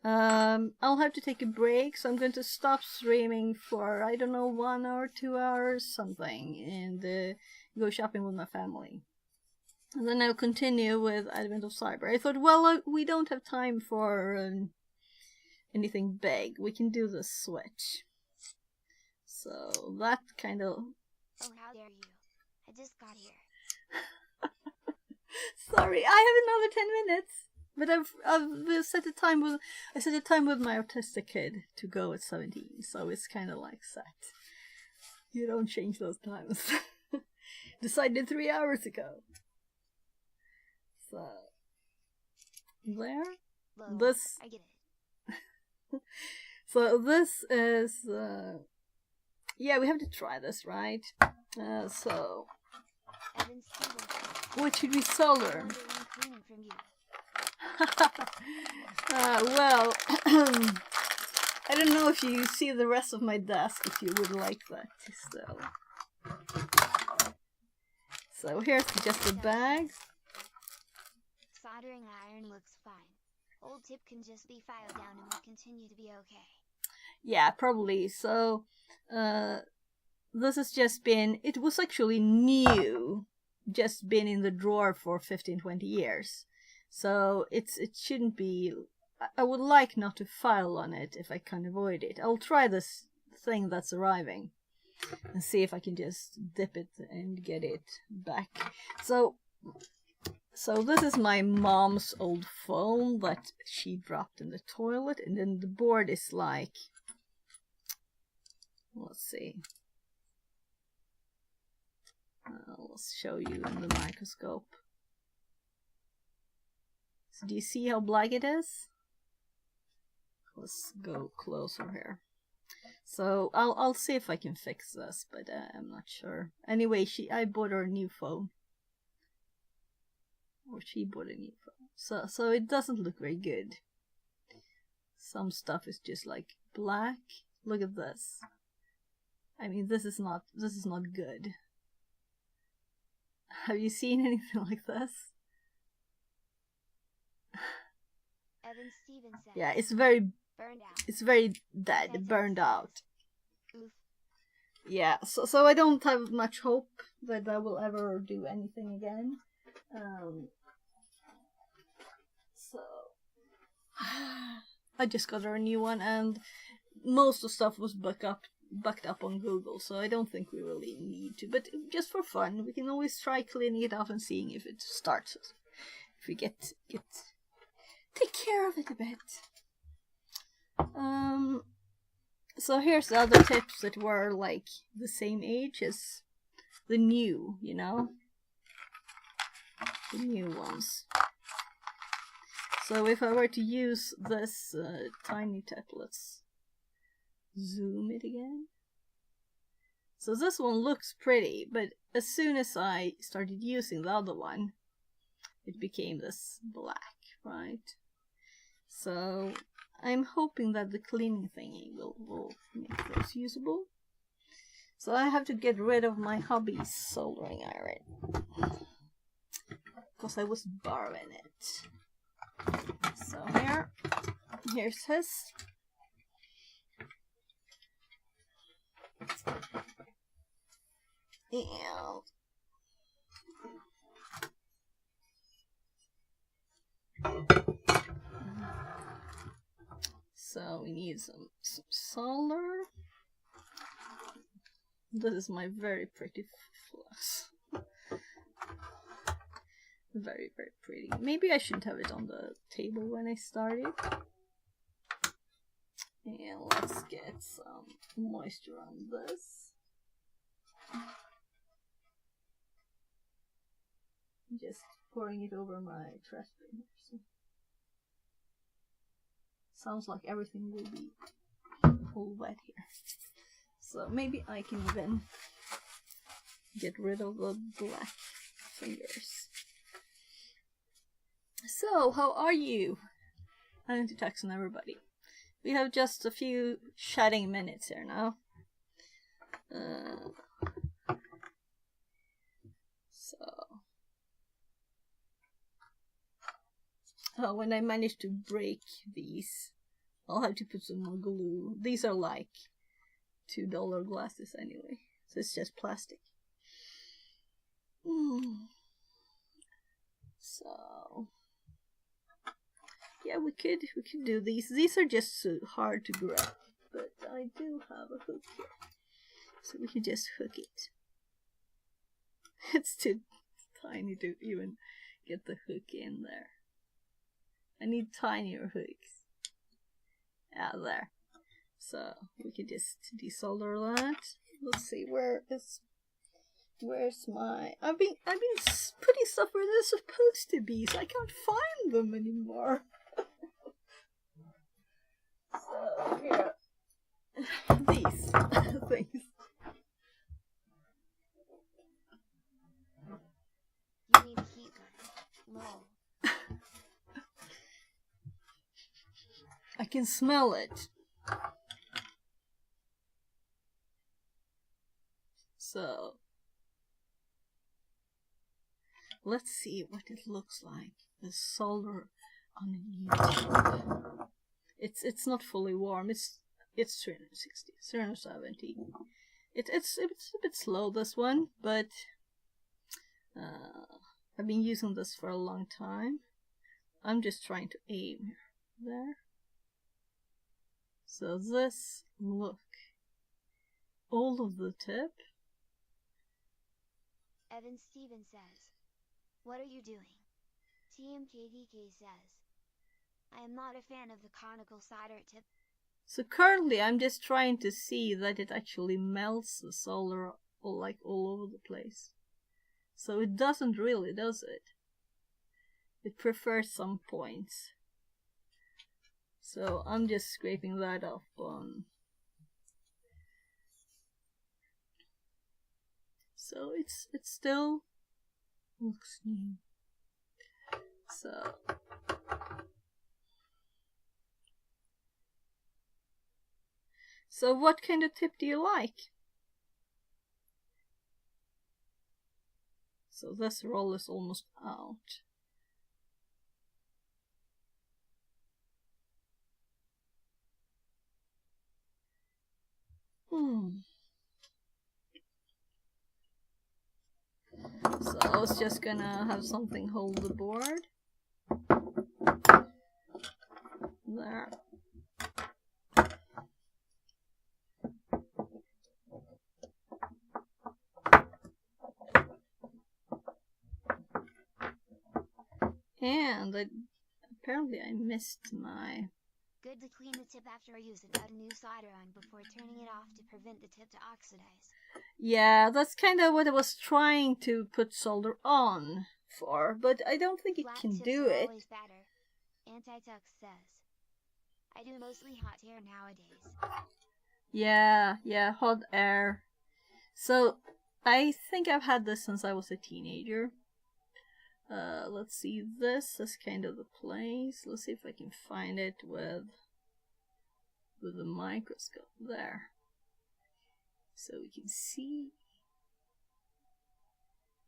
I'll have to take a break, so I'm going to stop streaming for, I don't know, 1 or 2 hours, something, and go shopping with my family. And then I'll continue with Advent of Cyber. I thought, well, we don't have time for anything big. We can do the switch. So that kind of... Oh, how dare you. I just got here. Sorry, I have another 10 minutes. But I've set a time with my autistic kid to go at 17, so it's kind of like set. You don't change those times. Decided 3 hours ago. So there. Well, This. I get it. So this is. Yeah, we have to try this, right? So. Evan Stevens. What should we solder? Cleaning from you. Well, I don't know if you see the rest of my desk, if you would like that still. So here's just the bag. Soldering iron looks fine. Old tip can just be filed down and will continue to be okay. Yeah, probably. So, this has just been, it was actually new, just been in the drawer for 15-20 years. So it shouldn't be, I would like not to file on it if I can avoid it. I'll try this thing that's arriving and see if I can just dip it and get it back. So this is my mom's old phone that she dropped in the toilet, and then the board is like, let's see. Let's show you in the microscope. So do you see how black it is? Let's go closer here. So I'll see if I can fix this, but I'm not sure. Anyway, I bought her a new phone. Or she bought a new phone. So it doesn't look very good. Some stuff is just like black. Look at this. I mean, this is not good. Have you seen anything like this? Evan Stevenson. Yeah, it's very burned out. It's very dead, burned out. Oof. Yeah, so I don't have much hope that I will ever do anything again. So I just got her a new one, and most of the stuff was backed up on Google, so I don't think we really need to. But just for fun, we can always try cleaning it off and seeing if it starts. If we get take care of it a bit. So here's the other tips that were like the same age as the new, you know? The new ones. So if I were to use this tiny tip, let's zoom it again. So this one looks pretty, but as soon as I started using the other one, it became this black, right? So I'm hoping that the cleaning thingy will make those usable. So I have to get rid of my hubby's soldering iron, because I was borrowing it. So here's his. And so we need some solder. This is my very pretty floss. Very, very pretty. Maybe I shouldn't have it on the table when I started. And let's get some moisture on this. Just pouring it over my trash bin. So sounds like everything will be all wet here. So maybe I can even get rid of the black fingers. So, how are you? I need to text on everybody. We have just a few chatting minutes here now. When I manage to break these, I'll have to put some more glue. These are like $2 glasses anyway, so it's just plastic. So yeah, we could do these. These are just so hard to grab, but I do have a hook here, so we can just hook it. It's too tiny to even get the hook in there. I need tinier hooks. Out there. So we can just desolder that. Let's see, where's my... I've been putting stuff where they're supposed to be, so I can't find them anymore. So here, these things. You need a heat gun. Lol. I can smell it. So let's see what it looks like. The solder on a new tip. It's not fully warm. It's 360, 370. It's a bit slow, this one, but I've been using this for a long time. I'm just trying to aim there. So this look, all of the tip. Evan Stevens says, "What are you doing?" TMKDK says, "I am not a fan of the conical solder tip." So currently I'm just trying to see that it actually melts the solder all over the place. So it doesn't really, does it? It prefers some points. So I'm just scraping that off on. So it still looks new. So what kind of tip do you like? So this roll is almost out. So I was just gonna have something hold the board. There. And apparently I missed my Good to clean the tip after use and add a new solder on before turning it off to prevent the tip to oxidize. Yeah, that's kind of what I was trying to put solder on for, but I don't think it Flat can tips do are it. always better, Antitux says. I do mostly hot air nowadays. Yeah, hot air. So, I think I've had this since I was a teenager. Let's see, this is kind of the place. Let's see if I can find it with the microscope there. So we can see.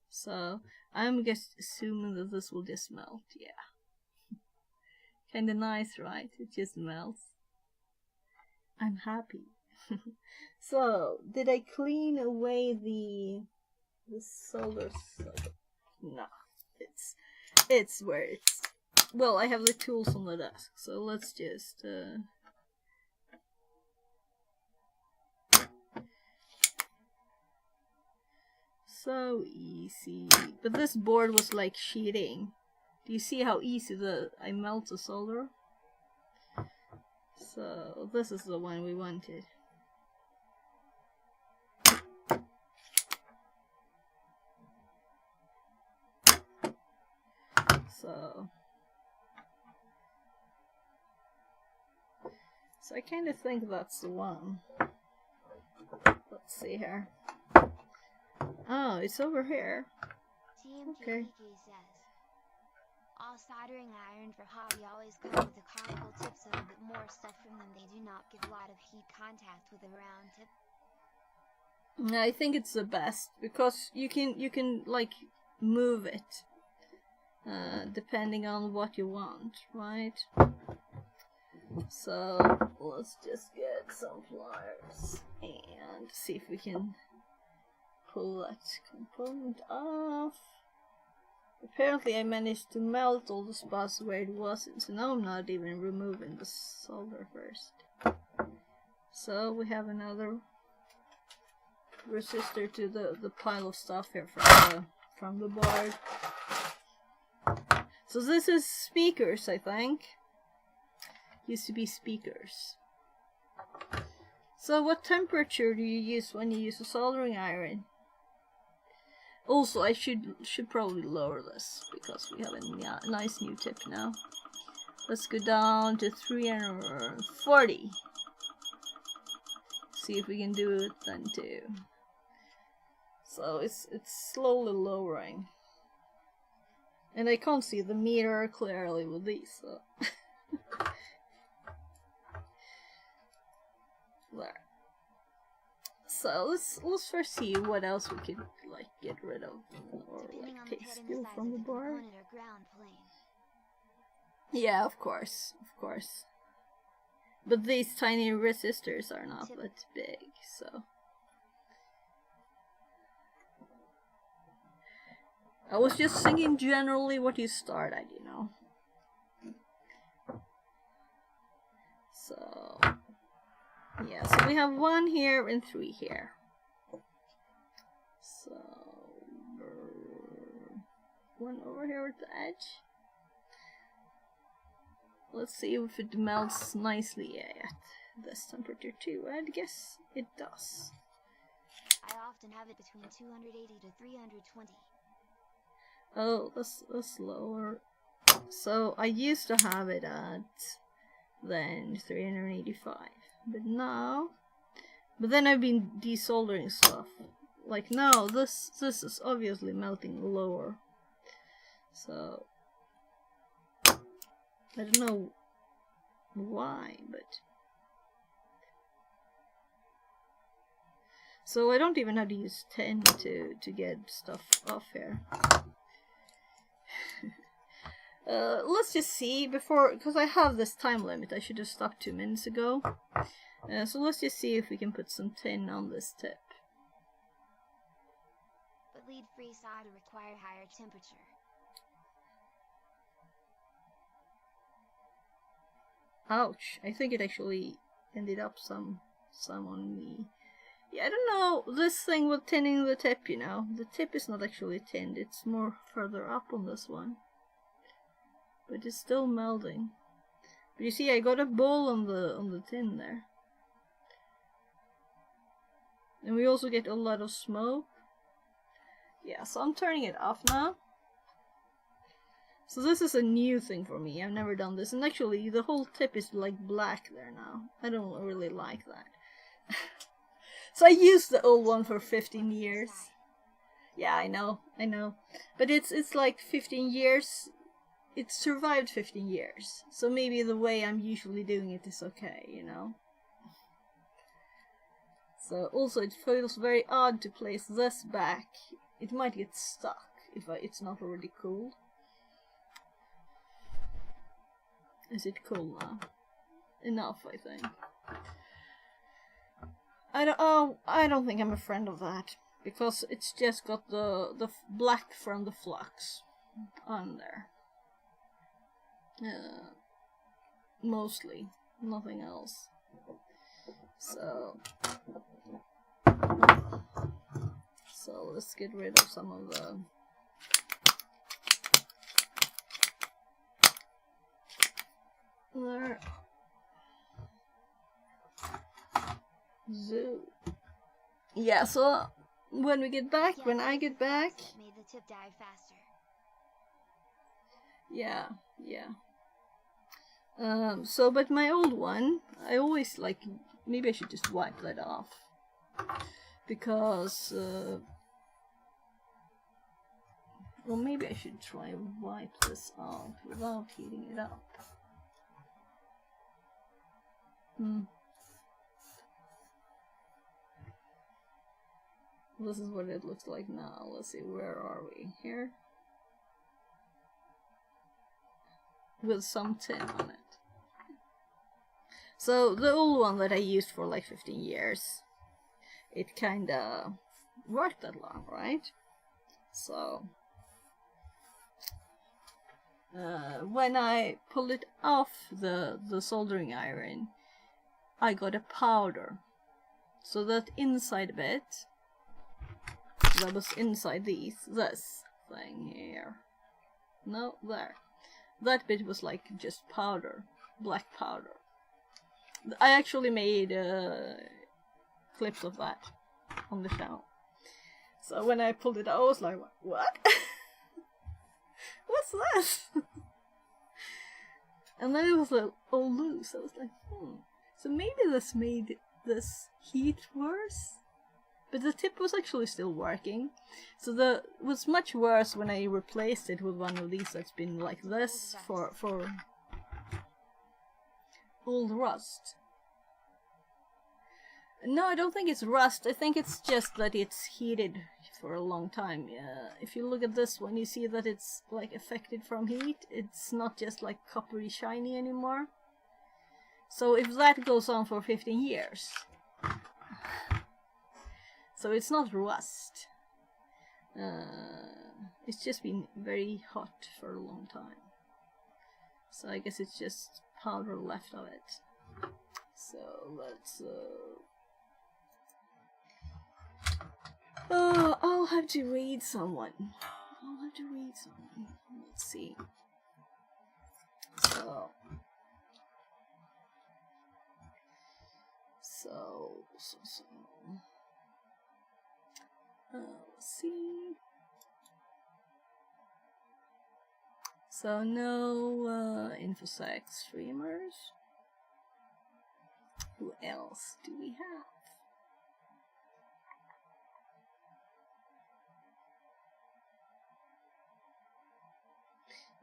So, I'm just assuming that this will just melt, yeah. Kinda nice, right? It just melts. I'm happy. So, did I clean away the solder? No, it's where it's. Well, I have the tools on the desk, so let's just. So easy, but this board was like cheating. Do you see how easy I melt the solder? So this is the one we wanted. So I kind of think that's the one. Let's see here. Oh, it's over here. Okay. Says, all soldering iron for hobby always come with a conical tip, so a bit more stuff from them. They do not give a lot of heat contact with a round tip. I think it's the best because you can like move it depending on what you want, right? So let's just get some pliers and see if we can pull that component off. Apparently I managed to melt all the spots where it wasn't, so now I'm not even removing the solder first. So we have another resistor to the pile of stuff here from the board. So this is speakers, I think. Used to be speakers. So what temperature do you use when you use a soldering iron? Also, I should probably lower this because we have a nice new tip now. Let's go down to 340. See if we can do it then too. So it's slowly lowering. And I can't see the meter clearly with these, so there. So let's first see what else we could like get rid of or like take still from the board. Yeah, of course. But these tiny resistors are not that big, so I was just thinking generally what you start at, you know. So yeah, so we have 1 here and 3 here. So 1 over here at the edge. Let's see if it melts nicely at this temperature too. I guess it does. I often have it between 280 to 320. Oh, that's lower. So I used to have it at then 385. But then I've been desoldering stuff. Like now, this is obviously melting lower. So I don't know why, but so I don't even have to use 10 to get stuff off here. Let's just see before, because I have this time limit. I should have stopped 2 minutes ago. So let's just see if we can put some tin on this tip. But lead-free solder require higher temperature. Ouch! I think it actually ended up some on me. Yeah, I don't know, this thing with tinning the tip, you know. The tip is not actually tinned, it's more further up on this one. But it's still melting. But you see, I got a ball on the tin there. And we also get a lot of smoke. Yeah, so I'm turning it off now. So this is a new thing for me. I've never done this. And actually, the whole tip is like black there now. I don't really like that. So I used the old one for 15 years. Yeah, I know. But it's like 15 years. It survived 15 years. So maybe the way I'm usually doing it is okay, you know? So also it feels very odd to place this back. It might get stuck if it's not already cooled. Is it cool now? Enough, I think. I don't think I'm a friend of that, because it's just got the black from the flux on there. Mostly, nothing else. So let's get rid of some of the there. Zoo. Yeah, so when we get back, when I get back, made the tip die faster. Yeah. So but my old one, I always like, maybe I should just wipe that off, because well, maybe I should try and wipe this off without heating it up. This is what it looks like now. Let's see, where are we? Here? With some tin on it. So the old one that I used for like 15 years, it kinda worked that long, right? So when I pulled it off the soldering iron, I got a powder. So that inside bit, that was inside this thing here. No, there. That bit was like just powder, black powder. I actually made clips of that on the channel. So when I pulled it out, I was like, what? What's this? And then it was like all loose. I was like, so maybe this made this heat worse? But the tip was actually still working. So it was much worse when I replaced it with one of these that's been like this for old rust. No, I don't think it's rust. I think it's just that it's heated for a long time. If you look at this one, you see that it's like affected from heat. It's not just like coppery shiny anymore. So if that goes on for 15 years, so it's not rust. It's just been very hot for a long time. So I guess it's just powder left of it. So let's I'll have to read someone. Let's see. Let's see. So no InfoSec streamers. Who else do we have?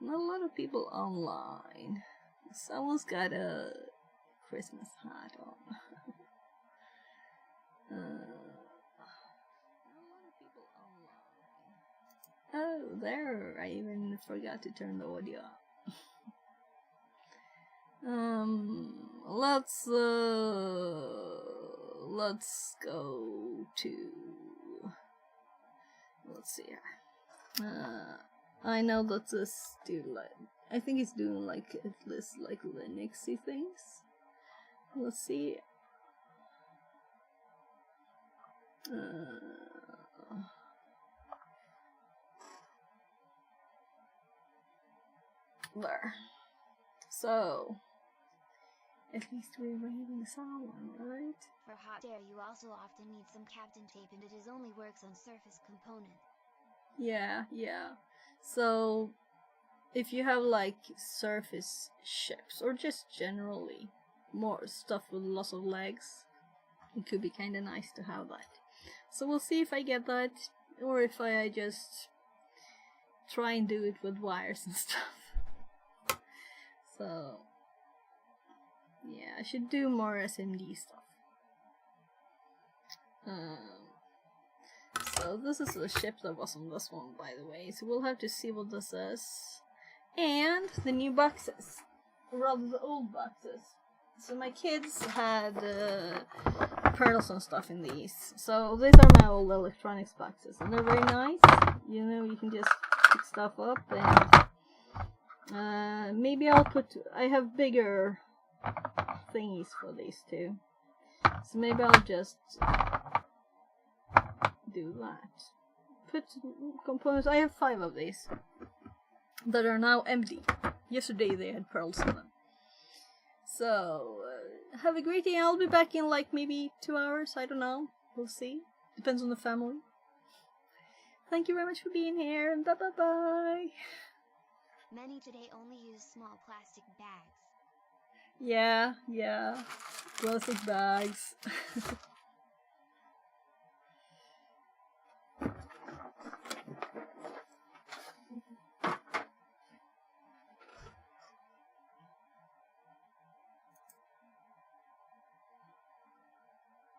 Not a lot of people online. Someone's got a Christmas hat on. Not a lot of people online. Oh, there! I even forgot to turn the audio up. Let's go to. Let's see here. I know that this dude, like, I think he's doing like at least like Linuxy things. Let's see. There. So At least we're raiding someone, right? For hot air you also often need some Captain Tape and it only works on surface component. Yeah. So, if you have like surface ships, or just generally more stuff with lots of legs, it could be kinda nice to have that. So we'll see if I get that, or if I just try and do it with wires and stuff. So, yeah, I should do more SMD stuff. So this is the ship that was on this one, by the way, so we'll have to see what this is. And the new boxes, or rather the old boxes. So my kids had pearls and stuff in these. So these are my old electronics boxes, and they're very nice. You know, you can just pick stuff up, and maybe I'll put. I have bigger thingies for these too, so maybe I'll just do that. Put components. I have 5 of these that are now empty. Yesterday they had pearls in them. So, have a great day. I'll be back in like maybe 2 hours. I don't know. We'll see. Depends on the family. Thank you very much for being here, and bye. Many today only use small plastic bags. Yeah. Plastic bags.